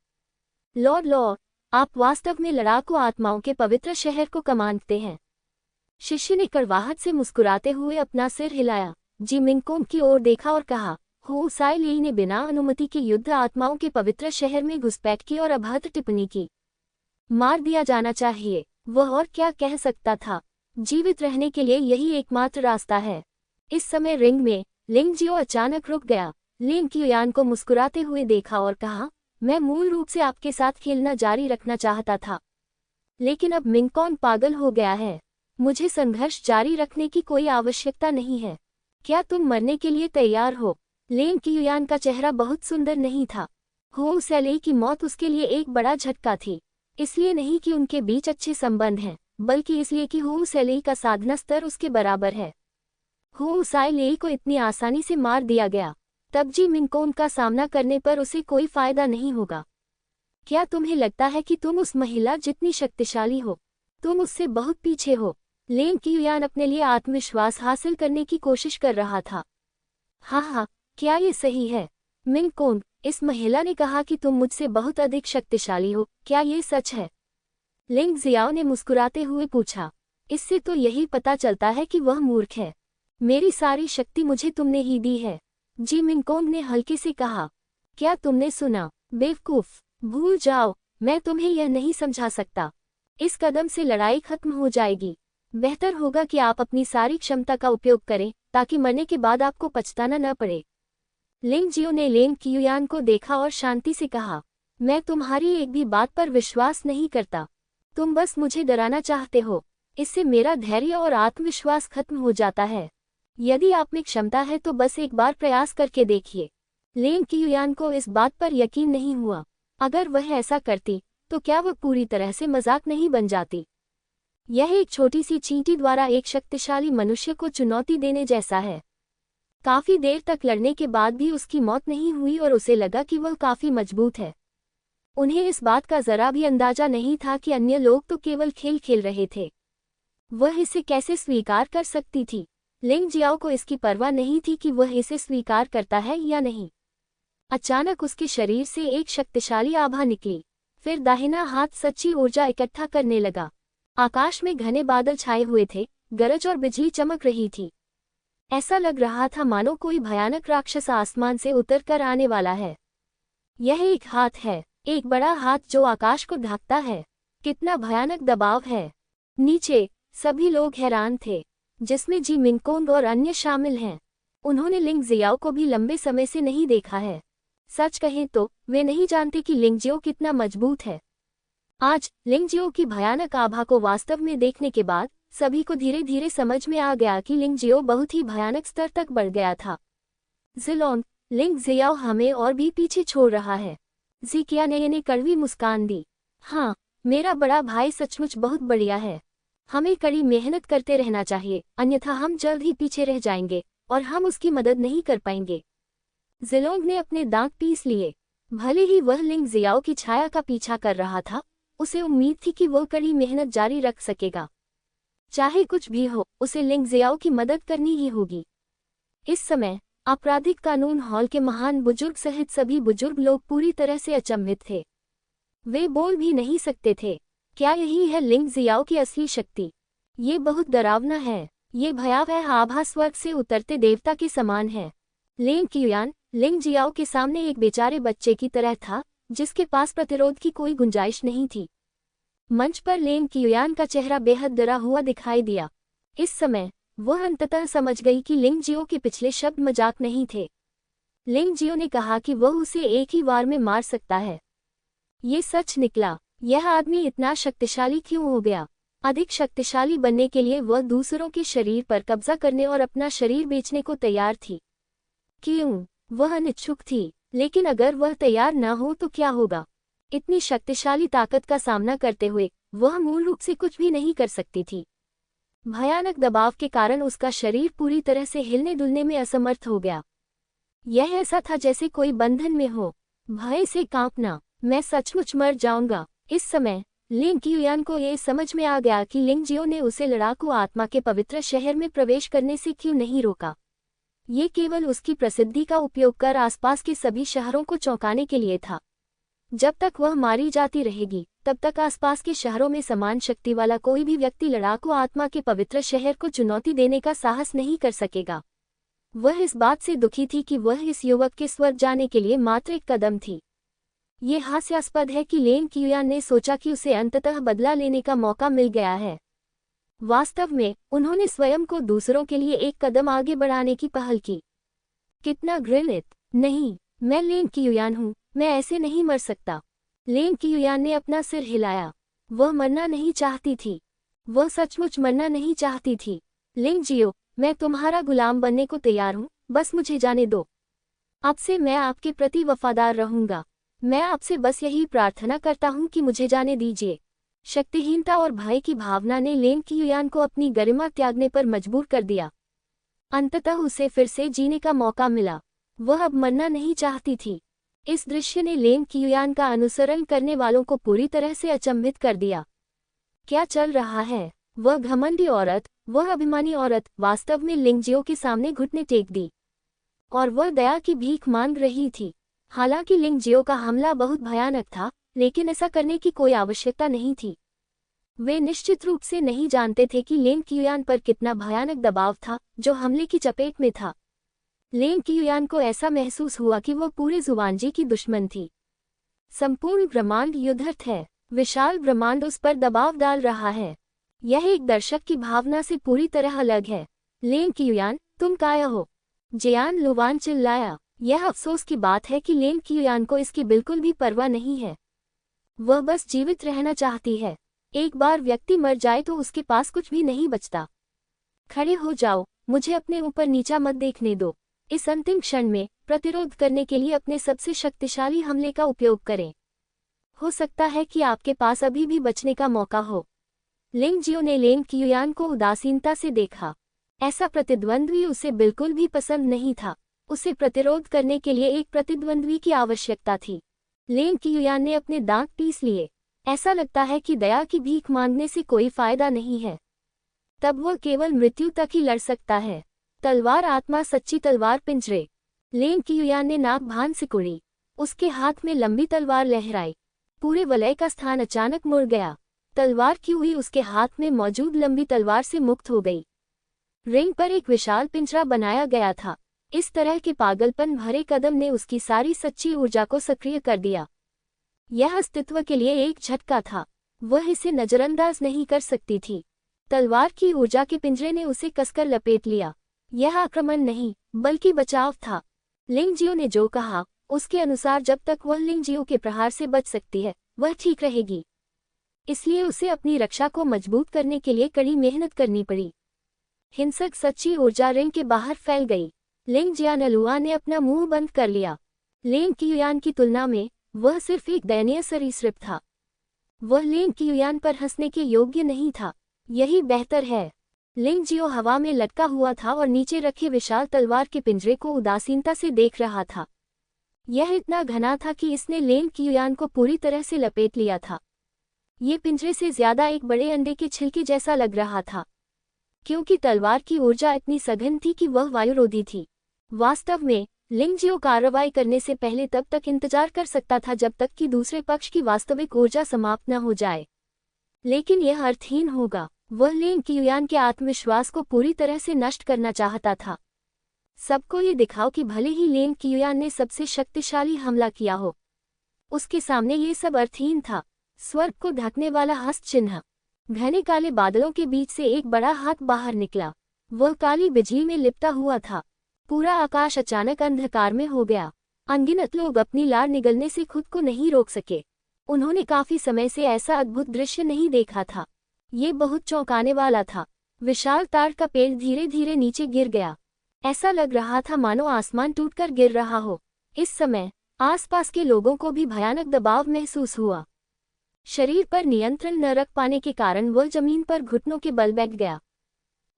[SPEAKER 1] लॉर्ड लॉ, आप वास्तव में लड़ाकू आत्माओं के पवित्र शहर को कमांडते हैं। शिष्य ने कड़वाहट से मुस्कुराते हुए अपना सिर हिलाया, जी मिंग कोंग की ओर देखा और कहा, होउ सैली ने बिना अनुमति के युद्ध आत्माओं के पवित्र शहर में घुसपैठ की और अभद्र टिप्पणी की। मार दिया जाना चाहिए। वह और क्या कह सकता था? जीवित रहने के लिए यही एकमात्र रास्ता है। इस समय रिंग में लिंग जियो अचानक रुक गया। लिंग क्युयान को मुस्कुराते हुए देखा और कहा, मैं मूल रूप से आपके साथ खेलना जारी रखना चाहता था, लेकिन अब मिंग कोंग पागल हो गया है। मुझे संघर्ष जारी रखने की कोई आवश्यकता नहीं है। क्या तुम मरने के लिए तैयार हो? लिंग क्युयान का चेहरा बहुत सुंदर नहीं था। होउ सैली की मौत उसके लिए एक बड़ा झटका थी। इसलिए नहीं कि उनके बीच अच्छे संबंध हैं, बल्कि इसलिए कि होउ सैली का साधना स्तर उसके बराबर है। होउ सैली को इतनी आसानी से मार दिया गया, तब जी मिंग कोंग का सामना करने पर उसे कोई फायदा नहीं होगा। क्या तुम्हें लगता है कि तुम उस महिला जितनी शक्तिशाली हो? तुम उससे बहुत पीछे हो। लिंग क्युयान अपने लिए आत्मविश्वास हासिल करने की कोशिश कर रहा था। हाँ, क्या ये सही है? मिंग कोंग, इस महिला ने कहा कि तुम मुझसे बहुत अधिक शक्तिशाली हो, क्या ये सच है? लिंग जियाओ ने मुस्कुराते हुए पूछा। इससे तो यही पता चलता है कि वह मूर्ख है। मेरी सारी शक्ति मुझे तुमने ही दी है, जी मिंग कोंग ने हल्के से कहा। क्या तुमने सुना? बेवकूफ, भूल जाओ, मैं तुम्हें यह नहीं समझा सकता। इस कदम से लड़ाई खत्म हो जाएगी। बेहतर होगा कि आप अपनी सारी क्षमता का उपयोग करें, ताकि मरने के बाद आपको पछताना न पड़े। लिंग जियो ने लिंग क्युयान को देखा और शांति से कहा, मैं तुम्हारी एक भी बात पर विश्वास नहीं करता। तुम बस मुझे डराना चाहते हो। इससे मेरा धैर्य और आत्मविश्वास खत्म हो जाता है। यदि आप में क्षमता है तो बस एक बार प्रयास करके देखिए। लिंग क्युयान को इस बात पर यकीन नहीं हुआ। अगर वह ऐसा करती तो क्या वह पूरी तरह से मजाक नहीं बन जाती? यह एक छोटी सी चींटी द्वारा एक शक्तिशाली मनुष्य को चुनौती देने जैसा है। काफी देर तक लड़ने के बाद भी उसकी मौत नहीं हुई और उसे लगा कि वह काफी मजबूत है। उन्हें इस बात का जरा भी अंदाजा नहीं था कि अन्य लोग तो केवल खेल खेल रहे थे। वह इसे कैसे स्वीकार कर सकती थी? लिंग जियाओ को इसकी परवाह नहीं थी कि वह इसे स्वीकार करता है या नहीं। अचानक उसके शरीर से एक शक्तिशाली आभा निकली। फिर दाहिना हाथ सच्ची ऊर्जा इकट्ठा करने लगा। आकाश में घने बादल छाए हुए थे, गरज और बिजली चमक रही थी। ऐसा लग रहा था मानो कोई भयानक राक्षस आसमान से उतर कर आने वाला है। यह एक हाथ है, एक बड़ा हाथ जो आकाश को ढकता है। कितना भयानक दबाव है। नीचे सभी लोग हैरान थे, जिसमें जी मिंग कोंग और अन्य शामिल हैं। उन्होंने लिंग जियाओ को भी लंबे समय से नहीं देखा है। सच कहें तो वे नहीं जानते कि लिंग जियो कितना मजबूत है। आज लिंग जियो की भयानक आभा को वास्तव में देखने के बाद सभी को धीरे धीरे समझ में आ गया कि लिंग जियो बहुत ही भयानक स्तर तक बढ़ गया था। जिलोंग, लिंग जियाओ हमें और भी पीछे छोड़ रहा है। ज़िकियाने ने कड़वी मुस्कान दी। हाँ, मेरा बड़ा भाई सचमुच बहुत बढ़िया है। हमें कड़ी मेहनत करते रहना चाहिए, अन्यथा हम जल्द ही पीछे रह जाएंगे और हम उसकी मदद नहीं कर पाएंगे। जिलोंग ने अपने दांत पीस लिए। भले ही वह लिंग जियाओ की छाया का पीछा कर रहा था, उसे उम्मीद थी कि वह कड़ी मेहनत जारी रख सकेगा। चाहे कुछ भी हो, उसे लिंग जियाओ की मदद करनी ही होगी। इस समय आपराधिक कानून हॉल के महान बुजुर्ग सहित सभी बुजुर्ग लोग पूरी तरह से अचंभित थे। वे बोल भी नहीं सकते थे। क्या यही है लिंग जियाओ की असली शक्ति? ये बहुत डरावना है। ये भयावह आभा स्वर्ग से उतरते देवता के समान है। लिंग क्युयान लिंग जियाओ के सामने एक बेचारे बच्चे की तरह था, जिसके पास प्रतिरोध की कोई गुंजाइश नहीं थी। मंच पर लिंग क्युयान का चेहरा बेहद डरा हुआ दिखाई दिया। इस समय वह अंततः समझ गई कि लिंग जियो के पिछले शब्द मजाक नहीं थे। लिंग जियो ने कहा कि वह उसे एक ही वार में मार सकता है। ये सच निकला। यह आदमी इतना शक्तिशाली क्यों हो गया? अधिक शक्तिशाली बनने के लिए वह दूसरों के शरीर पर कब्जा करने और अपना शरीर बेचने को तैयार थी। क्यों? वह अनिच्छुक थी, लेकिन अगर वह तैयार न हो तो क्या होगा? इतनी शक्तिशाली ताकत का सामना करते हुए वह मूल रूप से कुछ भी नहीं कर सकती थी। भयानक दबाव के कारण उसका शरीर पूरी तरह से हिलने डुलने में असमर्थ हो गया। यह ऐसा था जैसे कोई बंधन में हो, भय से कांपना। मैं सचमुच मर जाऊंगा। इस समय लिंग क्युयान को यह समझ में आ गया कि लिंग जियो ने उसे लड़ाकू आत्मा के पवित्र शहर में प्रवेश करने से क्यों नहीं रोका। ये केवल उसकी प्रसिद्धि का उपयोग कर आसपास के सभी शहरों को चौंकाने के लिए था। जब तक वह मारी जाती रहेगी, तब तक आसपास के शहरों में समान शक्ति वाला कोई भी व्यक्ति लड़ाकू आत्मा के पवित्र शहर को चुनौती देने का साहस नहीं कर सकेगा। वह इस बात से दुखी थी कि वह इस युवक के स्वर्ग जाने के लिए मात्र एक कदम थी। ये हास्यास्पद है कि लिंग क्युयान ने सोचा कि उसे अंततः बदला लेने का मौका मिल गया है। वास्तव में उन्होंने स्वयं को दूसरों के लिए एक कदम आगे बढ़ाने की पहल की। कितना घृणित! नहीं, मैं लिंग क्युयान हूँ, मैं ऐसे नहीं मर सकता। लिंग क्युयान ने अपना सिर हिलाया। वह मरना नहीं चाहती थी। वह सचमुच मरना नहीं चाहती थी। लिंग जियो, मैं तुम्हारा गुलाम बनने को तैयार हूँ, बस मुझे जाने दो। अब से मैं आपके प्रति वफादार रहूंगा। मैं आपसे बस यही प्रार्थना करता हूँ कि मुझे जाने दीजिए। शक्तिहीनता और भय की भावना ने लिंग क्युयान को अपनी गरिमा त्यागने पर मजबूर कर दिया। अंततः उसे फिर से जीने का मौका मिला। वह अब मरना नहीं चाहती थी। इस दृश्य ने लिंग क्युयान का अनुसरण करने वालों को पूरी तरह से अचंभित कर दिया। क्या चल रहा है? वह घमंडी औरत, वह अभिमानी औरत वास्तव में लिंग जियो के सामने घुटने टेक दी और वह दया की भीख मांग रही थी। हालांकि लिंग जियो का हमला बहुत भयानक था, लेकिन ऐसा करने की कोई आवश्यकता नहीं थी। वे निश्चित रूप से नहीं जानते थे कि लिंग क्युयान पर कितना भयानक दबाव था जो हमले की चपेट में था। लिंग क्युयान को ऐसा महसूस हुआ कि वह पूरे जुवानजी की दुश्मन थी। संपूर्ण ब्रह्मांड युद्धरत है। विशाल ब्रह्मांड उस पर दबाव डाल रहा है। यह एक दर्शक की भावना से पूरी तरह अलग है। लिंग क्युयान, तुम काया हो? जियान लुवान चिल्लाया। यह अफसोस की बात है कि लिंग क्युयान को इसकी बिल्कुल भी परवाह नहीं है। वह बस जीवित रहना चाहती है। एक बार व्यक्ति मर जाए तो उसके पास कुछ भी नहीं बचता। खड़े हो जाओ, मुझे अपने ऊपर नीचा मत देखने दो। इस अंतिम क्षण में प्रतिरोध करने के लिए अपने सबसे शक्तिशाली हमले का उपयोग करें। हो सकता है कि आपके पास अभी भी बचने का मौका हो। लिंग जियो ने लिंग क्युयान को उदासीनता से देखा। ऐसा प्रतिद्वंद्वी उसे बिल्कुल भी पसंद नहीं था। उसे प्रतिरोध करने के लिए एक प्रतिद्वंद्वी की आवश्यकता थी। लिंग क्युयान ने अपने दांत पीस लिए। ऐसा लगता है कि दया की भीख मांगने से कोई फायदा नहीं है। तब वह केवल मृत्यु तक ही लड़ सकता है। तलवार आत्मा, सच्ची तलवार पिंजरे। लिंग क्युयान ने नाक भान सिकुड़ी। उसके हाथ में लंबी तलवार लहराई। पूरे वलय का स्थान अचानक मुड़ गया। तलवार की हुई उसके हाथ में मौजूद लंबी तलवार से मुक्त हो गई। रिंग पर एक विशाल पिंजरा बनाया गया था। इस तरह के पागलपन भरे कदम ने उसकी सारी सच्ची ऊर्जा को सक्रिय कर दिया। यह अस्तित्व के लिए एक झटका था। वह इसे नजरअंदाज नहीं कर सकती थी। तलवार की ऊर्जा के पिंजरे ने उसे कसकर लपेट लिया। यह आक्रमण नहीं, बल्कि बचाव था। लिंग जियो ने जो कहा, उसके अनुसार जब तक वह लिंग जियो के प्रहार से बच सकती है, वह ठीक रहेगी। इसलिए उसे अपनी रक्षा को मजबूत करने के लिए कड़ी मेहनत करनी पड़ी। हिंसक सच्ची ऊर्जा रिंग के बाहर फैल गई। लिंग जियानलुआ ने अपना मुंह बंद कर लिया। लिंग क्युयान की तुलना में वह सिर्फ एक दयनीय सरीसृप था। वह लिंग क्युयान पर हंसने के योग्य नहीं था। यही बेहतर है। लिंग जियो हवा में लटका हुआ था और नीचे रखे विशाल तलवार के पिंजरे को उदासीनता से देख रहा था। यह इतना घना था कि इसने लिंग क्युयान को पूरी तरह से लपेट लिया था। ये पिंजरे से ज्यादा एक बड़े अंडे के छिलके जैसा लग रहा था, क्योंकि तलवार की ऊर्जा इतनी सघन थी कि वह वायुरोधी थी। वास्तव में लिंग जियो कार्रवाई करने से पहले तब तक इंतजार कर सकता था जब तक कि दूसरे पक्ष की वास्तविक ऊर्जा समाप्त न हो जाए। लेकिन यह अर्थहीन होगा। वह लिंग क्युयान के आत्मविश्वास को पूरी तरह से नष्ट करना चाहता था। सबको ये दिखाओ कि भले ही लिंग क्युयान ने सबसे शक्तिशाली हमला किया हो, उसके सामने ये सब अर्थहीन था। स्वर्ग को ढकने वाला हस्त चिन्ह। घने काले बादलों के बीच से एक बड़ा हाथ बाहर निकला। वह काली बिजली में लिपटा हुआ था। पूरा आकाश अचानक अंधकार में हो गया। अनगिनत लोग अपनी लार निगलने से खुद को नहीं रोक सके। उन्होंने काफी समय से ऐसा अद्भुत दृश्य नहीं देखा था। ये बहुत चौंकाने वाला था। विशाल ताड़ का पेड़ धीरे धीरे नीचे गिर गया। ऐसा लग रहा था मानो आसमान टूटकर गिर रहा हो। इस समय आसपास के लोगों को भी भयानक दबाव महसूस हुआ। शरीर पर नियंत्रण न रख पाने के कारण वह जमीन पर घुटनों के बल बैठ गया।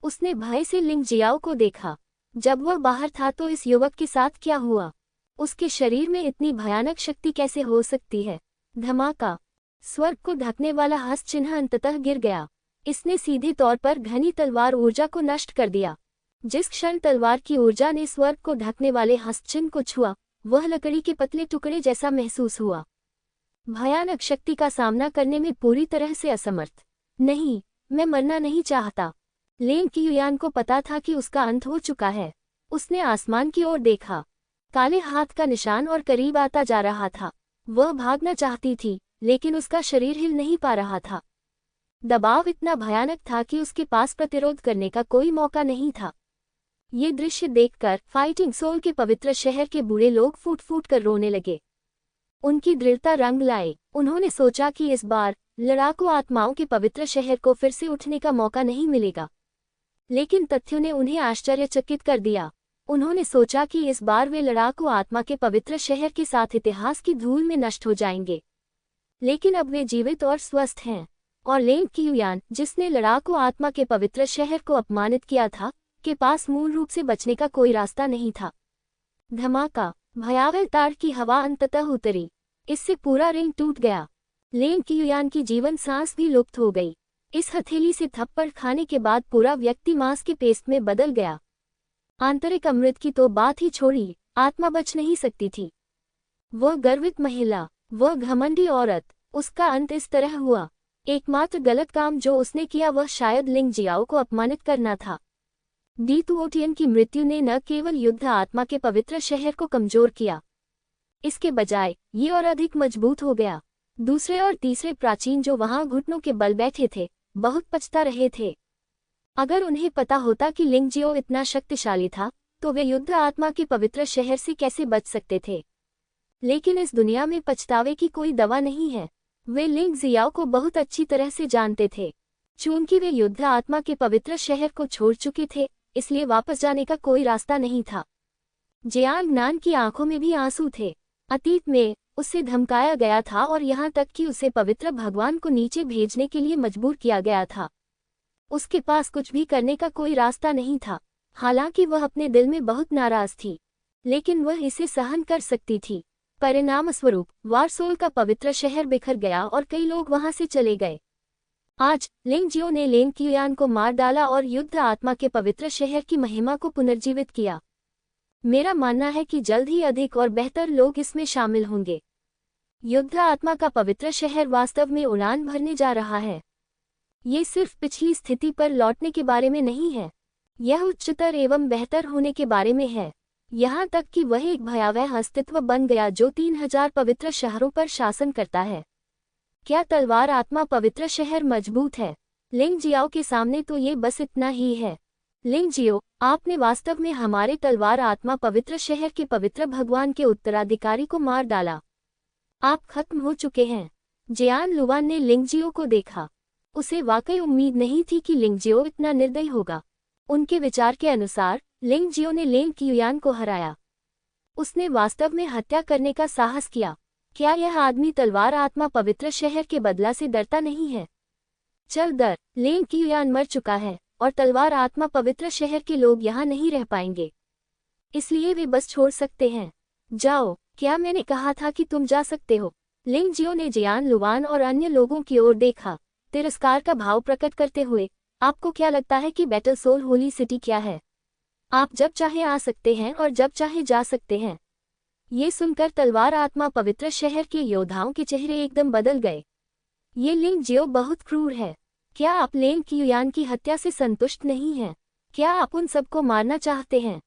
[SPEAKER 1] उसने भय से लिंग जियाओ को देखा। जब वह बाहर था तो इस युवक के साथ क्या हुआ? उसके शरीर में इतनी भयानक शक्ति कैसे हो सकती है? धमाका! स्वर्ग को ढकने वाला हस्त चिन्ह अंततः गिर गया। इसने सीधे तौर पर घनी तलवार ऊर्जा को नष्ट कर दिया। जिस क्षण तलवार की ऊर्जा ने स्वर्ग को ढकने वाले हस्त चिन्ह को छुआ, वह लकड़ी के पतले टुकड़े जैसा महसूस हुआ। भयानक शक्ति का सामना करने में पूरी तरह से असमर्थ। नहीं, मैं मरना नहीं चाहता। लेन कियुयान को पता था कि उसका अंत हो चुका है। उसने आसमान की ओर देखा। काले हाथ का निशान और करीब आता जा रहा था। वह भागना चाहती थी, लेकिन उसका शरीर हिल नहीं पा रहा था। दबाव इतना भयानक था कि उसके पास प्रतिरोध करने का कोई मौका नहीं था। ये दृश्य देखकर फाइटिंग सोल के पवित्र शहर के बूढ़े लोग फूट फूट कर रोने लगे। उनकी दृढ़ता रंग लाए। उन्होंने सोचा कि इस बार लड़ाकू आत्माओं के पवित्र शहर को फिर से उठने का मौका नहीं मिलेगा। लेकिन तथ्यों ने उन्हें आश्चर्यचकित कर दिया। उन्होंने सोचा कि इस बार वे लड़ाकू आत्मा के पवित्र शहर के साथ इतिहास की धूल में नष्ट हो जाएंगे। लेकिन अब वे जीवित और स्वस्थ हैं। और लेन कियुयान, जिसने लड़ाकू आत्मा के पवित्र शहर को अपमानित किया था, के पास मूल रूप से बचने का कोई रास्ता नहीं था। धमाका! भयावह ताड़ की हवा अंततः उतरी। इससे पूरा रिंग टूट गया। लेन कियुयान की जीवन सांस भी लुप्त हो गई। इस हथेली से थप्पड़ खाने के बाद पूरा व्यक्ति मांस के पेस्ट में बदल गया। आंतरिक अमृत की तो बात ही छोड़ी, आत्मा बच नहीं सकती थी। वह गर्वित महिला, वह घमंडी औरत, उसका अंत इस तरह हुआ। एकमात्र गलत काम जो उसने किया वह शायद लिंग जियाओ को अपमानित करना था। डी तुओटियन की मृत्यु ने न केवल युद्ध आत्मा के पवित्र शहर को कमजोर किया, इसके बजाय ये और अधिक मजबूत हो गया। दूसरे और तीसरे प्राचीन जो वहां घुटनों के बल बैठे थे, बहुत पछता रहे थे। अगर उन्हें पता होता कि लिंग जियो इतना शक्तिशाली था, तो वे युद्ध आत्मा के पवित्र शहर से कैसे बच सकते थे। लेकिन इस दुनिया में पछतावे की कोई दवा नहीं है। वे लिंग जियाओ को बहुत अच्छी तरह से जानते थे। चूंकि वे युद्ध आत्मा के पवित्र शहर को छोड़ चुके थे, इसलिए वापस जाने का कोई रास्ता नहीं था। जियांग नान की आंखों में भी आंसू थे। अतीत में उसे धमकाया गया था और यहाँ तक कि उसे पवित्र भगवान को नीचे भेजने के लिए मजबूर किया गया था। उसके पास कुछ भी करने का कोई रास्ता नहीं था। हालांकि वह अपने दिल में बहुत नाराज थी, लेकिन वह इसे सहन कर सकती थी। परिणामस्वरूप वारसोल का पवित्र शहर बिखर गया और कई लोग वहां से चले गए। आज लिंग जियो ने लेन कियुयान को मार डाला और युद्ध आत्मा के पवित्र शहर की महिमा को पुनर्जीवित किया। मेरा मानना है कि जल्द ही अधिक और बेहतर लोग इसमें शामिल होंगे। युद्ध आत्मा का पवित्र शहर वास्तव में उड़ान भरने जा रहा है। ये सिर्फ पिछली स्थिति पर लौटने के बारे में नहीं है, यह उच्चतर एवं बेहतर होने के बारे में है। यहाँ तक कि वह एक भयावह अस्तित्व बन गया जो 3000 पवित्र शहरों पर शासन करता है। क्या तलवार आत्मा पवित्र शहर मजबूत है? लिंग जियाओ के सामने तो ये बस इतना ही है। लिंग जियो, आपने वास्तव में हमारे तलवार आत्मा पवित्र शहर के पवित्र भगवान के उत्तराधिकारी को मार डाला। आप खत्म हो चुके हैं। जियान लुवान ने लिंग जियो को देखा। उसे वाकई उम्मीद नहीं थी कि लिंग जियो इतना निर्दयी होगा। उनके विचार के अनुसार लिंग जियो ने लेन कियुयान को हराया। उसने वास्तव में हत्या करने का साहस किया। क्या यह आदमी तलवार आत्मा पवित्र शहर के बदला से डरता नहीं है? चल डर, लेन कियुयान मर चुका है और तलवार आत्मा पवित्र शहर के लोग यहाँ नहीं रह पाएंगे, इसलिए वे बस छोड़ सकते हैं। जाओ, क्या मैंने कहा था कि तुम जा सकते हो? लिंग जियो ने जियान लुवान और अन्य लोगों की ओर देखा, तिरस्कार का भाव प्रकट करते हुए। आपको क्या लगता है कि बैटल सोल होली सिटी क्या है? आप जब चाहे आ सकते हैं और जब चाहे जा सकते हैं। ये सुनकर तलवार आत्मा पवित्र शहर के योद्धाओं के चेहरे एकदम बदल गए। ये लिंग जियो बहुत क्रूर है। क्या आप लेन कियुयान की हत्या से संतुष्ट नहीं हैं? क्या आप उन सबको मारना चाहते हैं?